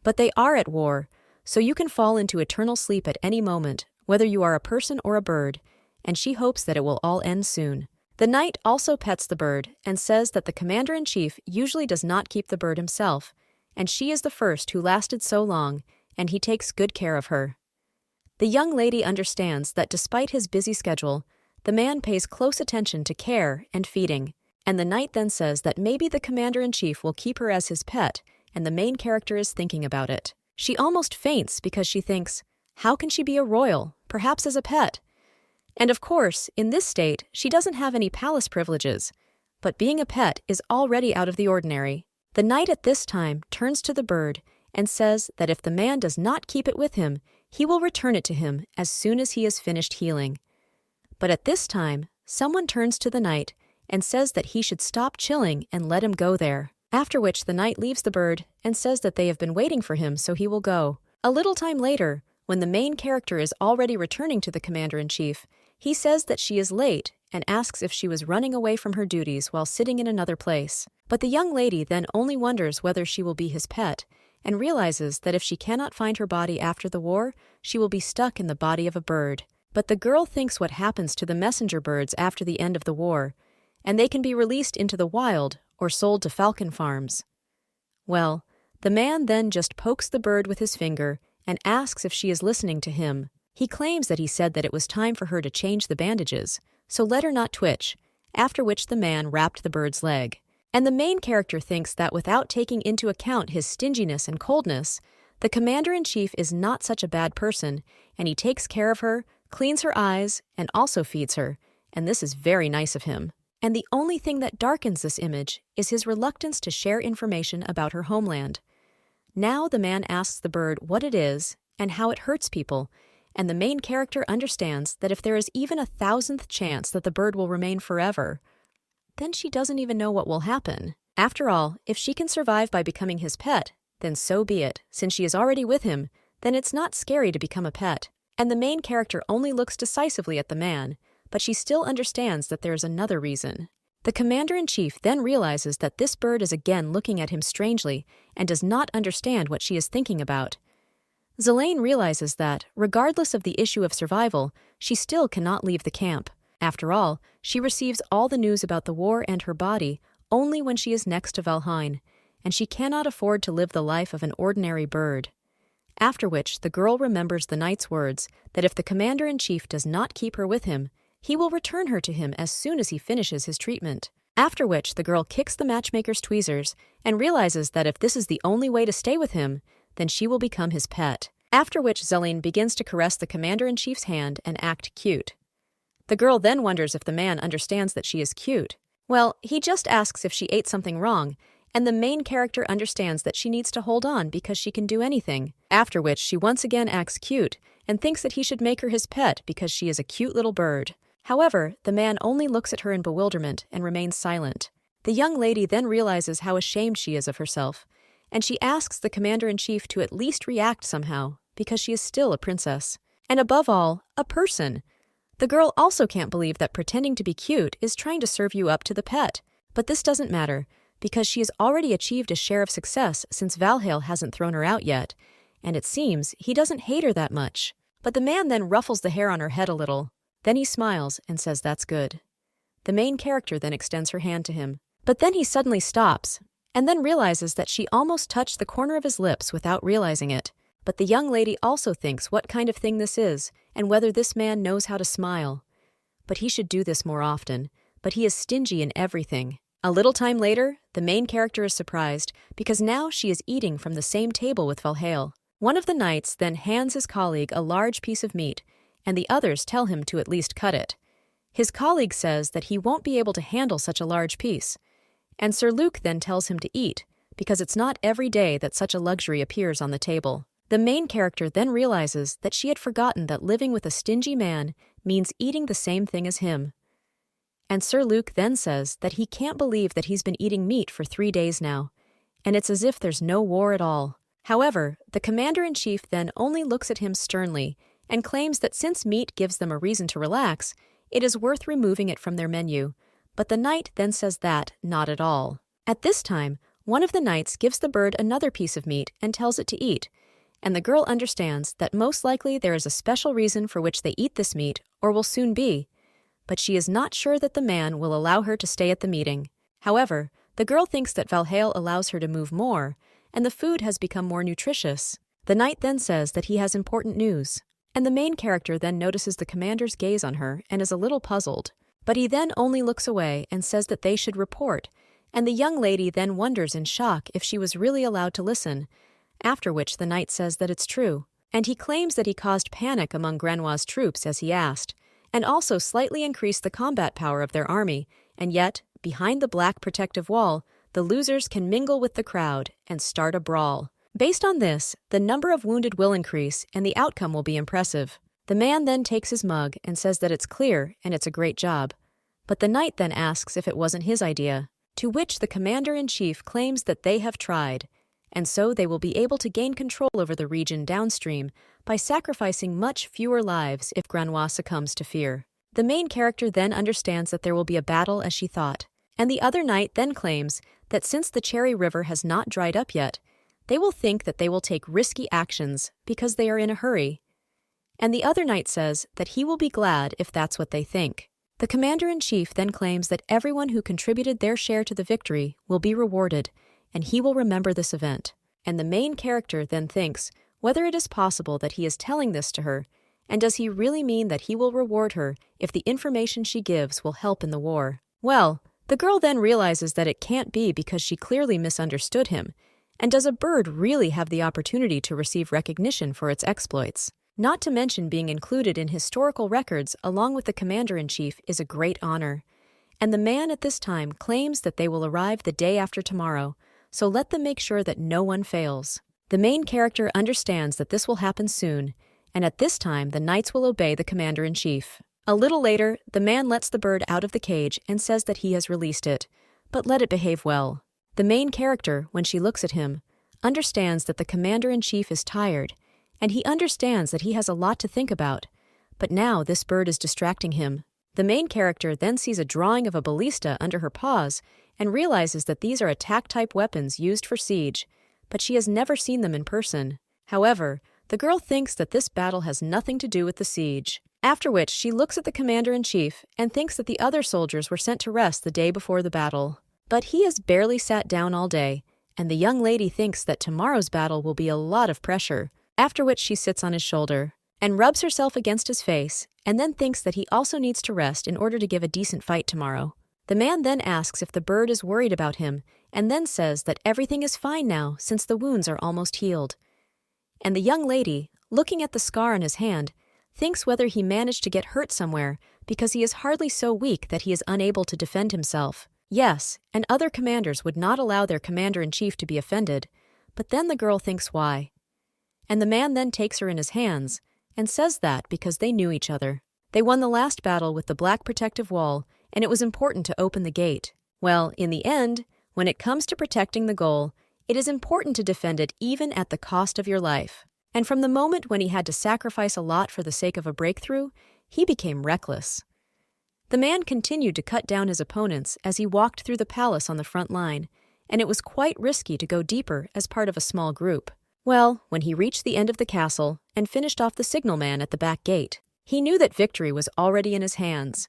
But they are at war, so you can fall into eternal sleep at any moment, whether you are a person or a bird, and she hopes that it will all end soon. The knight also pets the bird and says that the commander-in-chief usually does not keep the bird himself, and she is the first who lasted so long, and he takes good care of her. The young lady understands that despite his busy schedule, the man pays close attention to care and feeding, and the knight then says that maybe the commander-in-chief will keep her as his pet, and the main character is thinking about it. She almost faints because she thinks, how can she be a royal, perhaps as a pet? And of course, in this state, she doesn't have any palace privileges, but being a pet is already out of the ordinary. The knight at this time turns to the bird and says that if the man does not keep it with him, he will return it to him as soon as he has finished healing. But at this time, someone turns to the knight and says that he should stop chilling and let him go there, after which the knight leaves the bird and says that they have been waiting for him so he will go. A little time later, when the main character is already returning to the commander-in-chief, he says that she is late and asks if she was running away from her duties while sitting in another place. But the young lady then only wonders whether she will be his pet, and realizes that if she cannot find her body after the war, she will be stuck in the body of a bird. But the girl thinks what happens to the messenger birds after the end of the war, and they can be released into the wild or sold to falcon farms. Well, the man then just pokes the bird with his finger and asks if she is listening to him. He claims that he said that it was time for her to change the bandages, so let her not twitch, after which the man wrapped the bird's leg. And the main character thinks that without taking into account his stinginess and coldness, the commander-in-chief is not such a bad person, and he takes care of her, cleans her eyes, and also feeds her, and this is very nice of him. And the only thing that darkens this image is his reluctance to share information about her homeland. Now the man asks the bird what it is and how it hurts people, and the main character understands that if there is even 1,000th chance that the bird will remain forever, then she doesn't even know what will happen. After all, if she can survive by becoming his pet, then so be it. Since she is already with him, then it's not scary to become a pet. And the main character only looks decisively at the man, but she still understands that there is another reason. The commander-in-chief then realizes that this bird is again looking at him strangely and does not understand what she is thinking about. Zelaine realizes that, regardless of the issue of survival, she still cannot leave the camp. After all, she receives all the news about the war and her body only when she is next to Valheim, and she cannot afford to live the life of an ordinary bird. After which, the girl remembers the knight's words that if the commander-in-chief does not keep her with him, he will return her to him as soon as he finishes his treatment. After which, the girl kicks the matchmaker's tweezers and realizes that if this is the only way to stay with him, then she will become his pet. After which, Zelaine begins to caress the commander-in-chief's hand and act cute. The girl then wonders if the man understands that she is cute. Well, he just asks if she ate something wrong, and the main character understands that she needs to hold on because she can do anything. After which, she once again acts cute and thinks that he should make her his pet because she is a cute little bird. However, the man only looks at her in bewilderment and remains silent. The young lady then realizes how ashamed she is of herself, and she asks the commander-in-chief to at least react somehow, because she is still a princess. And above all, a person. The girl also can't believe that pretending to be cute is trying to serve you up to the pet. But this doesn't matter, because she has already achieved a share of success since Valhall hasn't thrown her out yet, and it seems he doesn't hate her that much. But the man then ruffles the hair on her head a little. Then he smiles and says that's good. The main character then extends her hand to him. But then he suddenly stops, and then realizes that she almost touched the corner of his lips without realizing it. But the young lady also thinks what kind of thing this is, and whether this man knows how to smile. But he should do this more often, but he is stingy in everything. A little time later, the main character is surprised because now she is eating from the same table with Valhall. One of the knights then hands his colleague a large piece of meat, and the others tell him to at least cut it. His colleague says that he won't be able to handle such a large piece, and Sir Luke then tells him to eat, because it's not every day that such a luxury appears on the table. The main character then realizes that she had forgotten that living with a stingy man means eating the same thing as him. And Sir Luke then says that he can't believe that he's been eating meat for 3 days now, and it's as if there's no war at all. However, the commander-in-chief then only looks at him sternly and claims that since meat gives them a reason to relax, it is worth removing it from their menu, but the knight then says that not at all. At this time, one of the knights gives the bird another piece of meat and tells it to eat, and the girl understands that most likely there is a special reason for which they eat this meat, or will soon be, but she is not sure that the man will allow her to stay at the meeting. However, the girl thinks that Valhall allows her to move more, and the food has become more nutritious. The knight then says that he has important news, and the main character then notices the commander's gaze on her and is a little puzzled. But he then only looks away and says that they should report, and the young lady then wonders in shock if she was really allowed to listen, after which the knight says that it's true, and he claims that he caused panic among Granois' troops as he asked, and also slightly increased the combat power of their army, and yet, behind the black protective wall, the losers can mingle with the crowd and start a brawl. Based on this, the number of wounded will increase and the outcome will be impressive. The man then takes his mug and says that it's clear and it's a great job. But the knight then asks if it wasn't his idea, to which the commander-in-chief claims that they have tried, and so they will be able to gain control over the region downstream by sacrificing much fewer lives if Granois succumbs to fear. The main character then understands that there will be a battle as she thought, and the other knight then claims that since the Cherry River has not dried up yet, they will think that they will take risky actions because they are in a hurry. And the other knight says that he will be glad if that's what they think. The commander-in-chief then claims that everyone who contributed their share to the victory will be rewarded, and he will remember this event. And the main character then thinks whether it is possible that he is telling this to her, and does he really mean that he will reward her if the information she gives will help in the war? Well, The girl then realizes that it can't be because she clearly misunderstood him. And does a bird really have the opportunity to receive recognition for its exploits? Not to mention being included in historical records along with the commander-in-chief is a great honor. And the man at this time claims that they will arrive the day after tomorrow, so let them make sure that no one fails. The main character understands that this will happen soon, and at this time the knights will obey the commander-in-chief. A little later, the man lets the bird out of the cage and says that he has released it, but let it behave well. The main character, when she looks at him, understands that the commander-in-chief is tired, and he understands that he has a lot to think about, but now this bird is distracting him. The main character then sees a drawing of a ballista under her paws and realizes that these are attack-type weapons used for siege, but she has never seen them in person. However, the girl thinks that this battle has nothing to do with the siege. After which, she looks at the commander-in-chief and thinks that the other soldiers were sent to rest the day before the battle. But he has barely sat down all day, and the young lady thinks that tomorrow's battle will be a lot of pressure, after which she sits on his shoulder and rubs herself against his face, and then thinks that he also needs to rest in order to give a decent fight tomorrow. The man then asks if the bird is worried about him, and then says that everything is fine now since the wounds are almost healed. And the young lady, looking at the scar on his hand, thinks whether he managed to get hurt somewhere because he is hardly so weak that he is unable to defend himself. Yes, and other commanders would not allow their commander-in-chief to be offended, but then the girl thinks why. And the man then takes her in his hands and says that because they knew each other. They won the last battle with the Black Protective Wall, and it was important to open the gate. Well, in the end, when it comes to protecting the goal, it is important to defend it even at the cost of your life. And from the moment when he had to sacrifice a lot for the sake of a breakthrough, he became reckless. The man continued to cut down his opponents as he walked through the palace on the front line, and it was quite risky to go deeper as part of a small group. Well, when he reached the end of the castle and finished off the signalman at the back gate, he knew that victory was already in his hands.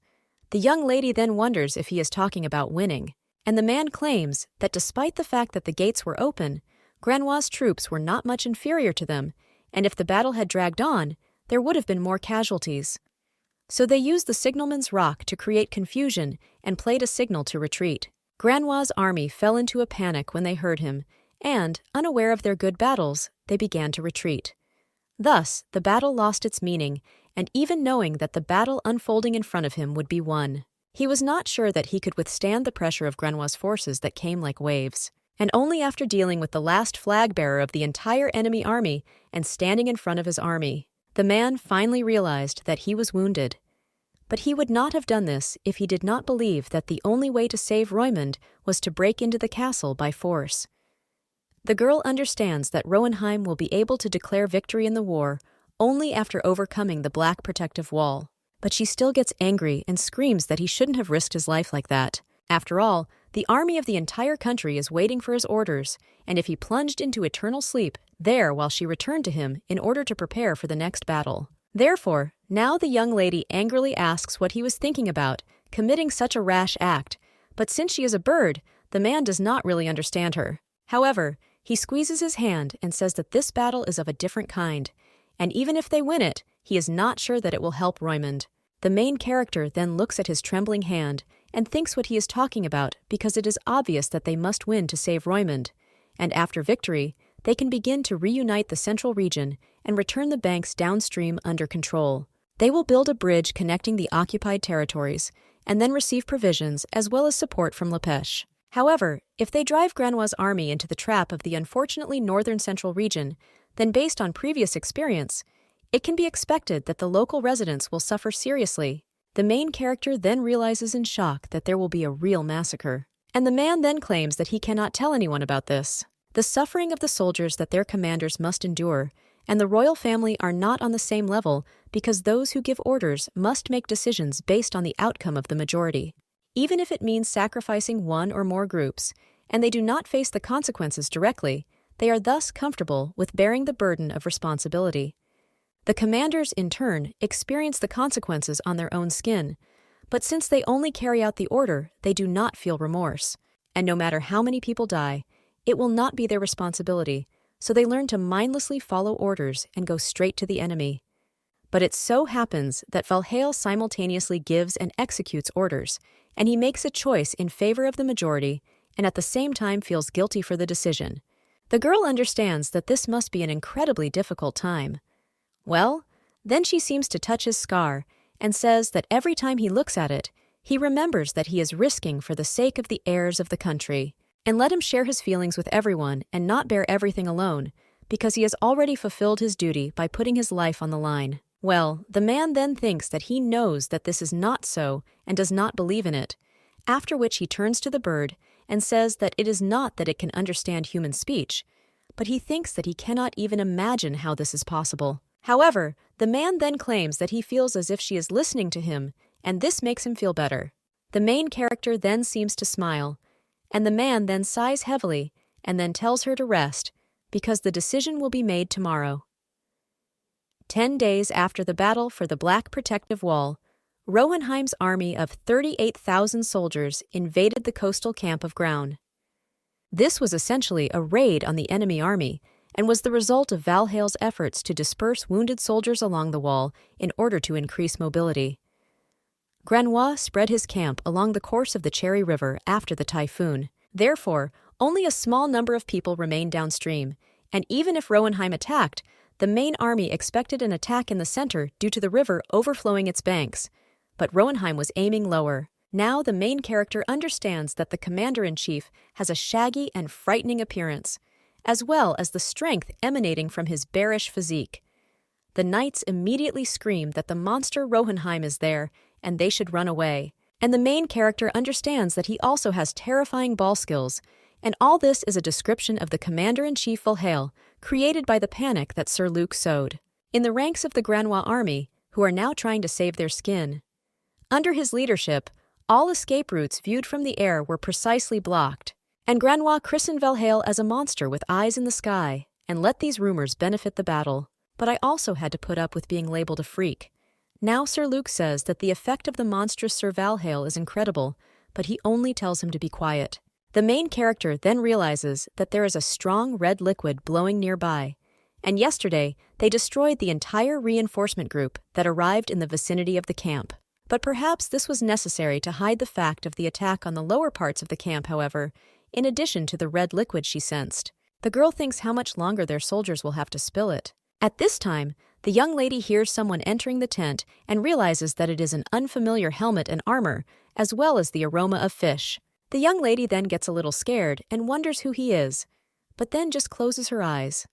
The young lady then wonders if he is talking about winning, and the man claims that despite the fact that the gates were open, Grannois' troops were not much inferior to them, and if the battle had dragged on, there would have been more casualties. So they used the signalman's rock to create confusion and played a signal to retreat. Grannois' army fell into a panic when they heard him, and, unaware of their good battles, they began to retreat. Thus, the battle lost its meaning, and even knowing that the battle unfolding in front of him would be won, he was not sure that he could withstand the pressure of Grannois' forces that came like waves. And only after dealing with the last flag-bearer of the entire enemy army and standing in front of his army, the man finally realized that he was wounded. But he would not have done this if he did not believe that the only way to save Roymond was to break into the castle by force. The girl understands that Roenheim will be able to declare victory in the war only after overcoming the Black Protective Wall, but she still gets angry and screams that he shouldn't have risked his life like that. After all, the army of the entire country is waiting for his orders, and if he plunged into eternal sleep there while she returned to him in order to prepare for the next battle. Therefore, now the young lady angrily asks what he was thinking about, committing such a rash act, but since she is a bird, the man does not really understand her. However, he squeezes his hand and says that this battle is of a different kind, and even if they win it, he is not sure that it will help Roymond. The main character then looks at his trembling hand and thinks what he is talking about because it is obvious that they must win to save Roymond, and after victory, they can begin to reunite the central region and return the banks downstream under control. They will build a bridge connecting the occupied territories and then receive provisions as well as support from Lepech. However, if they drive Grannois' army into the trap of the unfortunately northern central region, then based on previous experience, it can be expected that the local residents will suffer seriously. The main character then realizes in shock that there will be a real massacre. And the man then claims that he cannot tell anyone about this. The suffering of the soldiers that their commanders must endure, and the royal family are not on the same level because those who give orders must make decisions based on the outcome of the majority. Even if it means sacrificing one or more groups, and they do not face the consequences directly, they are thus comfortable with bearing the burden of responsibility. The commanders, in turn, experience the consequences on their own skin, but since they only carry out the order, they do not feel remorse. And no matter how many people die, it will not be their responsibility, so they learn to mindlessly follow orders and go straight to the enemy. But it so happens that Valhalla simultaneously gives and executes orders, and he makes a choice in favor of the majority and at the same time feels guilty for the decision. The girl understands that this must be an incredibly difficult time. Well, then she seems to touch his scar and says that every time he looks at it, he remembers that he is risking for the sake of the heirs of the country. And let him share his feelings with everyone and not bear everything alone, because he has already fulfilled his duty by putting his life on the line. Well, the man then thinks that he knows that this is not so and does not believe in it, after which he turns to the bird and says that it is not that it can understand human speech, but he thinks that he cannot even imagine how this is possible. However, the man then claims that he feels as if she is listening to him, and this makes him feel better. The main character then seems to smile, and the man then sighs heavily and then tells her to rest, because the decision will be made tomorrow. 10 days after the battle for the Black Protective Wall, Rohenheim's army of 38,000 soldiers invaded the coastal camp of Graun. This was essentially a raid on the enemy army and was the result of Valhall's efforts to disperse wounded soldiers along the wall in order to increase mobility. Manhwa spread his camp along the course of the Cherry River after the typhoon. Therefore, only a small number of people remained downstream, and even if Rohenheim attacked, the main army expected an attack in the center due to the river overflowing its banks. But Rohenheim was aiming lower. Now the main character understands that the commander-in-chief has a shaggy and frightening appearance, as well as the strength emanating from his bearish physique. The knights immediately scream that the monster Rohenheim is there, and they should run away. And the main character understands that he also has terrifying ball skills, and all this is a description of the commander-in-chief Valhall, created by the panic that Sir Luke sowed in the ranks of the Manhwa army, who are now trying to save their skin. Under his leadership, all escape routes viewed from the air were precisely blocked, and Manhwa christened Valhall as a monster with eyes in the sky, and let these rumors benefit the battle. But I also had to put up with being labeled a freak. Now Sir Luke says that the effect of the monstrous Sir Valhall is incredible, but he only tells him to be quiet. The main character then realizes that there is a strong red liquid blowing nearby, and yesterday they destroyed the entire reinforcement group that arrived in the vicinity of the camp. But perhaps this was necessary to hide the fact of the attack on the lower parts of the camp, however, in addition to the red liquid she sensed. The girl thinks how much longer their soldiers will have to spill it. At this time, the young lady hears someone entering the tent and realizes that it is an unfamiliar helmet and armor, as well as the aroma of fish. The young lady then gets a little scared and wonders who he is, but then just closes her eyes.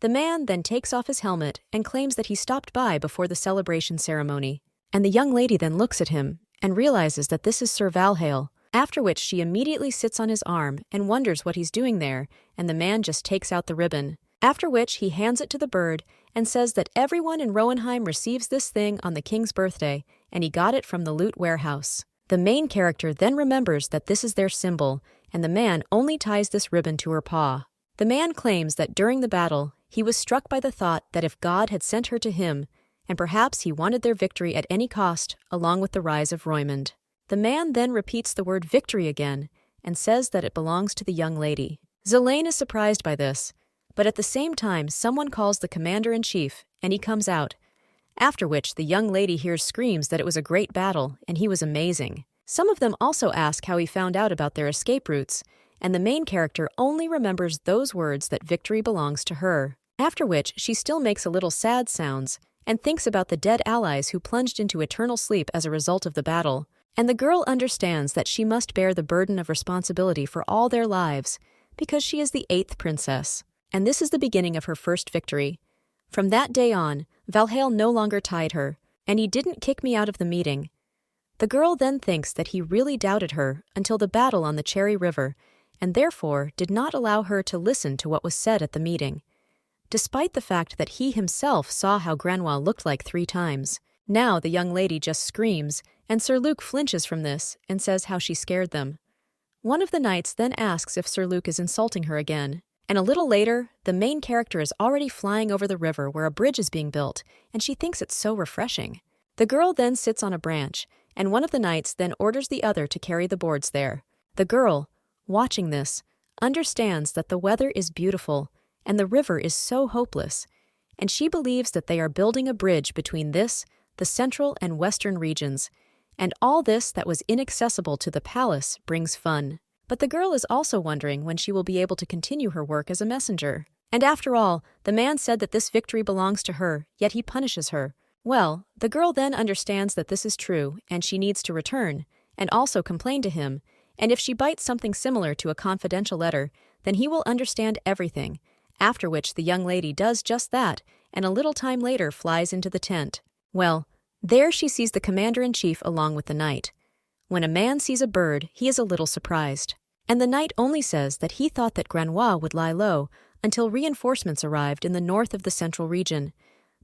The man then takes off his helmet and claims that he stopped by before the celebration ceremony, and the young lady then looks at him and realizes that this is Sir Valhall, after which she immediately sits on his arm and wonders what he's doing there, and the man just takes out the ribbon. After which he hands it to the bird and says that everyone in Rohenheim receives this thing on the king's birthday, and he got it from the loot warehouse. The main character then remembers that this is their symbol, and the man only ties this ribbon to her paw. The man claims that during the battle, he was struck by the thought that if God had sent her to him, and perhaps he wanted their victory at any cost, along with the rise of Roymond. The man then repeats the word victory again, and says that it belongs to the young lady. Zelaine is surprised by this, but at the same time someone calls the commander-in-chief, and he comes out, after which the young lady hears screams that it was a great battle, and he was amazing. Some of them also ask how he found out about their escape routes, and the main character only remembers those words that victory belongs to her, after which she still makes a little sad sounds, and thinks about the dead allies who plunged into eternal sleep as a result of the battle, and the girl understands that she must bear the burden of responsibility for all their lives, because she is the 8th princess. And this is the beginning of her first victory. From that day on, Valhall no longer tied her, and he didn't kick me out of the meeting. The girl then thinks that he really doubted her until the battle on the Cherry River, and therefore did not allow her to listen to what was said at the meeting, despite the fact that he himself saw how Manhwa looked like 3 times. Now the young lady just screams, and Sir Luke flinches from this and says how she scared them. One of the knights then asks if Sir Luke is insulting her again, and a little later, the main character is already flying over the river where a bridge is being built, and she thinks it's so refreshing. The girl then sits on a branch, and one of the knights then orders the other to carry the boards there. The girl, watching this, understands that the weather is beautiful, and the river is so hopeless, and she believes that they are building a bridge between this, the central and western regions, And all this that was inaccessible to the palace brings fun. But the girl is also wondering when she will be able to continue her work as a messenger. And after all, the man said that this victory belongs to her, yet he punishes her. Well, the girl then understands that this is true, and she needs to return, and also complain to him, and if she bites something similar to a confidential letter, then he will understand everything, after which the young lady does just that, and a little time later flies into the tent. Well, there she sees the commander-in-chief along with the knight. When a man sees a bird, he is a little surprised. And the knight only says that he thought that Manhwa would lie low until reinforcements arrived in the north of the central region.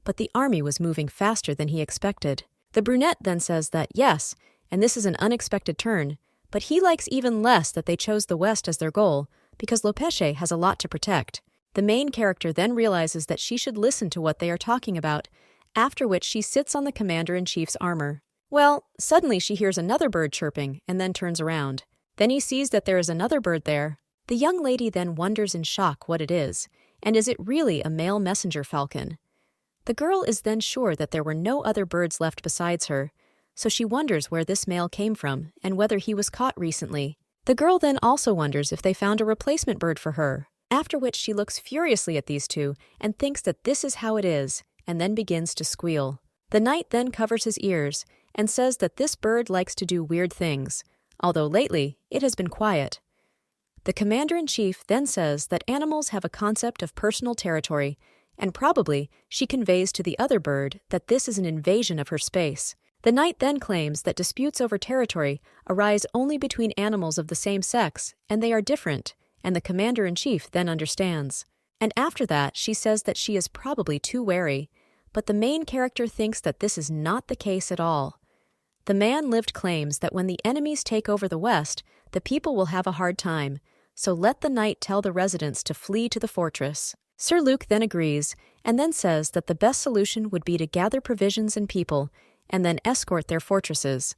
But the army was moving faster than he expected. The brunette then says that yes, and this is an unexpected turn, but he likes even less that they chose the west as their goal, because Lopeche has a lot to protect. The main character then realizes that she should listen to what they are talking about, after which she sits on the commander-in-chief's armor. Well, suddenly she hears another bird chirping and then turns around. Then he sees that there is another bird there. The young lady then wonders in shock what it is, and is it really a male messenger falcon? The girl is then sure that there were no other birds left besides her, so she wonders where this male came from and whether he was caught recently. The girl then also wonders if they found a replacement bird for her, after which she looks furiously at these two and thinks that this is how it is, and then begins to squeal. The knight then covers his ears and says that this bird likes to do weird things, although lately it has been quiet. The commander-in-chief then says that animals have a concept of personal territory, and probably she conveys to the other bird that this is an invasion of her space. The knight then claims that disputes over territory arise only between animals of the same sex, and they are different, and the commander-in-chief then understands. And after that, she says that she is probably too wary, but the main character thinks that this is not the case at all. The man-lived claims that when the enemies take over the West, the people will have a hard time, so let the knight tell the residents to flee to the fortress. Sir Luke then agrees, and then says that the best solution would be to gather provisions and people, and then escort their fortresses.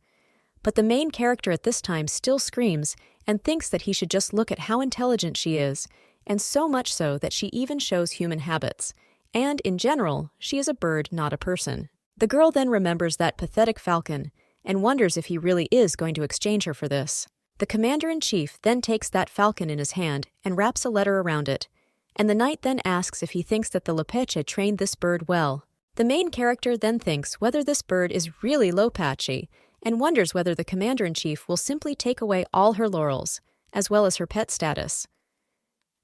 But the main character at this time still screams, and thinks that he should just look at how intelligent she is, and so much so that she even shows human habits, and, in general, she is a bird, not a person. The girl then remembers that pathetic falcon, and wonders if he really is going to exchange her for this. The commander-in-chief then takes that falcon in his hand and wraps a letter around it, and the knight then asks if he thinks that the Lopeche trained this bird well. The main character then thinks whether this bird is really Lopeche, and wonders whether the commander-in-chief will simply take away all her laurels, as well as her pet status.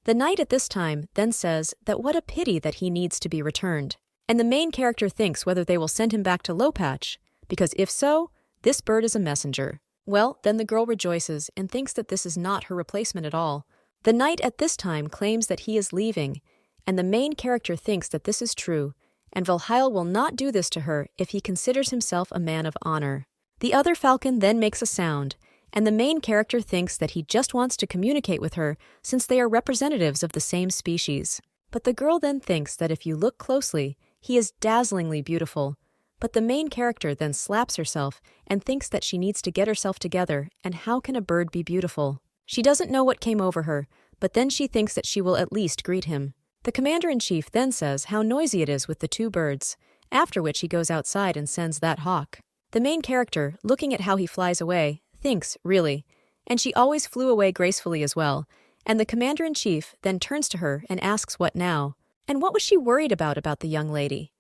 The knight at this time then says that what a pity that he needs to be returned, and the main character thinks whether they will send him back to Lopeche, because if so, this bird is a messenger. Well, then the girl rejoices and thinks that this is not her replacement at all. The knight at this time claims that he is leaving, and the main character thinks that this is true, and Valheil will not do this to her if he considers himself a man of honor. The other falcon then makes a sound, and the main character thinks that he just wants to communicate with her since they are representatives of the same species. But the girl then thinks that if you look closely, he is dazzlingly beautiful. But the main character then slaps herself and thinks that she needs to get herself together, and how can a bird be beautiful? She doesn't know what came over her, but then she thinks that she will at least greet him. The commander-in-chief then says how noisy it is with the two birds, after which he goes outside and sends that hawk. The main character, looking at how he flies away, thinks, really, and she always flew away gracefully as well, and the commander-in-chief then turns to her and asks what now, and what was she worried about the young lady?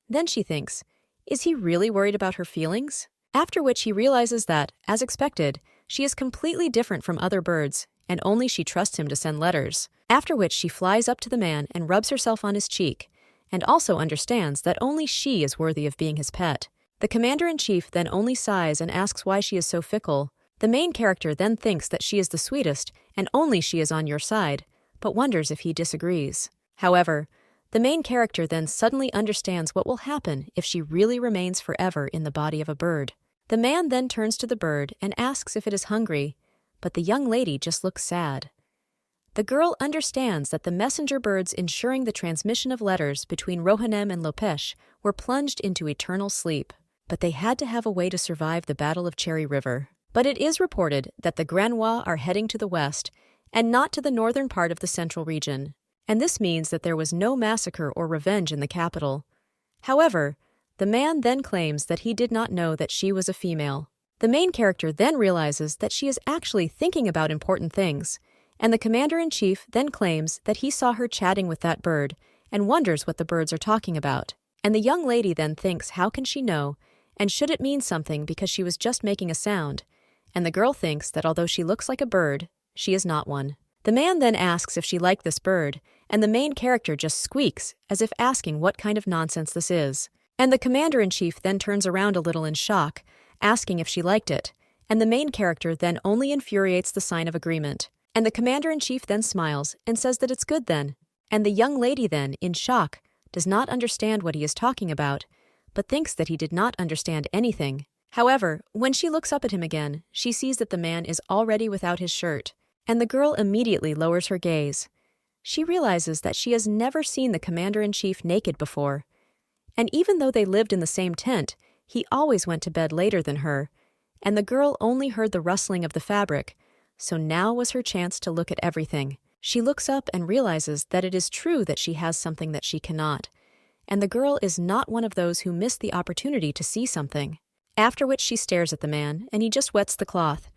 Then she thinks, is he really worried about her feelings? After which he realizes that, as expected, she is completely different from other birds, and only she trusts him to send letters. After which she flies up to the man and rubs herself on his cheek, and also understands that only she is worthy of being his pet. The commander-in-chief then only sighs and asks why she is so fickle. The main character then thinks that she is the sweetest, and only she is on your side, but wonders if he disagrees. However, the main character then suddenly understands what will happen if she really remains forever in the body of a bird. The man then turns to the bird and asks if it is hungry, but the young lady just looks sad. The girl understands that the messenger birds ensuring the transmission of letters between Rohanem and Lopeche were plunged into eternal sleep, but they had to have a way to survive the Battle of Cherry River. But it is reported that the Manhwa are heading to the west and not to the northern part of the central region, and this means that there was no massacre or revenge in the capital. However, the man then claims that he did not know that she was a female. The main character then realizes that she is actually thinking about important things, and the commander-in-chief then claims that he saw her chatting with that bird and wonders what the birds are talking about. And the young lady then thinks how can she know, and should it mean something because she was just making a sound, and the girl thinks that although she looks like a bird, she is not one. The man then asks if she liked this bird, and the main character just squeaks as if asking what kind of nonsense this is. And the commander-in-chief then turns around a little in shock, asking if she liked it, and the main character then only infuriates the sign of agreement. And the commander-in-chief then smiles and says that it's good then. And the young lady then, in shock, does not understand what he is talking about, but thinks that he did not understand anything. However, when she looks up at him again, she sees that the man is already without his shirt, and the girl immediately lowers her gaze. She realizes that she has never seen the commander-in-chief naked before, and even though they lived in the same tent, he always went to bed later than her, and the girl only heard the rustling of the fabric, so now was her chance to look at everything. She looks up and realizes that it is true that she has something that she cannot, and the girl is not one of those who miss the opportunity to see something. After which she stares at the man, and he just wets the cloth.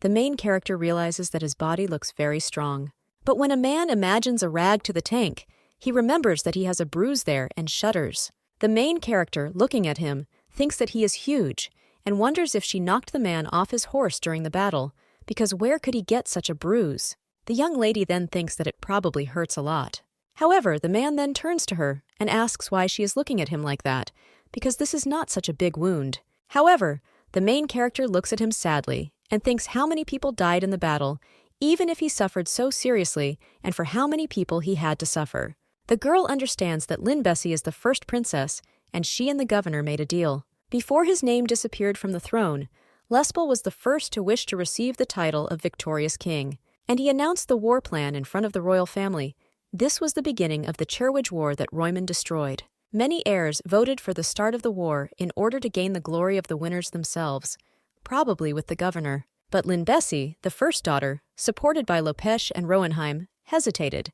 The main character realizes that his body looks very strong. But when a man imagines a rag to the tank, he remembers that he has a bruise there and shudders. The main character, looking at him, thinks that he is huge, and wonders if she knocked the man off his horse during the battle, because where could he get such a bruise? The young lady then thinks that it probably hurts a lot. However, the man then turns to her and asks why she is looking at him like that, because this is not such a big wound. However, the main character looks at him sadly and thinks how many people died in the battle, even if he suffered so seriously, and for how many people he had to suffer. The girl understands that Lin Bessie is the first princess, and she and the governor made a deal. Before his name disappeared from the throne, Lespel was the first to wish to receive the title of victorious king, and he announced the war plan in front of the royal family. This was the beginning of the Cherwich War that Roymond destroyed. Many heirs voted for the start of the war in order to gain the glory of the winners themselves, probably with the governor. But Lin Bessie, the first daughter, supported by Lopech and Rohenheim, hesitated.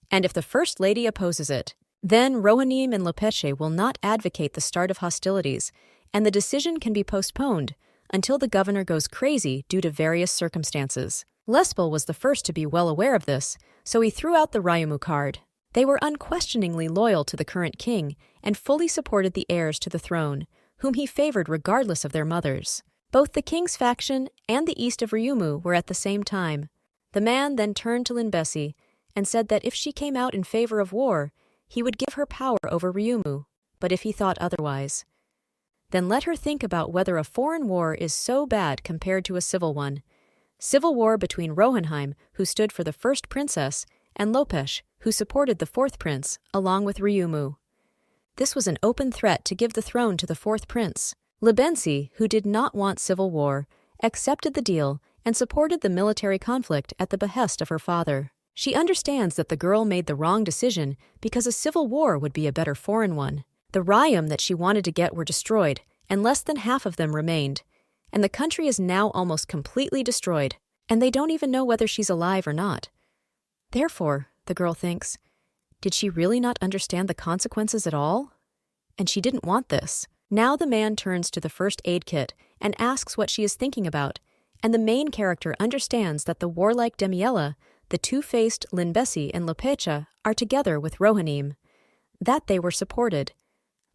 And if the first lady opposes it, then Rohenim and Lopech will not advocate the start of hostilities, and the decision can be postponed until the governor goes crazy due to various circumstances. Lespel was the first to be well aware of this, so he threw out the Ryumu card. They were unquestioningly loyal to the current king and fully supported the heirs to the throne, whom he favored regardless of their mothers. Both the king's faction and the east of Ryumu were at the same time. The man then turned to Lin Bessie and said that if she came out in favor of war, he would give her power over Ryumu, but if he thought otherwise, then let her think about whether a foreign war is so bad compared to a civil one. Civil war between Rohenheim, who stood for the first princess, and Lopech, who supported the fourth prince, along with Ryumu. This was an open threat to give the throne to the fourth prince. Libensi, who did not want civil war, accepted the deal and supported the military conflict at the behest of her father. She understands that the girl made the wrong decision because a civil war would be a better foreign one. The Ryum that she wanted to get were destroyed, and less than half of them remained. And the country is now almost completely destroyed, and they don't even know whether she's alive or not. Therefore, the girl thinks, did she really not understand the consequences at all? And she didn't want this. Now the man turns to the first aid kit and asks what she is thinking about, and the main character understands that the warlike Demiella, the two-faced Lin Bessie and Lopecha, are together with Rohenim. That they were supported.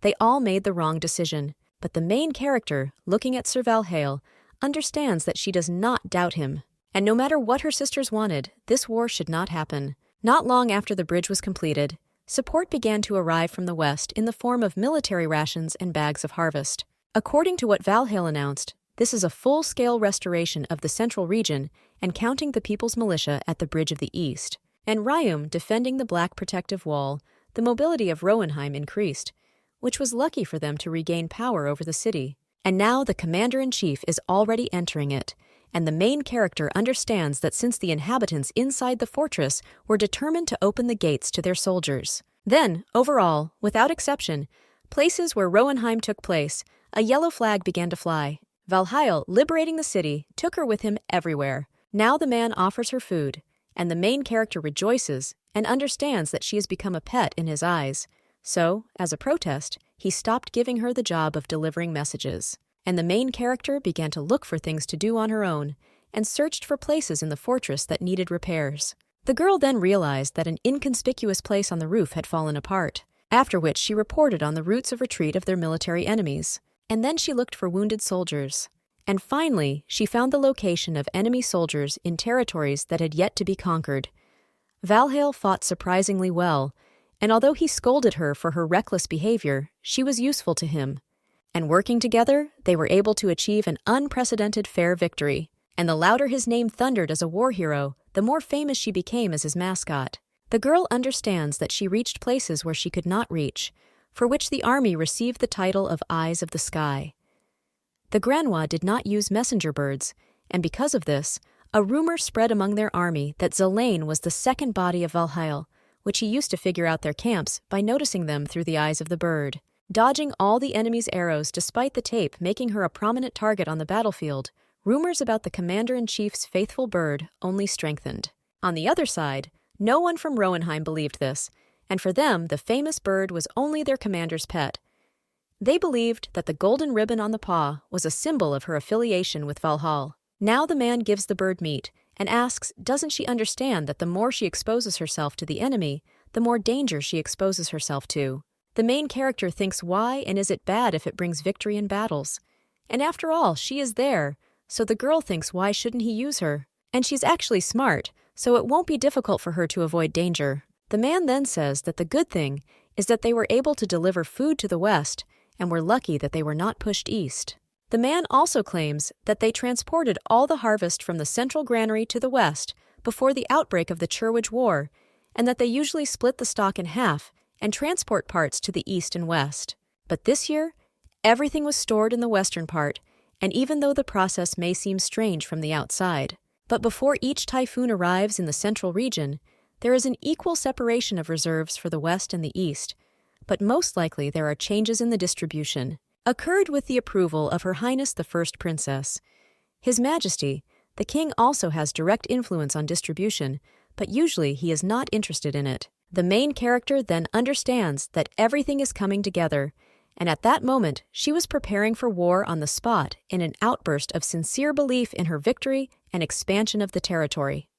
They all made the wrong decision, but the main character, looking at Sir Valhale, understands that she does not doubt him. And no matter what her sisters wanted, this war should not happen. Not long after the bridge was completed, support began to arrive from the west in the form of military rations and bags of harvest. According to what Valhale announced, this is a full-scale restoration of the central region and counting the People's Militia at the Bridge of the East. And Ryum defending the Black Protective Wall, the mobility of Rohenheim increased, which was lucky for them to regain power over the city. And now the commander-in-chief is already entering it, and the main character understands that since the inhabitants inside the fortress were determined to open the gates to their soldiers. Then, overall, without exception, places where Rohenheim took place, a yellow flag began to fly. Valhale, liberating the city, took her with him everywhere. Now the man offers her food, and the main character rejoices and understands that she has become a pet in his eyes. So, as a protest, he stopped giving her the job of delivering messages. and the main character began to look for things to do on her own and searched for places in the fortress that needed repairs. The girl then realized that an inconspicuous place on the roof had fallen apart, after which she reported on the routes of retreat of their military enemies. And then she looked for wounded soldiers. And finally, she found the location of enemy soldiers in territories that had yet to be conquered. Valhall fought surprisingly well, and although he scolded her for her reckless behavior, she was useful to him. And working together, they were able to achieve an unprecedented fair victory. And the louder his name thundered as a war hero, the more famous she became as his mascot. The girl understands that she reached places where she could not reach, for which the army received the title of Eyes of the Sky. The Manhwa did not use messenger birds, and because of this, a rumor spread among their army that Zelane was the second body of Valhall, which he used to figure out their camps by noticing them through the eyes of the bird. Dodging all the enemy's arrows despite the tape making her a prominent target on the battlefield, rumors about the commander-in-chief's faithful bird only strengthened. On the other side, no one from Roenheim believed this, and for them the famous bird was only their commander's pet. They believed that the golden ribbon on the paw was a symbol of her affiliation with Valhall. Now the man gives the bird meat and asks, doesn't she understand that the more she exposes herself to the enemy, the more danger she exposes herself to? The main character thinks, why and is it bad if it brings victory in battles? And after all, she is there, so the girl thinks, why shouldn't he use her? And she's actually smart, so it won't be difficult for her to avoid danger. The man then says that the good thing is that they were able to deliver food to the west and were lucky that they were not pushed east. The man also claims that they transported all the harvest from the central granary to the west before the outbreak of the Churwich War, and that they usually split the stock in half and transport parts to the east and west. But this year, everything was stored in the western part, and even though the process may seem strange from the outside, but before each typhoon arrives in the central region, there is an equal separation of reserves for the west and the east, but most likely there are changes in the distribution. Occurred with the approval of Her Highness the First Princess. His Majesty, the King, also has direct influence on distribution, but usually he is not interested in it. The main character then understands that everything is coming together, and at that moment she was preparing for war on the spot in an outburst of sincere belief in her victory and expansion of the territory.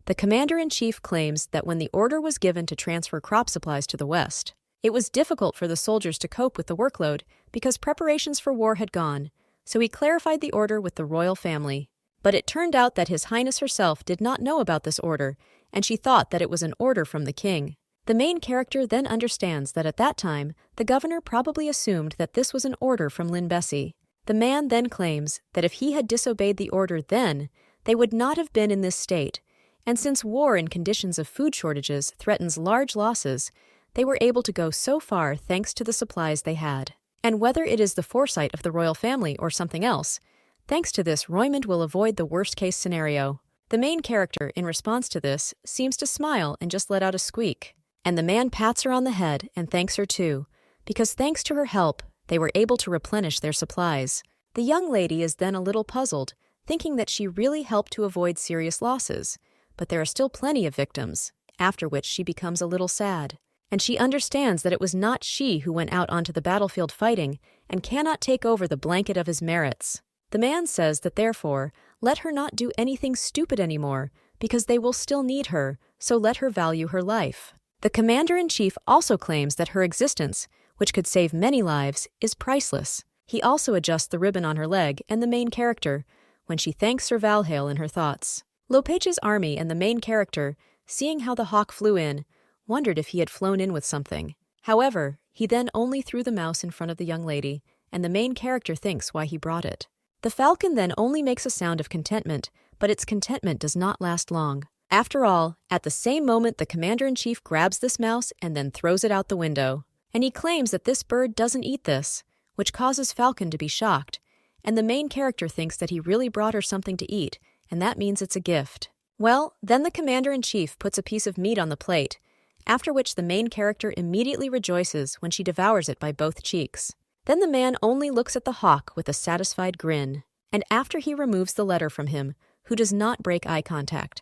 The commander-in-chief claims that when the order was given to transfer crop supplies to the west, it was difficult for the soldiers to cope with the workload because preparations for war had gone, so he clarified the order with the royal family. But it turned out that His Highness herself did not know about this order, and she thought that it was an order from the king. The main character then understands that at that time, the governor probably assumed that this was an order from Lin Bessie. The man then claims that if he had disobeyed the order then, they would not have been in this state, and since war in conditions of food shortages threatens large losses, they were able to go so far thanks to the supplies they had. And whether it is the foresight of the royal family or something else, thanks to this, Roymond will avoid the worst-case scenario. The main character, in response to this, seems to smile and just let out a squeak. And the man pats her on the head and thanks her too, because thanks to her help, they were able to replenish their supplies. The young lady is then a little puzzled, thinking that she really helped to avoid serious losses, but there are still plenty of victims, after which she becomes a little sad. And she understands that it was not she who went out onto the battlefield fighting and cannot take over the blanket of his merits. The man says that therefore, let her not do anything stupid anymore, because they will still need her, so let her value her life. The commander-in-chief also claims that her existence, which could save many lives, is priceless. He also adjusts the ribbon on her leg and the main character, when she thanks Sir Valhall in her thoughts. Lopage's army and the main character, seeing how the hawk flew in, wondered if he had flown in with something. However, he then only threw the mouse in front of the young lady, and the main character thinks why he brought it. The falcon then only makes a sound of contentment, but its contentment does not last long. After all, at the same moment the commander-in-chief grabs this mouse and then throws it out the window. And he claims that this bird doesn't eat this, which causes Falcon to be shocked, and the main character thinks that he really brought her something to eat, and that means it's a gift. Well, then the commander-in-chief puts a piece of meat on the plate, after which the main character immediately rejoices when she devours it by both cheeks. Then the man only looks at the hawk with a satisfied grin, and after he removes the letter from him, who does not break eye contact.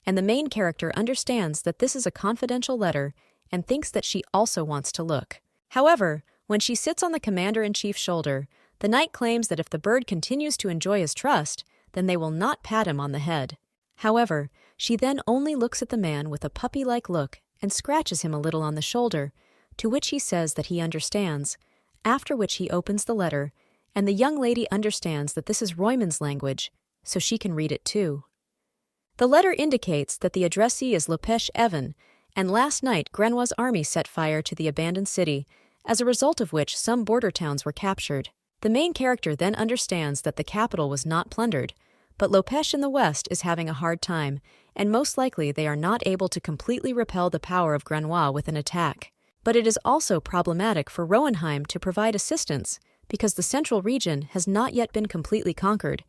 And the main character understands that this is a confidential letter and thinks that she also wants to look. However, when she sits on the commander-in-chief's shoulder, The knight claims that if the bird continues to enjoy his trust, then they will not pat him on the head. However, she then only looks at the man with a puppy-like look and scratches him a little on the shoulder, to which he says that he understands, after which he opens the letter, and the young lady understands that this is Royman's language, so she can read it too. The letter indicates that the addressee is Lopesh Evan, and last night Grenoua's army set fire to the abandoned city, as a result of which some border towns were captured. The main character then understands that the capital was not plundered, but Lopesh in the west is having a hard time, and most likely they are not able to completely repel the power of Grenois with an attack. But it is also problematic for Rohenheim to provide assistance, because the central region has not yet been completely conquered,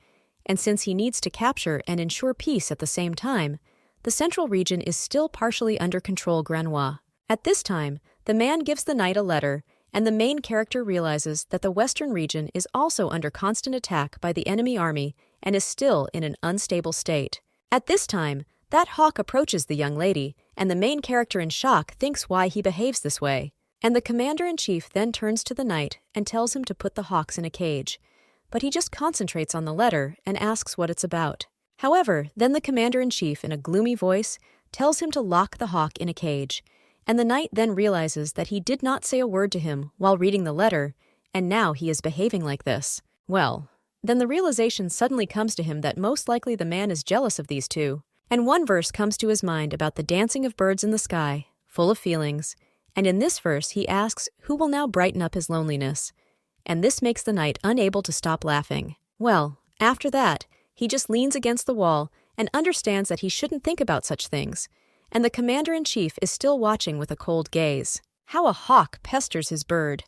and since he needs to capture and ensure peace at the same time, the central region is still partially under control Grenois. At this time, the man gives the knight a letter, and the main character realizes that the western region is also under constant attack by the enemy army and is still in an unstable state. At this time, that hawk approaches the young lady, and the main character in shock thinks why he behaves this way. And the commander-in-chief then turns to the knight and tells him to put the hawks in a cage, but he just concentrates on the letter and asks what it's about. However, then the commander-in-chief in a gloomy voice tells him to lock the hawk in a cage, and the knight then realizes that he did not say a word to him while reading the letter, and now he is behaving like this. Well, then the realization suddenly comes to him that most likely the man is jealous of these two, and one verse comes to his mind about the dancing of birds in the sky, full of feelings, and in this verse he asks who will now brighten up his loneliness, and this makes the knight unable to stop laughing. Well, after that, he just leans against the wall and understands that he shouldn't think about such things, and the commander-in-chief is still watching with a cold gaze. How a hawk pesters his bird.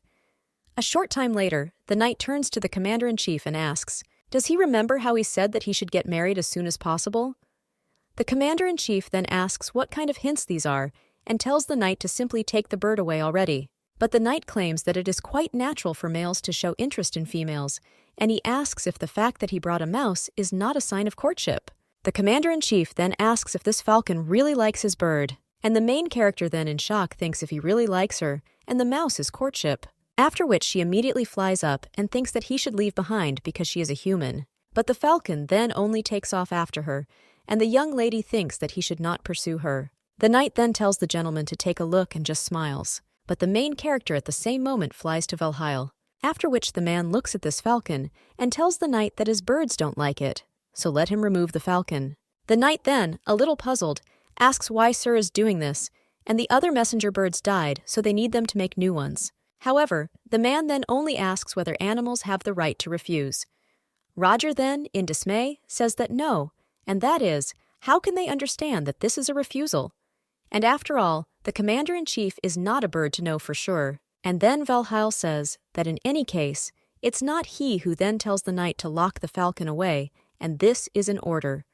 A short time later, the knight turns to the commander-in-chief and asks, does he remember how he said that he should get married as soon as possible? The commander-in-chief then asks what kind of hints these are, and tells the knight to simply take the bird away already. But the knight claims that it is quite natural for males to show interest in females, and he asks if the fact that he brought a mouse is not a sign of courtship. The commander-in-chief then asks if this falcon really likes his bird, and the main character then in shock thinks if he really likes her, and the mouse is courtship. After which she immediately flies up and thinks that he should leave behind because she is a human. But the falcon then only takes off after her, and the young lady thinks that he should not pursue her. The knight then tells the gentleman to take a look and just smiles, but the main character at the same moment flies to Valhalla, after which the man looks at this falcon and tells the knight that his birds don't like it, so let him remove the falcon. The knight then, a little puzzled, asks why Sir is doing this, and the other messenger birds died, so they need them to make new ones. However, the man then only asks whether animals have the right to refuse. Roger then, in dismay, says that no, and that is, how can they understand that this is a refusal? And after all, the commander-in-chief is not a bird to know for sure. And then Valhalla says that in any case, it's not he who then tells the knight to lock the falcon away, and this is an order.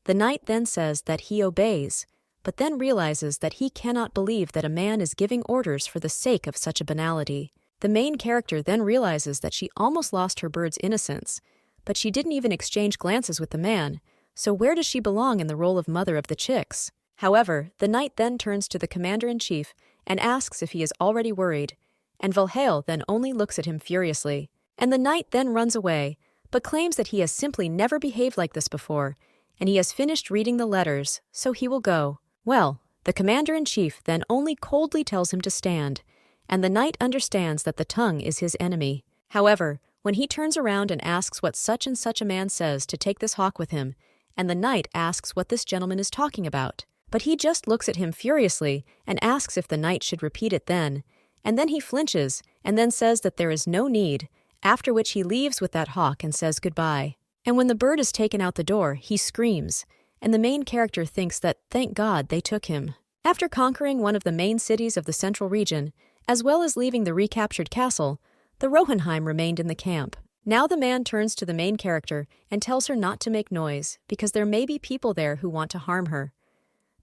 The knight then says that he obeys, but then realizes that he cannot believe that a man is giving orders for the sake of such a banality. The main character then realizes that she almost lost her bird's innocence, but she didn't even exchange glances with the man, so where does she belong in the role of mother of the chicks? However, the knight then turns to the commander-in-chief and asks if he is already worried, and Valhalla then only looks at him furiously. And the knight then runs away, but claims that he has simply never behaved like this before, and he has finished reading the letters, so he will go. Well, the commander-in-chief then only coldly tells him to stand, and the knight understands that the tongue is his enemy. However, when he turns around and asks what such and such a man says to take this hawk with him, and the knight asks what this gentleman is talking about, but he just looks at him furiously and asks if the knight should repeat it then, and then he flinches and then says that there is no need, after which he leaves with that hawk and says goodbye. And when the bird is taken out the door, he screams, and the main character thinks that, thank God, they took him. After conquering one of the main cities of the central region, as well as leaving the recaptured castle, the Rohenheim remained in the camp. Now the man turns to the main character and tells her not to make noise, because there may be people there who want to harm her.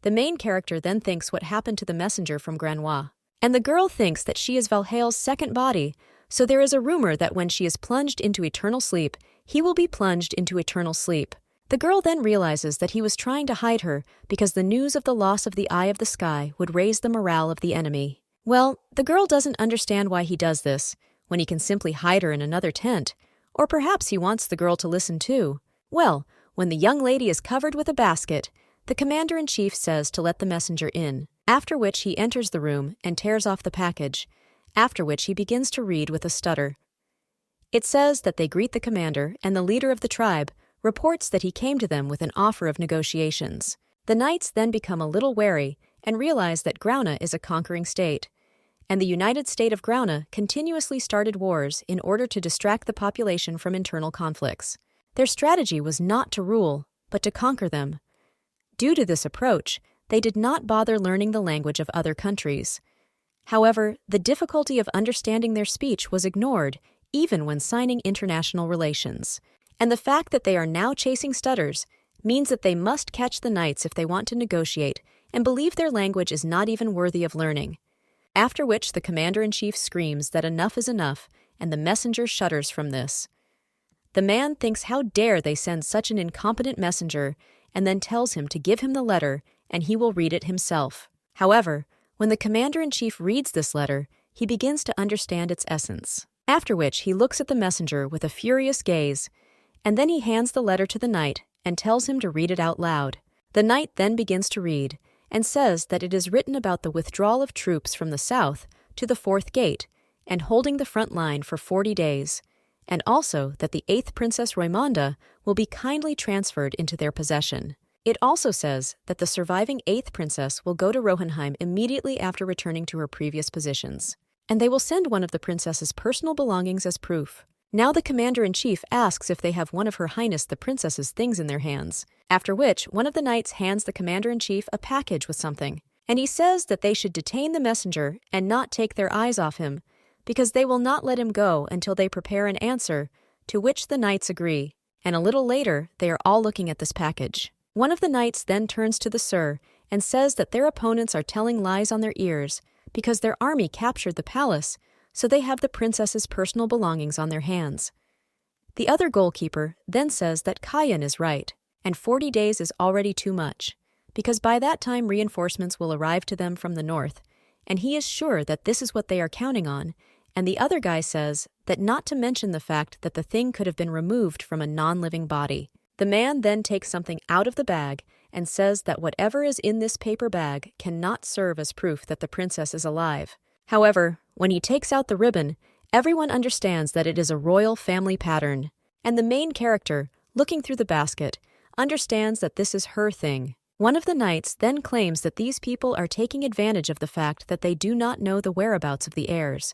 The main character then thinks what happened to the messenger from Grenois, and the girl thinks that she is Valhalla's second body, so there is a rumor that when she is plunged into eternal sleep, he will be plunged into eternal sleep. The girl then realizes that he was trying to hide her because the news of the loss of the Eye of the Sky would raise the morale of the enemy. Well, the girl doesn't understand why he does this, when he can simply hide her in another tent? Or perhaps he wants the girl to listen too. Well, when the young lady is covered with a basket, the commander-in-chief says to let the messenger in, after which he enters the room and tears off the package, after which he begins to read with a stutter. It says that they greet the commander, and the leader of the tribe reports that he came to them with an offer of negotiations. The knights then become a little wary and realize that Grauna is a conquering state, and the United State of Grauna continuously started wars in order to distract the population from internal conflicts. Their strategy was not to rule, but to conquer them. Due to this approach, they did not bother learning the language of other countries. However, the difficulty of understanding their speech was ignored even when signing international relations. And the fact that they are now chasing stutters means that they must catch the knights if they want to negotiate and believe their language is not even worthy of learning. After which the commander-in-chief screams that enough is enough, and the messenger shudders from this. The man thinks how dare they send such an incompetent messenger, and then tells him to give him the letter and he will read it himself. However, when the commander-in-chief reads this letter, he begins to understand its essence. After which he looks at the messenger with a furious gaze, and then he hands the letter to the knight and tells him to read it out loud. The knight then begins to read, and says that it is written about the withdrawal of troops from the south to the 4th gate, and holding the front line for 40 days, and also that the 8th Princess Raimonda will be kindly transferred into their possession. It also says that the surviving 8th princess will go to Rohenheim immediately after returning to her previous positions, and they will send one of the princess's personal belongings as proof. Now the commander-in-chief asks if they have one of Her Highness the princess's things in their hands, after which one of the knights hands the commander-in-chief a package with something, and he says that they should detain the messenger and not take their eyes off him, because they will not let him go until they prepare an answer, to which the knights agree, and a little later they are all looking at this package. One of the knights then turns to the Sir and says that their opponents are telling lies on their ears because their army captured the palace, so they have the princess's personal belongings on their hands. The other goalkeeper then says that Kayan is right, and 40 days is already too much, because by that time reinforcements will arrive to them from the north, and he is sure that this is what they are counting on, and the other guy says that not to mention the fact that the thing could have been removed from a non-living body. The man then takes something out of the bag and says that whatever is in this paper bag cannot serve as proof that the princess is alive. However, when he takes out the ribbon, everyone understands that it is a royal family pattern, and the main character, looking through the basket, understands that this is her thing. One of the knights then claims that these people are taking advantage of the fact that they do not know the whereabouts of the heirs,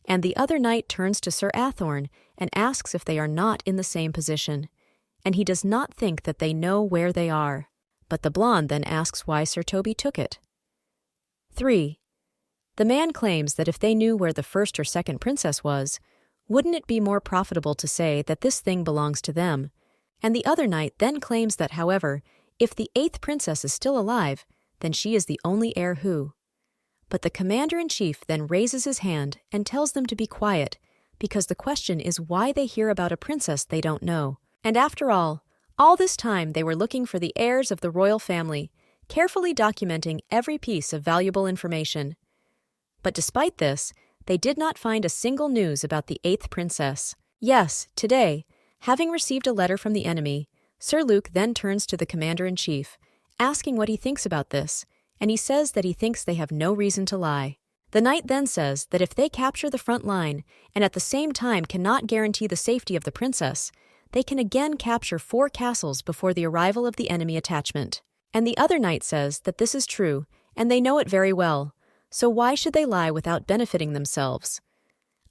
and the other knight turns to Sir Athorn and asks if they are not in the same position, and he does not think that they know where they are. But the blonde then asks why Sir Toby took it. 3. The man claims that if they knew where the 1st or 2nd princess was, wouldn't it be more profitable to say that this thing belongs to them? And the other knight then claims that, however, if the 8th princess is still alive, then she is the only heir who. But the commander-in-chief then raises his hand and tells them to be quiet, because the question is why they hear about a princess they don't know. And after all this time they were looking for the heirs of the royal family, carefully documenting every piece of valuable information. But despite this, they did not find a single news about the 8th princess. Yes, today, having received a letter from the enemy, Sir Luke then turns to the commander-in-chief, asking what he thinks about this, and he says that he thinks they have no reason to lie. The knight then says that if they capture the front line and at the same time cannot guarantee the safety of the princess, they can again capture 4 castles before the arrival of the enemy attachment. And the other knight says that this is true, and they know it very well, so why should they lie without benefiting themselves?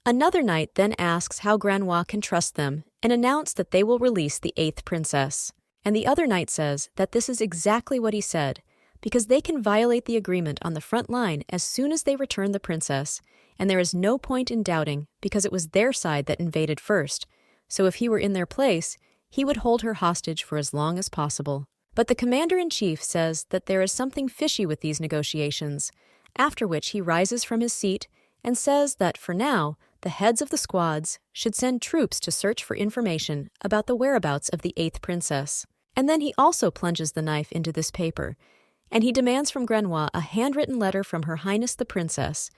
Another knight then asks how Granois can trust them and announce that they will release the 8th princess. And the other knight says that this is exactly what he said, because they can violate the agreement on the front line as soon as they return the princess, and there is no point in doubting because it was their side that invaded first, so if he were in their place, he would hold her hostage for as long as possible. But the commander-in-chief says that there is something fishy with these negotiations, after which he rises from his seat and says that, for now, the heads of the squads should send troops to search for information about the whereabouts of the 8th princess. And then he also plunges the knife into this paper, and he demands from Granois a handwritten letter from Her Highness the Princess,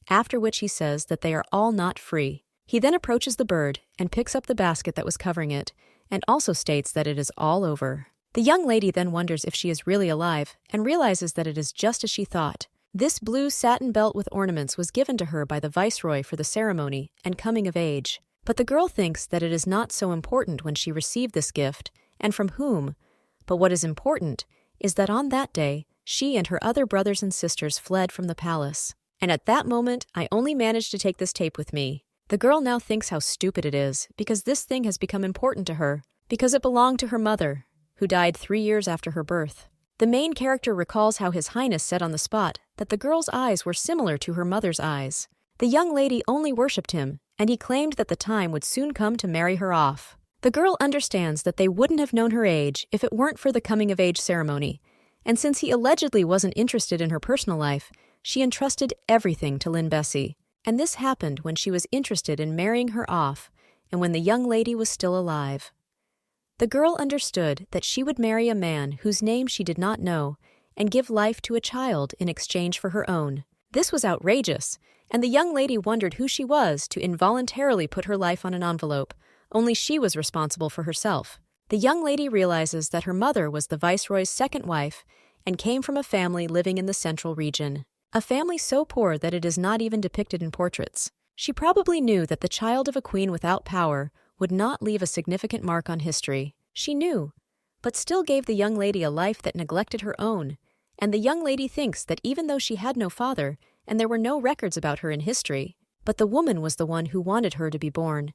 after which he says that they are all not free. He then approaches the bird and picks up the basket that was covering it, and also states that it is all over. The young lady then wonders if she is really alive and realizes that it is just as she thought. This blue satin belt with ornaments was given to her by the viceroy for the ceremony and coming of age. But the girl thinks that it is not so important when she received this gift and from whom. But what is important is that on that day, she and her other brothers and sisters fled from the palace. And at that moment, I only managed to take this tape with me. The girl now thinks how stupid it is because this thing has become important to her because it belonged to her mother, who died 3 years after her birth. The main character recalls how His Highness said on the spot that the girl's eyes were similar to her mother's eyes. The young lady only worshipped him, and he claimed that the time would soon come to marry her off. The girl understands that they wouldn't have known her age if it weren't for the coming-of-age ceremony, and since he allegedly wasn't interested in her personal life, she entrusted everything to Lin Bessie. And this happened when she was interested in marrying her off, and when the young lady was still alive. The girl understood that she would marry a man whose name she did not know and give life to a child in exchange for her own. This was outrageous, and the young lady wondered who she was to involuntarily put her life on an envelope. Only she was responsible for herself. The young lady realizes that her mother was the viceroy's second wife and came from a family living in the central region. A family so poor that it is not even depicted in portraits. She probably knew that the child of a queen without power would not leave a significant mark on history. She knew, but still gave the young lady a life that neglected her own. And the young lady thinks that even though she had no father, and there were no records about her in history, but the woman was the one who wanted her to be born.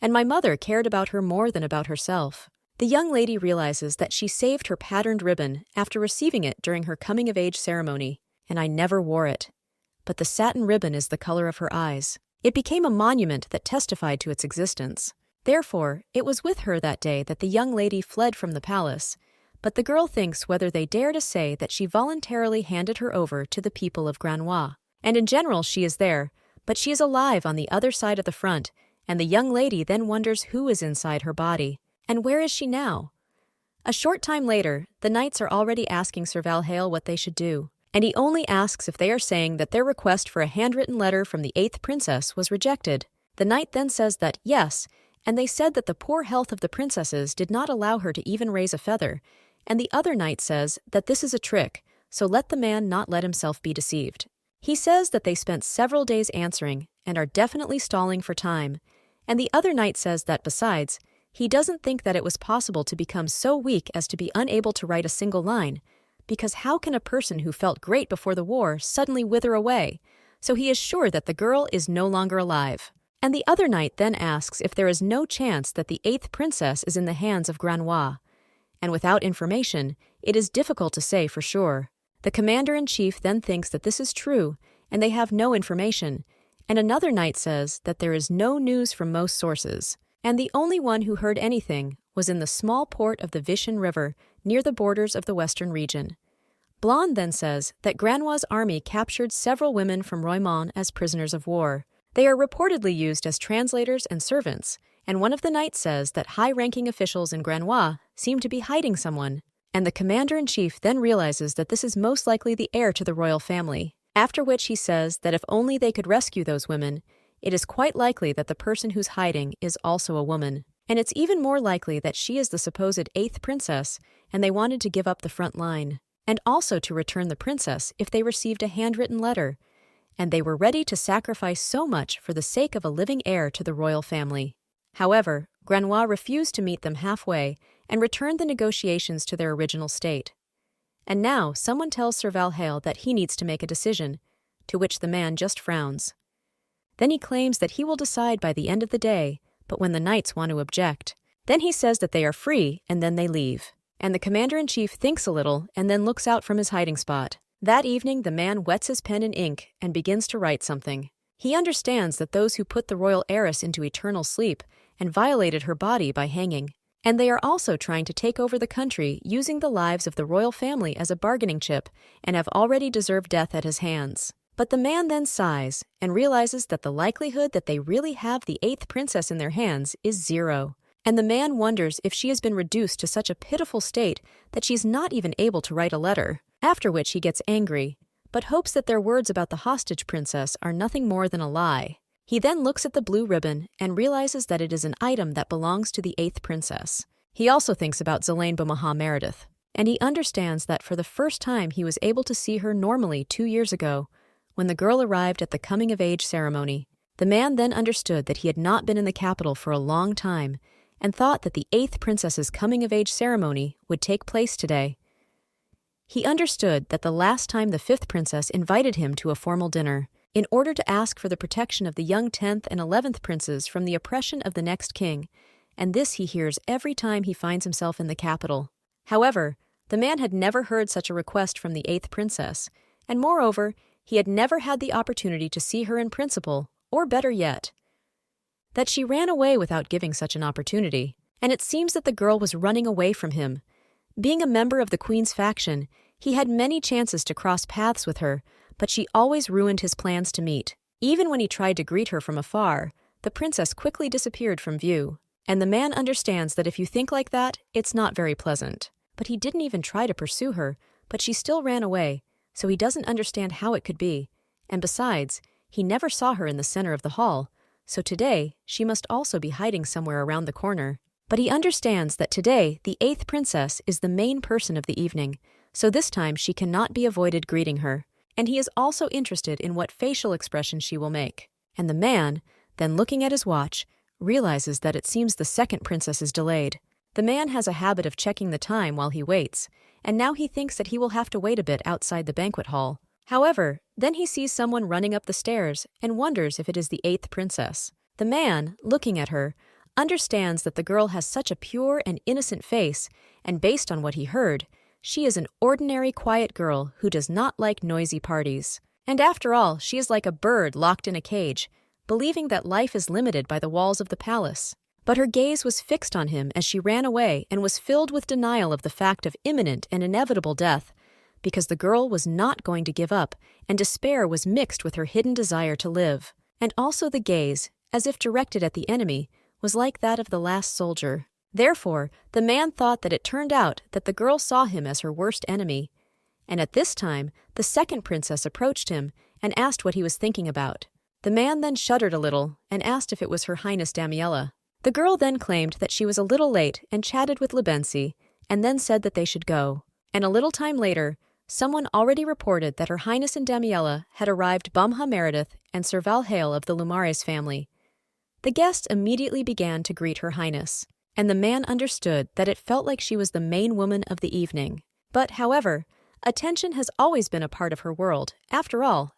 And my mother cared about her more than about herself. The young lady realizes that she saved her patterned ribbon after receiving it during her coming-of-age ceremony, and I never wore it. But the satin ribbon is the color of her eyes. It became a monument that testified to its existence. Therefore, it was with her that day that the young lady fled from the palace, but the girl thinks whether they dare to say that she voluntarily handed her over to the people of Manhwa. And in general she is there, but she is alive on the other side of the front, and the young lady then wonders who is inside her body. And where is she now? A short time later, the knights are already asking Sir Valhale what they should do, and he only asks if they are saying that their request for a handwritten letter from the 8th princess was rejected. The knight then says that yes, and they said that the poor health of the princesses did not allow her to even raise a feather, and the other knight says that this is a trick, so let the man not let himself be deceived. He says that they spent several days answering and are definitely stalling for time, and the other knight says that besides, he doesn't think that it was possible to become so weak as to be unable to write a single line, because how can a person who felt great before the war suddenly wither away? So he is sure that the girl is no longer alive. And the other knight then asks if there is no chance that the 8th princess is in the hands of Manhwa. And without information, it is difficult to say for sure. The commander-in-chief then thinks that this is true, and they have no information, and another knight says that there is no news from most sources, and the only one who heard anything was in the small port of the Vishen River near the borders of the western region. Blonde then says that Manhwa's army captured several women from Roymond as prisoners of war. They are reportedly used as translators and servants, and one of the knights says that high-ranking officials in Manhwa seem to be hiding someone, and the commander-in-chief then realizes that this is most likely the heir to the royal family, after which he says that if only they could rescue those women, it is quite likely that the person who's hiding is also a woman, and it's even more likely that she is the supposed 8th princess, and they wanted to give up the front line, and also to return the princess if they received a handwritten letter, and they were ready to sacrifice so much for the sake of a living heir to the royal family. However, Manhwa refused to meet them halfway and returned the negotiations to their original state. And now someone tells Sir Valhale that he needs to make a decision, to which the man just frowns. Then he claims that he will decide by the end of the day, but when the knights want to object, then he says that they are free and then they leave. And the commander-in-chief thinks a little and then looks out from his hiding spot. That evening, the man wets his pen in ink and begins to write something. He understands that those who put the royal heiress into eternal sleep and violated her body by hanging, and they are also trying to take over the country using the lives of the royal family as a bargaining chip and have already deserved death at his hands. But the man then sighs and realizes that the likelihood that they really have the 8th princess in their hands is 0. And the man wonders if she has been reduced to such a pitiful state that she's not even able to write a letter, after which he gets angry, but hopes that their words about the hostage princess are nothing more than a lie. He then looks at the blue ribbon and realizes that it is an item that belongs to the 8th princess. He also thinks about Zelaine Manhwa Meredith, and he understands that for the first time he was able to see her normally 2 years ago, when the girl arrived at the coming-of-age ceremony. The man then understood that he had not been in the capital for a long time, and thought that the 8th princess's coming-of-age ceremony would take place today. He understood that the last time the 5th princess invited him to a formal dinner, in order to ask for the protection of the young 10th and 11th princes from the oppression of the next king, and this he hears every time he finds himself in the capital. However, the man had never heard such a request from the 8th princess, and moreover, he had never had the opportunity to see her in principle, or better yet, that she ran away without giving such an opportunity, and it seems that the girl was running away from him. Being a member of the queen's faction, he had many chances to cross paths with her, but she always ruined his plans to meet. Even when he tried to greet her from afar, the princess quickly disappeared from view, and the man understands that if you think like that, it's not very pleasant. But he didn't even try to pursue her, but she still ran away, so he doesn't understand how it could be, and besides, he never saw her in the center of the hall, so today she must also be hiding somewhere around the corner. But he understands that today the 8th princess is the main person of the evening, so this time she cannot be avoided greeting her, and he is also interested in what facial expression she will make. And the man, then looking at his watch, realizes that it seems the 2nd princess is delayed. The man has a habit of checking the time while he waits, and now he thinks that he will have to wait a bit outside the banquet hall. However, then he sees someone running up the stairs and wonders if it is the 8th princess. The man, looking at her, understands that the girl has such a pure and innocent face, and based on what he heard, she is an ordinary quiet girl who does not like noisy parties. And after all, she is like a bird locked in a cage, believing that life is limited by the walls of the palace. But her gaze was fixed on him as she ran away and was filled with denial of the fact of imminent and inevitable death, because the girl was not going to give up, and despair was mixed with her hidden desire to live. And also the gaze, as if directed at the enemy, was like that of the last soldier. Therefore, the man thought that it turned out that the girl saw him as her worst enemy. And at this time, the 2nd princess approached him and asked what he was thinking about. The man then shuddered a little and asked if it was Her Highness Damiella. The girl then claimed that she was a little late and chatted with Lebensi, and then said that they should go. And a little time later, someone already reported that Her Highness and Damiella had arrived Bumha Meredith and Sir Valhale of the Lumares family. The guests immediately began to greet Her Highness, and the man understood that it felt like she was the main woman of the evening. But, however, attention has always been a part of her world. After all,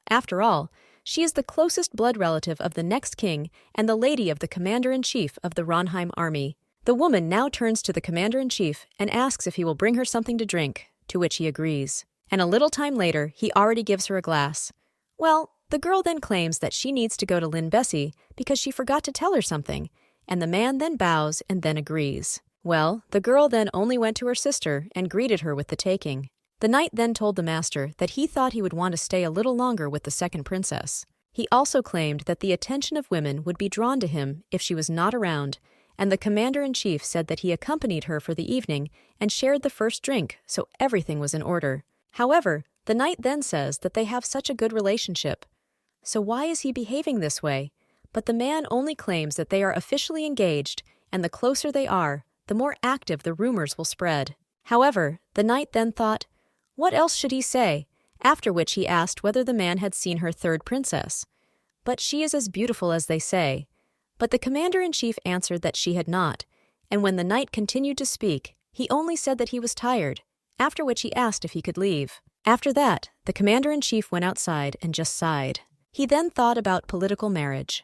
she is the closest blood relative of the next king and the lady of the commander-in-chief of the Ronheim army. The woman now turns to the commander-in-chief and asks if he will bring her something to drink, to which he agrees. And a little time later, he already gives her a glass. Well, the girl then claims that she needs to go to Lynn Bessie because she forgot to tell her something, and the man then bows and then agrees. Well, the girl then only went to her sister and greeted her with the taking. The knight then told the master that he thought he would want to stay a little longer with the 2nd princess. He also claimed that the attention of women would be drawn to him if she was not around, and the commander-in-chief said that he accompanied her for the evening and shared the first drink, so everything was in order. However, the knight then says that they have such a good relationship. So why is he behaving this way? But the man only claims that they are officially engaged, and the closer they are, the more active the rumors will spread. However, the knight then thought, what else should he say? After which he asked whether the man had seen her 3rd princess. But she is as beautiful as they say. But the commander-in-chief answered that she had not, and when the knight continued to speak, he only said that he was tired, after which he asked if he could leave. After that, the commander-in-chief went outside and just sighed. He then thought about political marriage.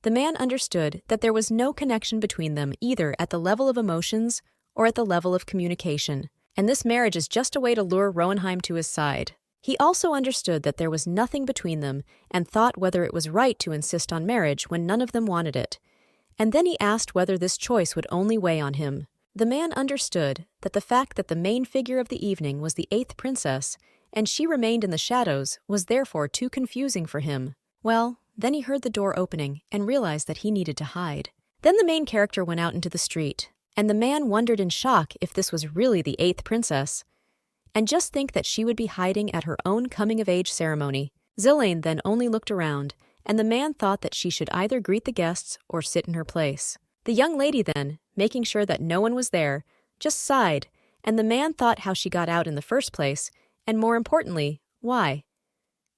The man understood that there was no connection between them either at the level of emotions or at the level of communication, and this marriage is just a way to lure Roenheim to his side. He also understood that there was nothing between them and thought whether it was right to insist on marriage when none of them wanted it. And then he asked whether this choice would only weigh on him. The man understood that the fact that the main figure of the evening was the 8th princess, and she remained in the shadows, was therefore too confusing for him. Well, then he heard the door opening and realized that he needed to hide. Then the main character went out into the street, and the man wondered in shock if this was really the 8th princess. And just think that she would be hiding at her own coming-of-age ceremony. Zelaine then only looked around, and the man thought that she should either greet the guests or sit in her place. The young lady then, making sure that no one was there, just sighed, and the man thought how she got out in the first place, and more importantly, why.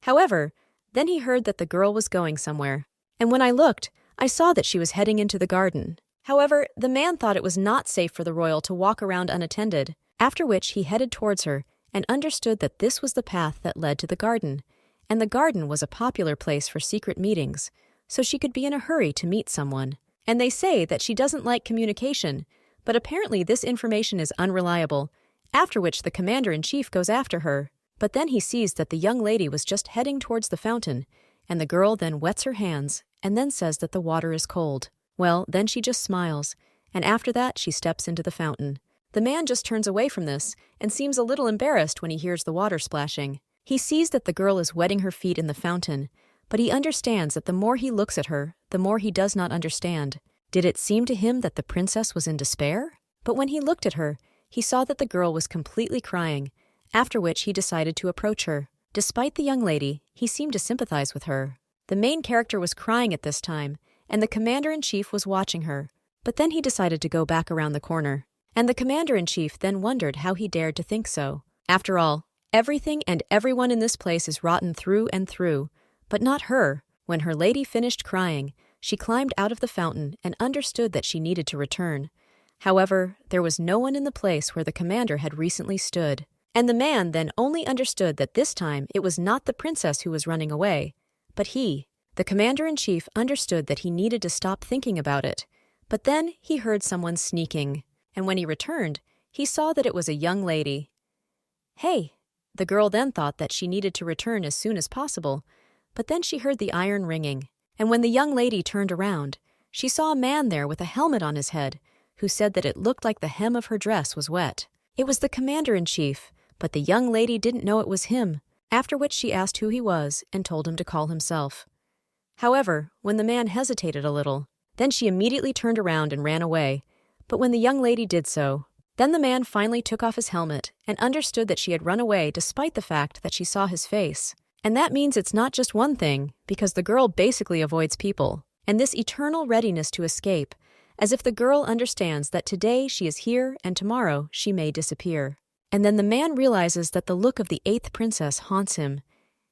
However, then he heard that the girl was going somewhere, and when I looked, I saw that she was heading into the garden. However, the man thought it was not safe for the royal to walk around unattended, after which he headed towards her and understood that this was the path that led to the garden, and the garden was a popular place for secret meetings, so she could be in a hurry to meet someone. And they say that she doesn't like communication, but apparently this information is unreliable, after which the commander-in-chief goes after her. But then he sees that the young lady was just heading towards the fountain, and the girl then wets her hands and then says that the water is cold. Well, then she just smiles, and after that she steps into the fountain. The man just turns away from this and seems a little embarrassed when he hears the water splashing. He sees that the girl is wetting her feet in the fountain, but he understands that the more he looks at her, the more he does not understand. Did it seem to him that the princess was in despair? But when he looked at her, he saw that the girl was completely crying, after which he decided to approach her. Despite the young lady, he seemed to sympathize with her. The main character was crying at this time, and the commander-in-chief was watching her. But then he decided to go back around the corner, and the commander-in-chief then wondered how he dared to think so. After all, everything and everyone in this place is rotten through and through, but not her. When her lady finished crying, she climbed out of the fountain and understood that she needed to return. However, there was no one in the place where the commander had recently stood, and the man then only understood that this time it was not the princess who was running away, but he. The commander-in-chief understood that he needed to stop thinking about it, but then he heard someone sneaking, and when he returned, he saw that it was a young lady. Hey! The girl then thought that she needed to return as soon as possible, but then she heard the iron ringing, and when the young lady turned around, she saw a man there with a helmet on his head, who said that it looked like the hem of her dress was wet. It was the commander-in-chief, but the young lady didn't know it was him, after which she asked who he was and told him to call himself. However, when the man hesitated a little, then she immediately turned around and ran away, but when the young lady did so, then the man finally took off his helmet and understood that she had run away despite the fact that she saw his face. And that means it's not just one thing, because the girl basically avoids people, and this eternal readiness to escape, as if the girl understands that today she is here and tomorrow she may disappear. And then the man realizes that the look of the 8th princess haunts him.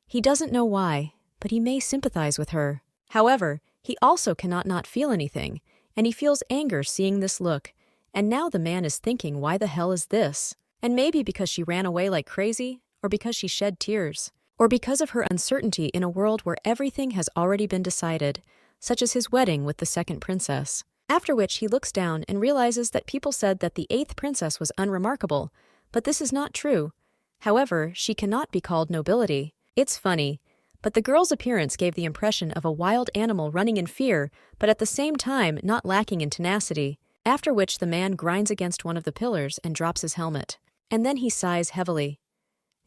He doesn't know why, but he may sympathize with her. However, he also cannot not feel anything, and he feels anger seeing this look, and now the man is thinking, why the hell is this? And maybe because she ran away like crazy, or because she shed tears, or because of her uncertainty in a world where everything has already been decided, such as his wedding with the 2nd princess. After which he looks down and realizes that people said that the 8th princess was unremarkable, but this is not true. However, she cannot be called nobility. It's funny, but the girl's appearance gave the impression of a wild animal running in fear, but at the same time not lacking in tenacity, after which the man grinds against one of the pillars and drops his helmet. And then he sighs heavily.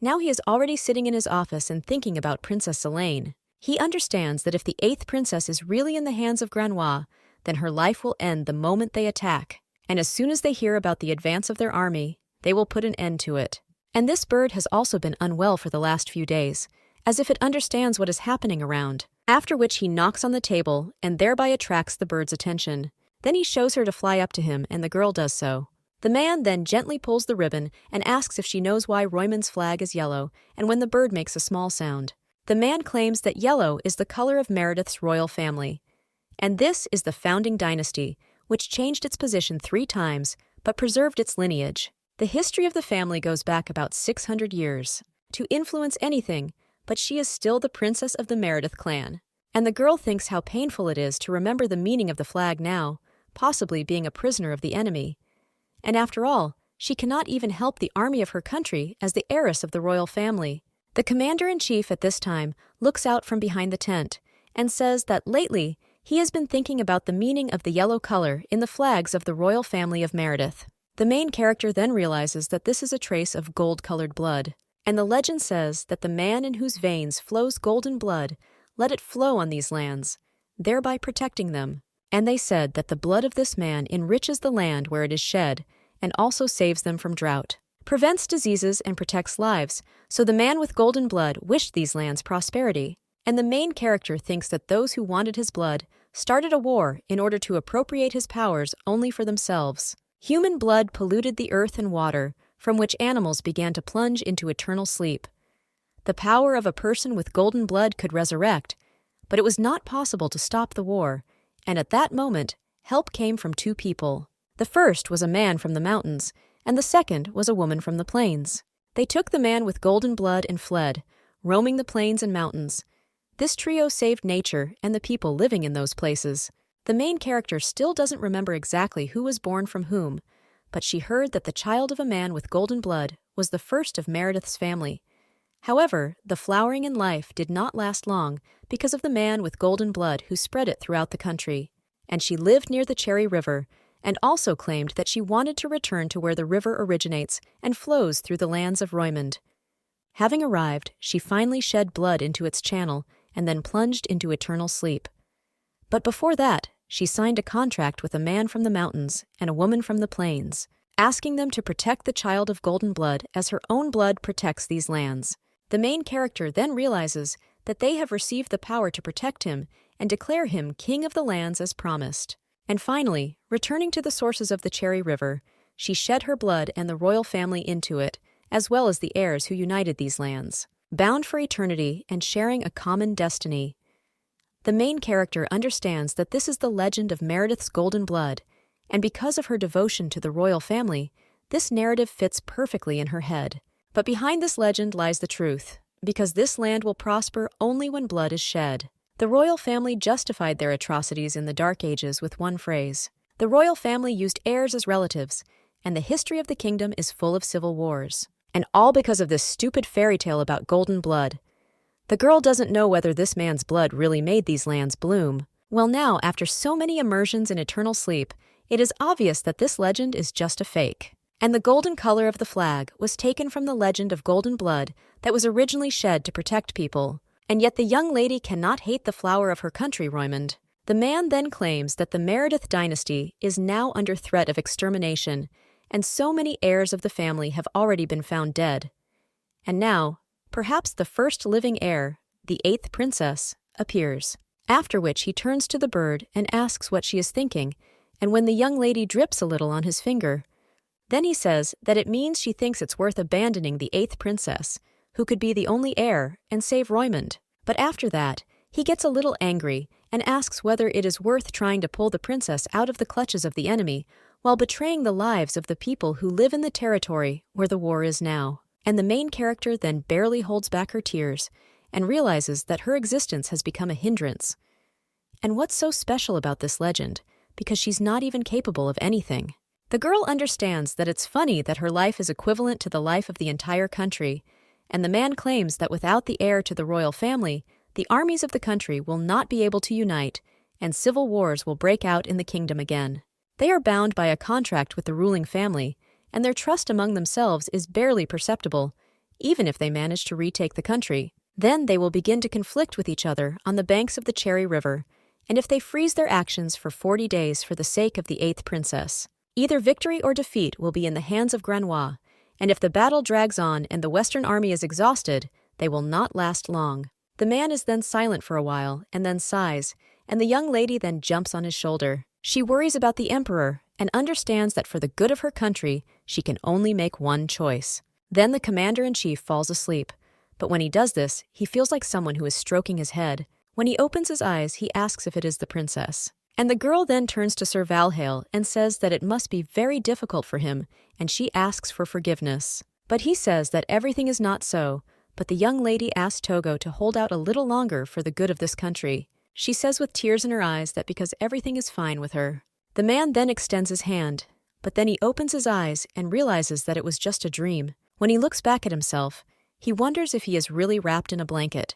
Now he is already sitting in his office and thinking about Princess Elaine. He understands that if the 8th princess is really in the hands of Manhwa, then her life will end the moment they attack, and as soon as they hear about the advance of their army, they will put an end to it. And this bird has also been unwell for the last few days, as if it understands what is happening around, after which he knocks on the table and thereby attracts the bird's attention. Then he shows her to fly up to him, and the girl does so. The man then gently pulls the ribbon and asks if she knows why Royman's flag is yellow and when the bird makes a small sound. The man claims that yellow is the color of Meredith's royal family, and this is the founding dynasty, which changed its position 3 times but preserved its lineage. The history of the family goes back about 600 years. To influence anything, but she is still the princess of the Meredith clan. And the girl thinks how painful it is to remember the meaning of the flag now, possibly being a prisoner of the enemy. And after all, she cannot even help the army of her country as the heiress of the royal family. The commander-in-chief at this time looks out from behind the tent and says that lately he has been thinking about the meaning of the yellow color in the flags of the royal family of Meredith. The main character then realizes that this is a trace of gold-colored blood, and the legend says that the man in whose veins flows golden blood let it flow on these lands, thereby protecting them. And they said that the blood of this man enriches the land where it is shed, and also saves them from drought, prevents diseases and protects lives, so the man with golden blood wished these lands prosperity. And the main character thinks that those who wanted his blood started a war in order to appropriate his powers only for themselves. Human blood polluted the earth and water, from which animals began to plunge into eternal sleep. The power of a person with golden blood could resurrect, but it was not possible to stop the war, and at that moment, help came from two people. The first was a man from the mountains, and the second was a woman from the plains. They took the man with golden blood and fled, roaming the plains and mountains. This trio saved nature and the people living in those places. The main character still doesn't remember exactly who was born from whom, but she heard that the child of a man with golden blood was the first of Meredith's family. However, the flowering in life did not last long because of the man with golden blood who spread it throughout the country. And she lived near the Cherry River, and also claimed that she wanted to return to where the river originates and flows through the lands of Roymond. Having arrived, she finally shed blood into its channel and then plunged into eternal sleep. But before that, she signed a contract with a man from the mountains and a woman from the plains, asking them to protect the child of golden blood as her own blood protects these lands. The main character then realizes that they have received the power to protect him and declare him king of the lands as promised. And finally, returning to the sources of the Cherry River, she shed her blood and the royal family into it, as well as the heirs who united these lands, bound for eternity and sharing a common destiny. The main character understands that this is the legend of Meredith's golden blood, and because of her devotion to the royal family, this narrative fits perfectly in her head. But behind this legend lies the truth, because this land will prosper only when blood is shed. The royal family justified their atrocities in the Dark Ages with one phrase. The royal family used heirs as relatives, and the history of the kingdom is full of civil wars. And all because of this stupid fairy tale about golden blood. The girl doesn't know whether this man's blood really made these lands bloom. Well, now, after so many immersions in eternal sleep, it is obvious that this legend is just a fake. And the golden color of the flag was taken from the legend of golden blood that was originally shed to protect people. And yet the young lady cannot hate the flower of her country, Roymond. The man then claims that the Meredith dynasty is now under threat of extermination, and so many heirs of the family have already been found dead. And now, perhaps the first living heir, the 8th princess, appears. After which he turns to the bird and asks what she is thinking, and when the young lady drips a little on his finger, then he says that it means she thinks it's worth abandoning the 8th princess, who could be the only heir, and save Roymond. But after that, he gets a little angry and asks whether it is worth trying to pull the princess out of the clutches of the enemy while betraying the lives of the people who live in the territory where the war is now. And the main character then barely holds back her tears and realizes that her existence has become a hindrance. And what's so special about this legend? Because she's not even capable of anything. The girl understands that it's funny that her life is equivalent to the life of the entire country, and the man claims that without the heir to the royal family, the armies of the country will not be able to unite, and civil wars will break out in the kingdom again. They are bound by a contract with the ruling family, and their trust among themselves is barely perceptible, even if they manage to retake the country. Then they will begin to conflict with each other on the banks of the Cherry River, and if they freeze their actions for 40 days for the sake of the 8th princess. Either victory or defeat will be in the hands of Manhwa, and if the battle drags on and the Western army is exhausted, they will not last long. The man is then silent for a while, and then sighs, and the young lady then jumps on his shoulder. She worries about the emperor, and understands that for the good of her country, she can only make one choice. Then the commander-in-chief falls asleep, but when he does this, he feels like someone who is stroking his head. When he opens his eyes, he asks if it is the princess. And the girl then turns to Sir Valhale and says that it must be very difficult for him, and she asks for forgiveness. But he says that everything is not so, but the young lady asks Togo to hold out a little longer for the good of this country. She says with tears in her eyes that because everything is fine with her. The man then extends his hand, but then he opens his eyes and realizes that it was just a dream. When he looks back at himself, he wonders if he is really wrapped in a blanket.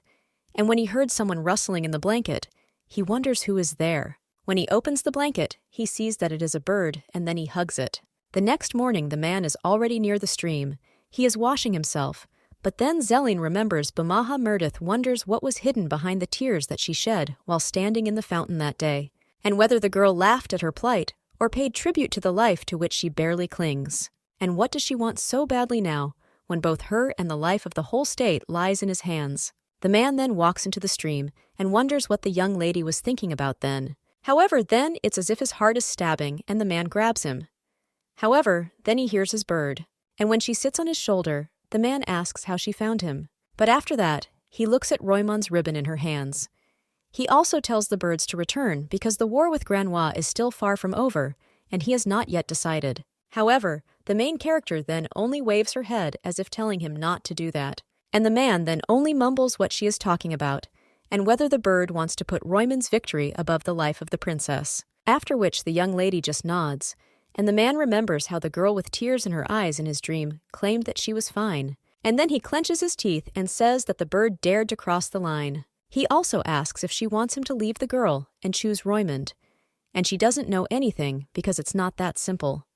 And when he heard someone rustling in the blanket, he wonders who is there. When he opens the blanket, he sees that it is a bird, and then he hugs it. The next morning, the man is already near the stream. He is washing himself, but then Zelene remembers Bamaha Merdith wonders what was hidden behind the tears that she shed while standing in the fountain that day, and whether the girl laughed at her plight or paid tribute to the life to which she barely clings. And what does she want so badly now, when both her and the life of the whole state lies in his hands? The man then walks into the stream and wonders what the young lady was thinking about then. However, then it's as if his heart is stabbing and the man grabs him. However, then he hears his bird, and when she sits on his shoulder, the man asks how she found him. But after that, he looks at Roimon's ribbon in her hands. He also tells the birds to return because the war with Manhwa is still far from over, and he has not yet decided. However, the main character then only waves her head as if telling him not to do that, and the man then only mumbles what she is talking about, and whether the bird wants to put Roimon's victory above the life of the princess. After which the young lady just nods, and the man remembers how the girl with tears in her eyes in his dream claimed that she was fine. And then he clenches his teeth and says that the bird dared to cross the line. He also asks if she wants him to leave the girl and choose Roimond, and she doesn't know anything because it's not that simple.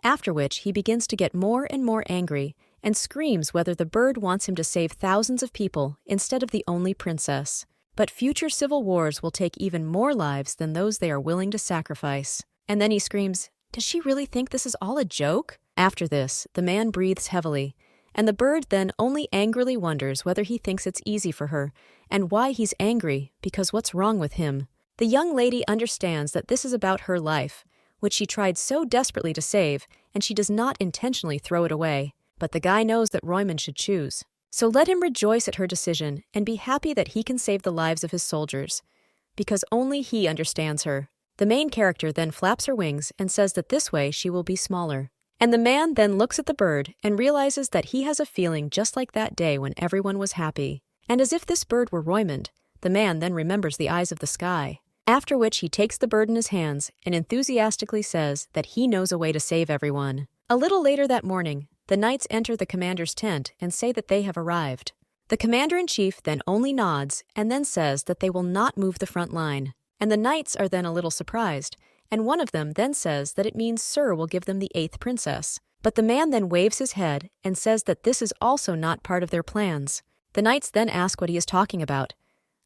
After which he begins to get more and more angry and screams whether the bird wants him to save thousands of people instead of the only princess. But future civil wars will take even more lives than those they are willing to sacrifice. And then he screams, "Does she really think this is all a joke?" After this, the man breathes heavily, and the bird then only angrily wonders whether he thinks it's easy for her, and why he's angry, because what's wrong with him. The young lady understands that this is about her life, which she tried so desperately to save, and she does not intentionally throw it away. But the guy knows that Roimond should choose. So let him rejoice at her decision and be happy that he can save the lives of his soldiers, because only he understands her. The main character then flaps her wings and says that this way she will be smaller. And the man then looks at the bird and realizes that he has a feeling just like that day when everyone was happy. And as if this bird were Roimond, the man then remembers the eyes of the sky. After which he takes the bird in his hands and enthusiastically says that he knows a way to save everyone. A little later that morning, the knights enter the commander's tent and say that they have arrived. The commander-in-chief then only nods and then says that they will not move the front line. And the knights are then a little surprised, and one of them then says that it means Sir will give them the 8th princess. But the man then waves his head and says that this is also not part of their plans. The knights then ask what he is talking about.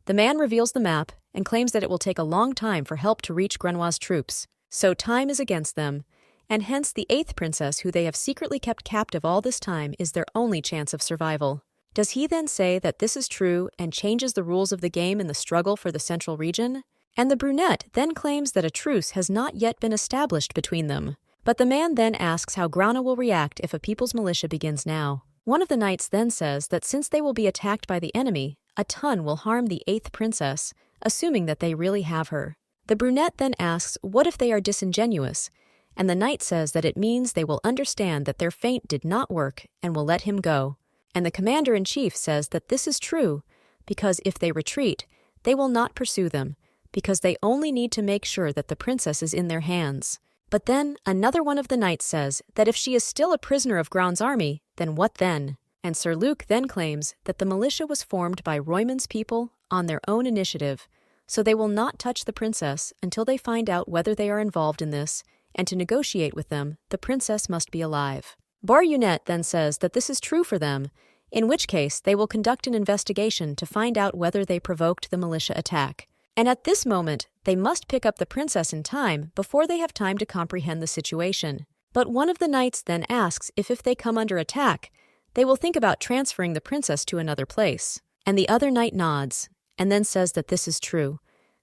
The man reveals the map and claims that it will take a long time for help to reach Manhwa's troops, so time is against them, and hence the 8th princess who they have secretly kept captive all this time is their only chance of survival. Does he then say that this is true and changes the rules of the game in the struggle for the central region? And the brunette then claims that a truce has not yet been established between them. But the man then asks how Grauna will react if a people's militia begins now. One of the knights then says that since they will be attacked by the enemy, a ton will harm the 8th princess, assuming that they really have her. The brunette then asks what if they are disingenuous, and the knight says that it means they will understand that their feint did not work and will let him go. And the commander-in-chief says that this is true, because if they retreat, they will not pursue them, because they only need to make sure that the princess is in their hands. But then another one of the knights says that if she is still a prisoner of Graun's army, then what then? And Sir Luke then claims that the militia was formed by Roimond's people on their own initiative, so they will not touch the princess until they find out whether they are involved in this, and to negotiate with them, the princess must be alive. Barunet then says that this is true for them, in which case they will conduct an investigation to find out whether they provoked the militia attack. And at this moment, they must pick up the princess in time before they have time to comprehend the situation. But one of the knights then asks if they come under attack, they will think about transferring the princess to another place. And the other knight nods, and then says that this is true,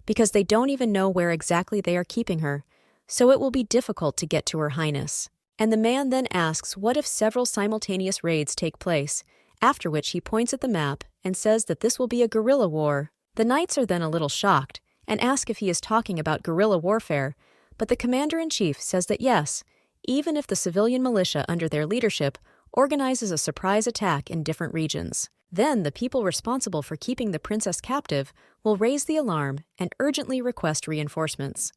because they don't even know where exactly they are keeping her, so it will be difficult to get to her highness. And the man then asks what if several simultaneous raids take place, after which he points at the map and says that this will be a guerrilla war. The knights are then a little shocked and ask if he is talking about guerrilla warfare, but the commander-in-chief says that yes, even if the civilian militia under their leadership organizes a surprise attack in different regions. Then the people responsible for keeping the princess captive will raise the alarm and urgently request reinforcements.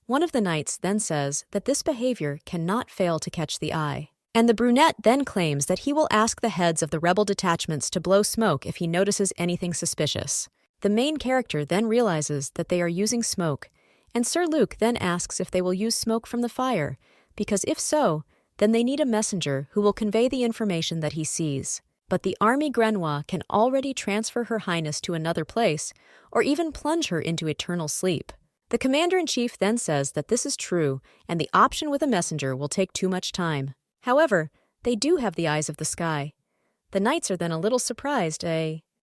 One of the knights then says that this behavior cannot fail to catch the eye. And the brunette then claims that he will ask the heads of the rebel detachments to blow smoke if he notices anything suspicious. The main character then realizes that they are using smoke, and Sir Luke then asks if they will use smoke from the fire, because if so, then they need a messenger who will convey the information that he sees. But the army Manhwa can already transfer Her Highness to another place, or even plunge her into eternal sleep. The commander-in-chief then says that this is true, and the option with a messenger will take too much time. However, they do have the eyes of the sky. The knights are then a little surprised,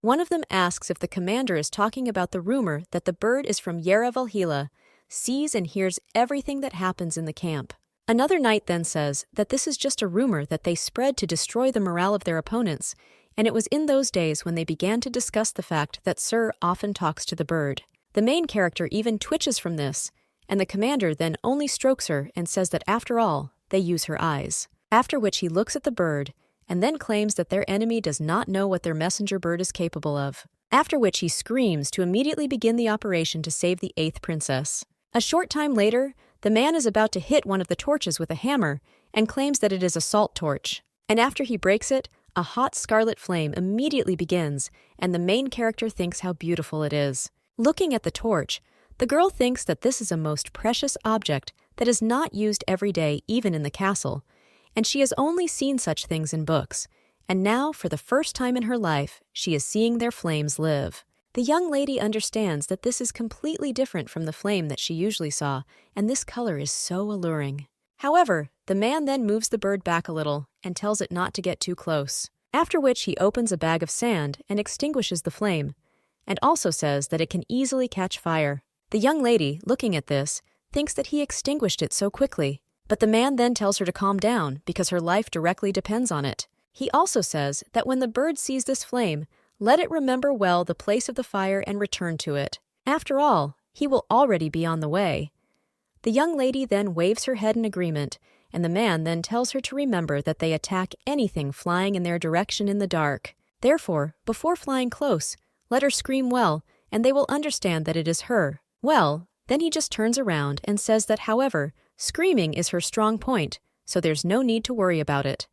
One of them asks if the commander is talking about the rumor that the bird is from Yera Valhalla, sees and hears everything that happens in the camp. Another knight then says that this is just a rumor that they spread to destroy the morale of their opponents, and it was in those days when they began to discuss the fact that Sir often talks to the bird. The main character even twitches from this, and the commander then only strokes her and says that after all, they use her eyes. After which he looks at the bird, and then claims that their enemy does not know what their messenger bird is capable of. After which he screams to immediately begin the operation to save the 8th princess. A short time later, the man is about to hit one of the torches with a hammer and claims that it is a salt torch. And after he breaks it, a hot scarlet flame immediately begins, and the main character thinks how beautiful it is. Looking at the torch, the girl thinks that this is a most precious object that is not used every day even in the castle, and she has only seen such things in books, and now, for the first time in her life, she is seeing their flames live. The young lady understands that this is completely different from the flame that she usually saw, and this color is so alluring. However, the man then moves the bird back a little and tells it not to get too close, after which he opens a bag of sand and extinguishes the flame, and also says that it can easily catch fire. The young lady, looking at this, thinks that he extinguished it so quickly, but the man then tells her to calm down because her life directly depends on it. He also says that when the bird sees this flame, let it remember well the place of the fire and return to it. After all, he will already be on the way. The young lady then waves her head in agreement, and the man then tells her to remember that they attack anything flying in their direction in the dark. Therefore, before flying close, let her scream well, and they will understand that it is her. Well, then he just turns around and says that, however, screaming is her strong point, so there's no need to worry about it.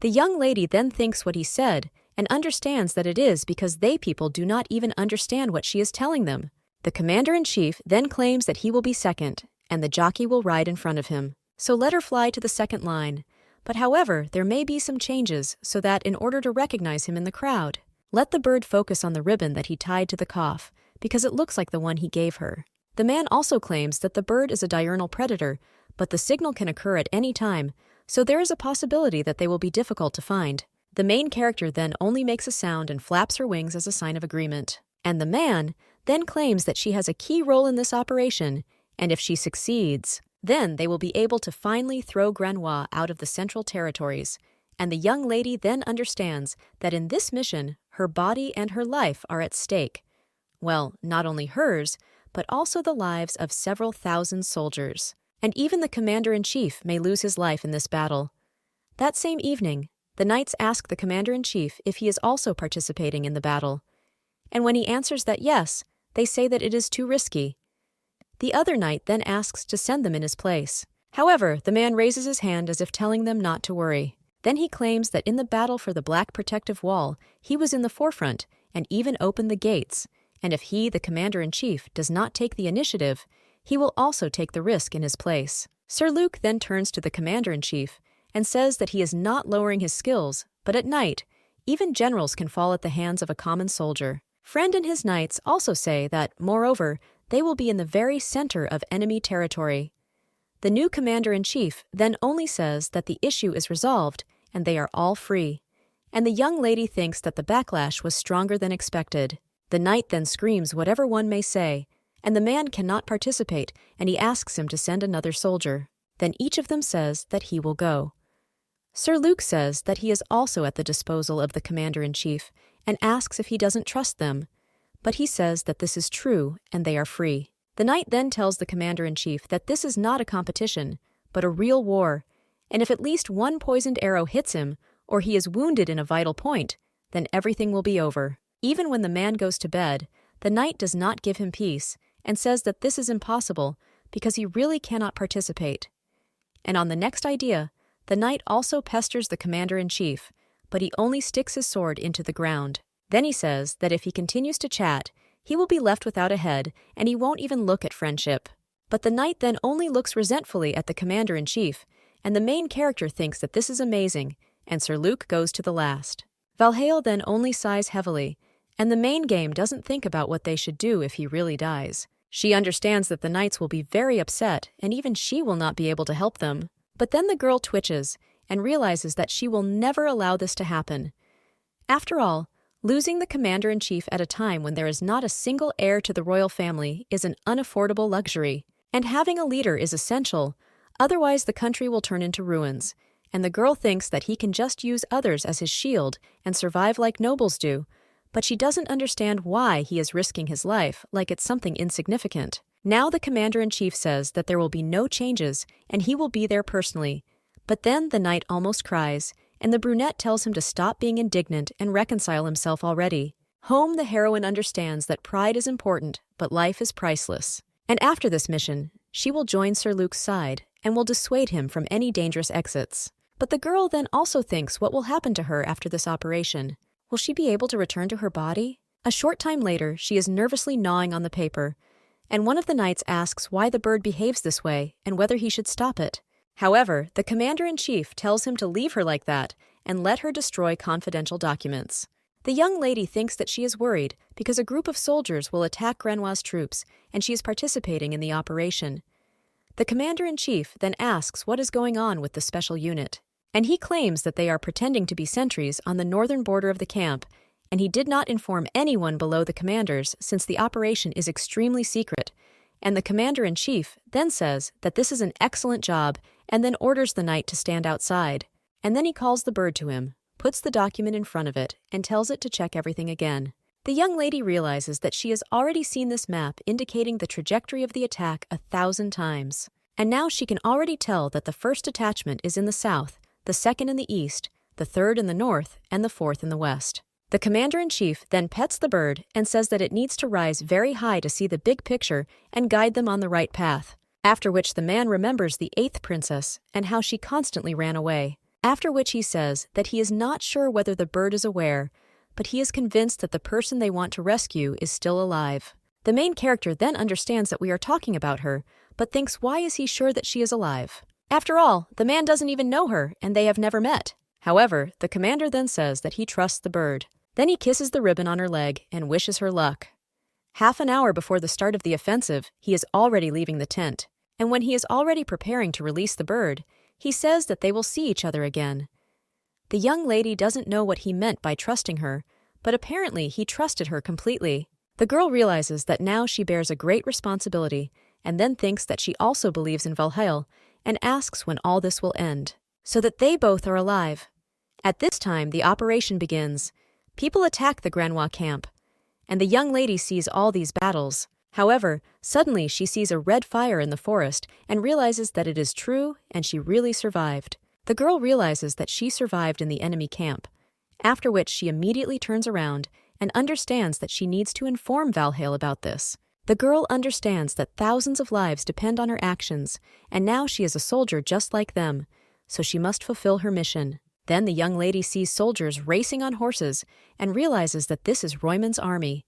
The young lady then thinks what he said and understands that it is because they people do not even understand what she is telling them. The commander-in-chief then claims that he will be second, and the jockey will ride in front of him. So let her fly to the second line. But however, there may be some changes so that in order to recognize him in the crowd, let the bird focus on the ribbon that he tied to the cough, because it looks like the one he gave her. The man also claims that the bird is a diurnal predator, but the signal can occur at any time, so there is a possibility that they will be difficult to find. The main character then only makes a sound and flaps her wings as a sign of agreement. And the man then claims that she has a key role in this operation, and if she succeeds, then they will be able to finally throw Manhwa out of the Central Territories. And the young lady then understands that in this mission, her body and her life are at stake. Well, not only hers, but also the lives of several thousand soldiers. And even the commander-in-chief may lose his life in this battle. That same evening, the knights ask the commander-in-chief if he is also participating in the battle. And when he answers that yes, they say that it is too risky. The other knight then asks to send them in his place. However, the man raises his hand as if telling them not to worry. Then he claims that in the battle for the Black Protective Wall, he was in the forefront and even opened the gates, and if he, the commander-in-chief, does not take the initiative, he will also take the risk in his place. Sir Luke then turns to the commander-in-chief and says that he is not lowering his skills, but at night, even generals can fall at the hands of a common soldier. Friend and his knights also say that, moreover, they will be in the very center of enemy territory. The new commander-in-chief then only says that the issue is resolved and they are all free. And the young lady thinks that the backlash was stronger than expected. The knight then screams whatever one may say, and the man cannot participate, and he asks him to send another soldier. Then each of them says that he will go. Sir Luke says that he is also at the disposal of the commander-in-chief and asks if he doesn't trust them, but he says that this is true and they are free. The knight then tells the commander-in-chief that this is not a competition, but a real war, and if at least one poisoned arrow hits him, or he is wounded in a vital point, then everything will be over. Even when the man goes to bed, the knight does not give him peace and says that this is impossible because he really cannot participate. And on the next idea, the knight also pesters the commander-in-chief, but he only sticks his sword into the ground. Then he says that if he continues to chat, he will be left without a head and he won't even look at friendship. But the knight then only looks resentfully at the commander-in-chief, and the main character thinks that this is amazing, and Sir Luke goes to the last. Valhalla then only sighs heavily, and the main game doesn't think about what they should do if he really dies. She understands that the knights will be very upset, and even she will not be able to help them. But then the girl twitches and realizes that she will never allow this to happen. After all, Losing the commander-in-chief at a time when there is not a single heir to the royal family is an unaffordable luxury, and having a leader is essential, otherwise the country will turn into ruins, and the girl thinks that he can just use others as his shield and survive like nobles do, but she doesn't understand why he is risking his life like it's something insignificant. Now the commander-in-chief says that there will be no changes and he will be there personally, but then the knight almost cries, and the brunette tells him to stop being indignant and reconcile himself already. Home, the heroine understands that pride is important, but life is priceless. And after this mission, she will join Sir Luke's side and will dissuade him from any dangerous exits. But the girl then also thinks what will happen to her after this operation. Will she be able to return to her body? A short time later, she is nervously gnawing on the paper, and one of the knights asks why the bird behaves this way and whether he should stop it. However, the commander-in-chief tells him to leave her like that and let her destroy confidential documents. The young lady thinks that she is worried because a group of soldiers will attack Grenouille's troops and she is participating in the operation. The commander-in-chief then asks what is going on with the special unit, and he claims that they are pretending to be sentries on the northern border of the camp, and he did not inform anyone below the commanders since the operation is extremely secret, and the commander-in-chief then says that this is an excellent job and then orders the knight to stand outside. And then he calls the bird to him, puts the document in front of it, and tells it to check everything again. The young lady realizes that she has already seen this map indicating the trajectory of the attack 1,000 times. And now she can already tell that the first attachment is in the south, the second in the east, the third in the north, and the fourth in the west. The commander-in-chief then pets the bird and says that it needs to rise very high to see the big picture and guide them on the right path. After which the man remembers the 8th princess and how she constantly ran away. After which he says that he is not sure whether the bird is aware, but he is convinced that the person they want to rescue is still alive. The main character then understands that we are talking about her, but thinks why is he sure that she is alive? After all, the man doesn't even know her and they have never met. However, the commander then says that he trusts the bird. Then he kisses the ribbon on her leg and wishes her luck. Half an hour before the start of the offensive, he is already leaving the tent, and when he is already preparing to release the bird, he says that they will see each other again. The young lady doesn't know what he meant by trusting her, but apparently he trusted her completely. The girl realizes that now she bears a great responsibility, and then thinks that she also believes in Valhalla, and asks when all this will end, so that they both are alive. At this time, the operation begins. People attack the Grenouille camp, and the young lady sees all these battles. However, suddenly she sees a red fire in the forest and realizes that it is true and she really survived. The girl realizes that she survived in the enemy camp, after which she immediately turns around and understands that she needs to inform Valhalla about this. The girl understands that thousands of lives depend on her actions, and now she is a soldier just like them, so she must fulfill her mission. Then the young lady sees soldiers racing on horses and realizes that this is Roymond's army.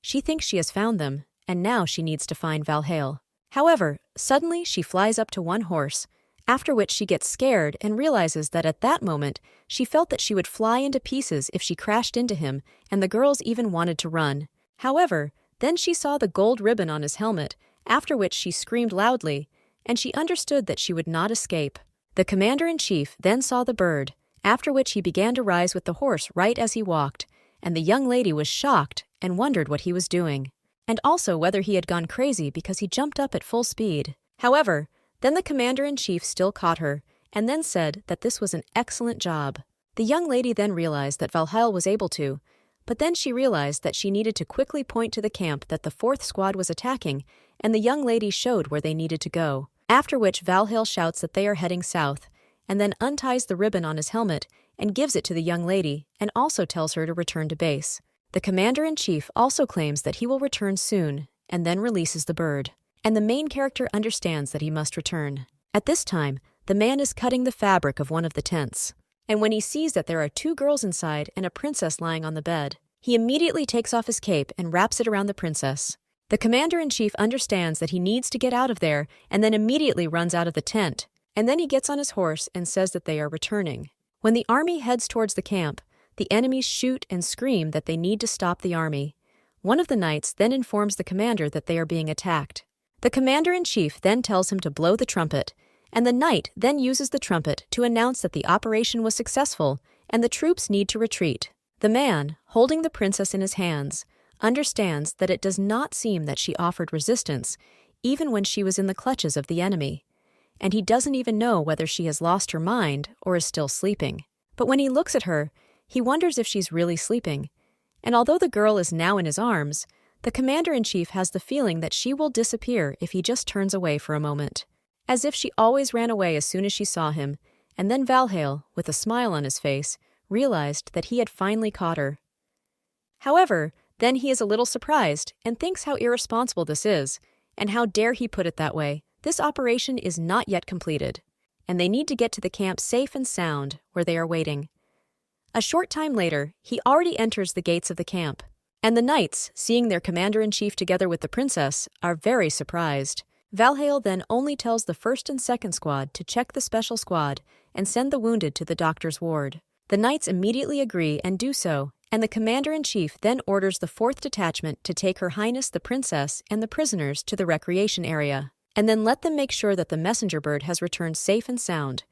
She thinks she has found them, and now she needs to find Valhalla. However, suddenly she flies up to one horse, after which she gets scared and realizes that at that moment she felt that she would fly into pieces if she crashed into him, and the girls even wanted to run. However, then she saw the gold ribbon on his helmet, after which she screamed loudly, and she understood that she would not escape. The commander-in-chief then saw the bird, after which he began to rise with the horse right as he walked, and the young lady was shocked and wondered what he was doing, and also whether he had gone crazy because he jumped up at full speed. However, then the commander-in-chief still caught her, and then said that this was an excellent job. The young lady then realized that Valhalla was able to, but then she realized that she needed to quickly point to the camp that the 4th squad was attacking, and the young lady showed where they needed to go. After which Valhalla shouts that they are heading south, and then unties the ribbon on his helmet and gives it to the young lady, and also tells her to return to base. The commander-in-chief also claims that he will return soon, and then releases the bird. And the main character understands that he must return. At this time, the man is cutting the fabric of one of the tents. And when he sees that there are 2 girls inside and a princess lying on the bed, he immediately takes off his cape and wraps it around the princess. The commander-in-chief understands that he needs to get out of there and then immediately runs out of the tent. And then he gets on his horse and says that they are returning. When the army heads towards the camp, the enemies shoot and scream that they need to stop the army. One of the knights then informs the commander that they are being attacked. The commander-in-chief then tells him to blow the trumpet, and the knight then uses the trumpet to announce that the operation was successful and the troops need to retreat. The man, holding the princess in his hands, understands that it does not seem that she offered resistance, even when she was in the clutches of the enemy, and he doesn't even know whether she has lost her mind or is still sleeping. But when he looks at her, he wonders if she's really sleeping, and although the girl is now in his arms, the commander-in-chief has the feeling that she will disappear if he just turns away for a moment. As if she always ran away as soon as she saw him, and then Valhall, with a smile on his face, realized that he had finally caught her. However, then he is a little surprised and thinks how irresponsible this is, and how dare he put it that way. This operation is not yet completed, and they need to get to the camp safe and sound, where they are waiting. A short time later, he already enters the gates of the camp, and the knights, seeing their commander-in-chief together with the princess, are very surprised. Valhall then only tells the first and second squad to check the special squad and send the wounded to the doctor's ward. The knights immediately agree and do so, and the commander-in-chief then orders the 4th detachment to take Her Highness the Princess and the prisoners to the recreation area, and then let them make sure that the messenger bird has returned safe and sound.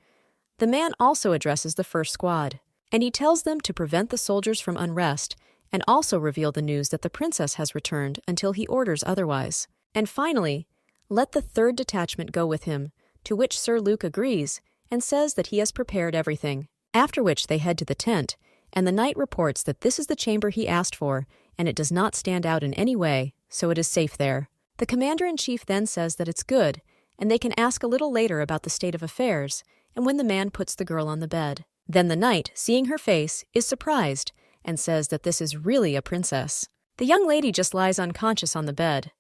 The man also addresses the first squad, and he tells them to prevent the soldiers from unrest and also reveal the news that the princess has returned until he orders otherwise. And finally, let the 3rd detachment go with him, to which Sir Luke agrees and says that he has prepared everything. After which they head to the tent, and the knight reports that this is the chamber he asked for, and it does not stand out in any way, so it is safe there. The commander-in-chief then says that it's good, and they can ask a little later about the state of affairs, and when the man puts the girl on the bed. Then the knight, seeing her face, is surprised, and says that this is really a princess. The young lady just lies unconscious on the bed,